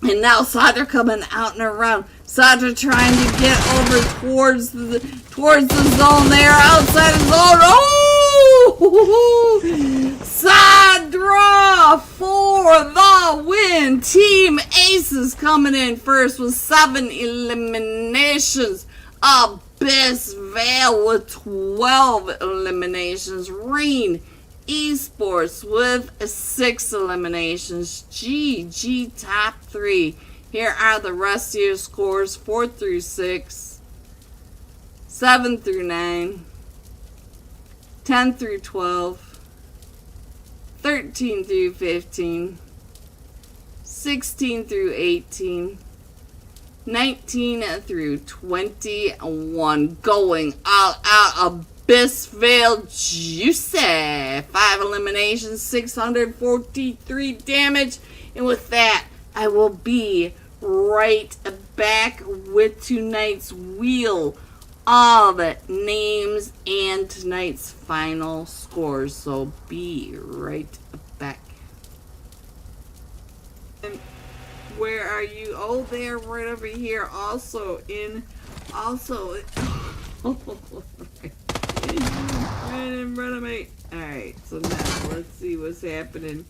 Speaker 1: And now Sadra coming out and around. Sadra trying to get over towards the zone there. Outside the zone. Oh! Sadra for the win. Team Aces coming in first with 7 eliminations. Abyss Vale with 12 eliminations. Rain Esports with 6 eliminations. GG top 3. Here are the rest of your scores: 4 through 6, 7 through 9, 10 through 12, 13 through 15, 16 through 18, 19 through 21. Going all out. Abyss Vale Juicy. 5 eliminations, 643 damage. And with that, I will be right back with tonight's wheel of names and tonight's final scores. So be right back. And where are you? Oh, they're right over here. Also right in front of me. Alright, so now let's see what's happening.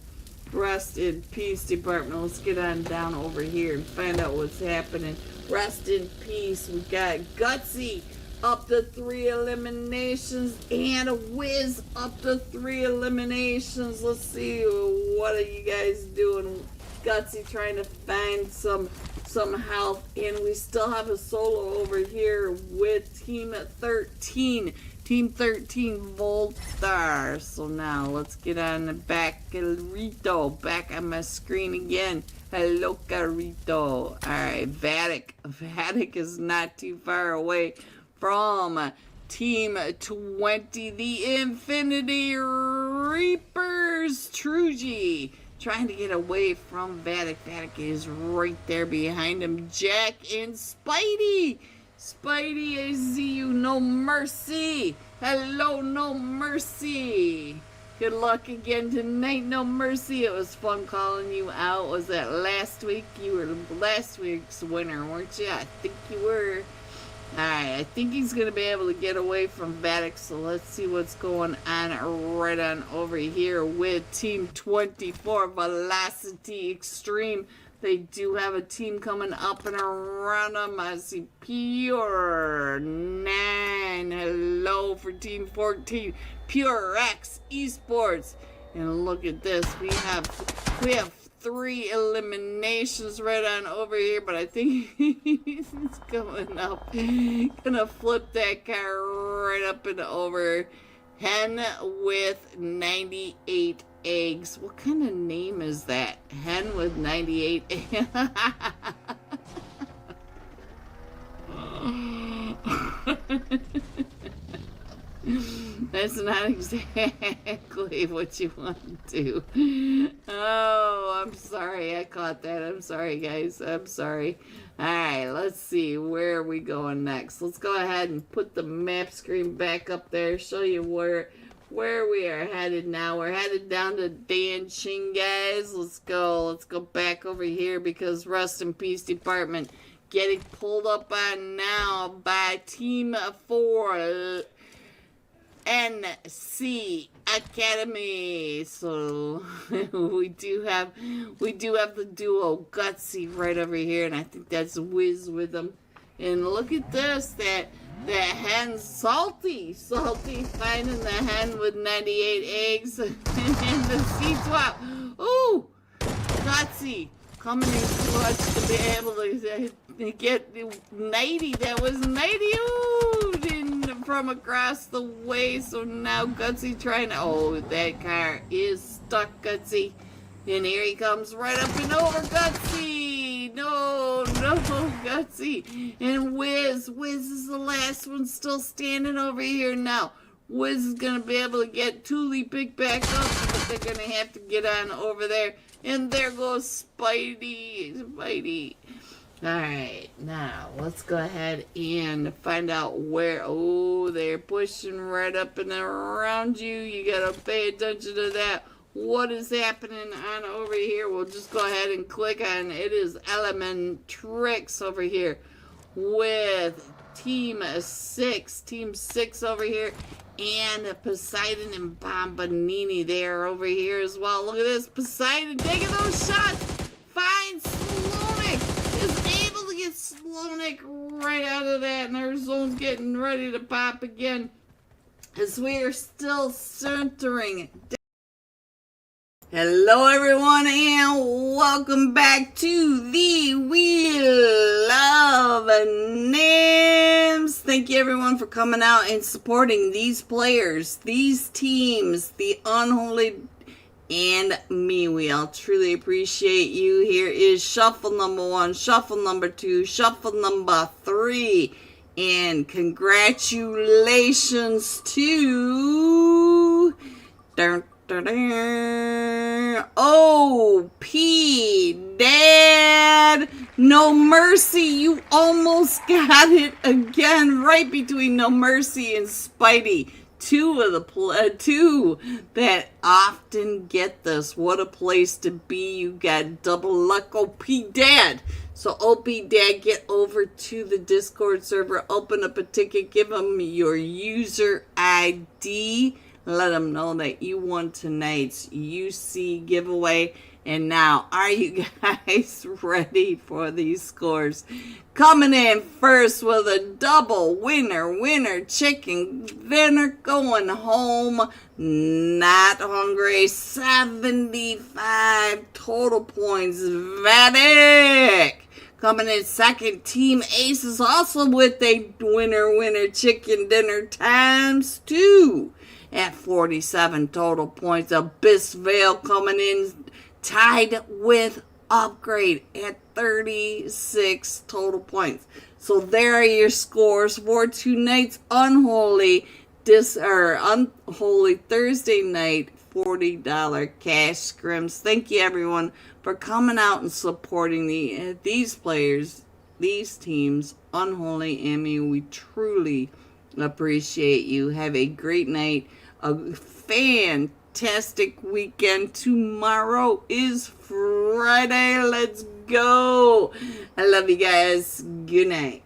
Speaker 1: Rest in peace, department. Let's get on down over here and find out what's happening. Rest in peace. We got Gutsy up to 3 eliminations and Wiz up to 3 eliminations. Let's see, what are you guys doing? Gutsy trying to find some health, and we still have a solo over here with Team 13. Team 13 Volstar. So now let's get on the back. Carito back on my screen again. Hello, Carito. Alright, Vatic is not too far away from Team 20. The Infinity Reapers. Truji trying to get away from Vatic. Vatic is right there behind him. Jack and Spidey. Spidey, I see you. No mercy. Hello, no mercy. Good luck again tonight, no mercy. It was fun calling you out. Was that last week? You were last week's winner, weren't you? I think you were. Alright, I think he's going to be able to get away from Vatic, so let's see what's going on right on over here with Team 24 Velocity Extreme. They do have a team coming up and around them. I see Pure 9. Hello for Team 14. Pure X Esports. And look at this. We have 3 eliminations right on over here, but I think he's coming up. Gonna flip that car right up and over Hen with 98 eggs. What kind of name is that? Hen with 98 eggs. That's not exactly what you want to do. Oh, I'm sorry. I caught that. I'm sorry, guys. I'm sorry. All right, let's see. Where are we going next? Let's go ahead and put the map screen back up there. Show you where we are headed now. We're headed down to Danching, guys. Let's go. Let's go back over here because Rest in Peace Department getting pulled up on now by Team 4. NC Academy. So we do have the duo Gutsy right over here, and I think that's Wiz with them. And look at this, that hen, Salty finding the hen with 98 eggs and the seed swap. Ooh, Gutsy coming in clutch to be able to get 90. That was 90. Ooh, from across the way. So now Gutsy trying to, oh, that car is stuck, Gutsy. And here he comes right up and over, Gutsy. No, Gutsy. And Wiz is the last one still standing over here now. Wiz is going to be able to get Thule picked back up, but they're going to have to get on over there. And there goes Spidey. Alright, now let's go ahead and find out where. Oh, they're pushing right up and around you. You gotta pay attention to that. What is happening on over here? We'll just go ahead and click on it. Is Elementrix over here with Team 6 over here, and Poseidon and Bombanini there over here as well. Look at this, Poseidon taking those shots. Finds Slonik, is able to get Slonik right out of that, and our zone's getting ready to pop again as we are still centering. Hello everyone, and welcome back to the Wheel of Names. Thank you everyone for coming out and supporting these players, these teams, the Unholy and me. We all truly appreciate you. Here is shuffle number 1, shuffle number 2, shuffle number 3, and congratulations to O.P. Dad, No Mercy. You almost got it again, right between No Mercy and Spidey. Two that often get this. What a place to be. You got double luck, O.P. Dad. So O.P. Dad, get over to the Discord server, open up a ticket, give them your user ID. Let them know that you won tonight's UC giveaway. And now, are you guys ready for these scores? Coming in first with a double winner chicken dinner, going home not hungry. 75 total points. Vatic. Coming in second, Team Aces, also with a winner chicken dinner times 2. At 47 total points. Abyss Vale coming in tied with Upgrade at 36 total points. So there are your scores for tonight's Unholy Thursday night $40 cash scrims. Thank you everyone for coming out and supporting these players, these teams, Unholy and me. We truly appreciate you. Have a great night. A fantastic weekend. Tomorrow is Friday. Let's go. I love you guys. Good night.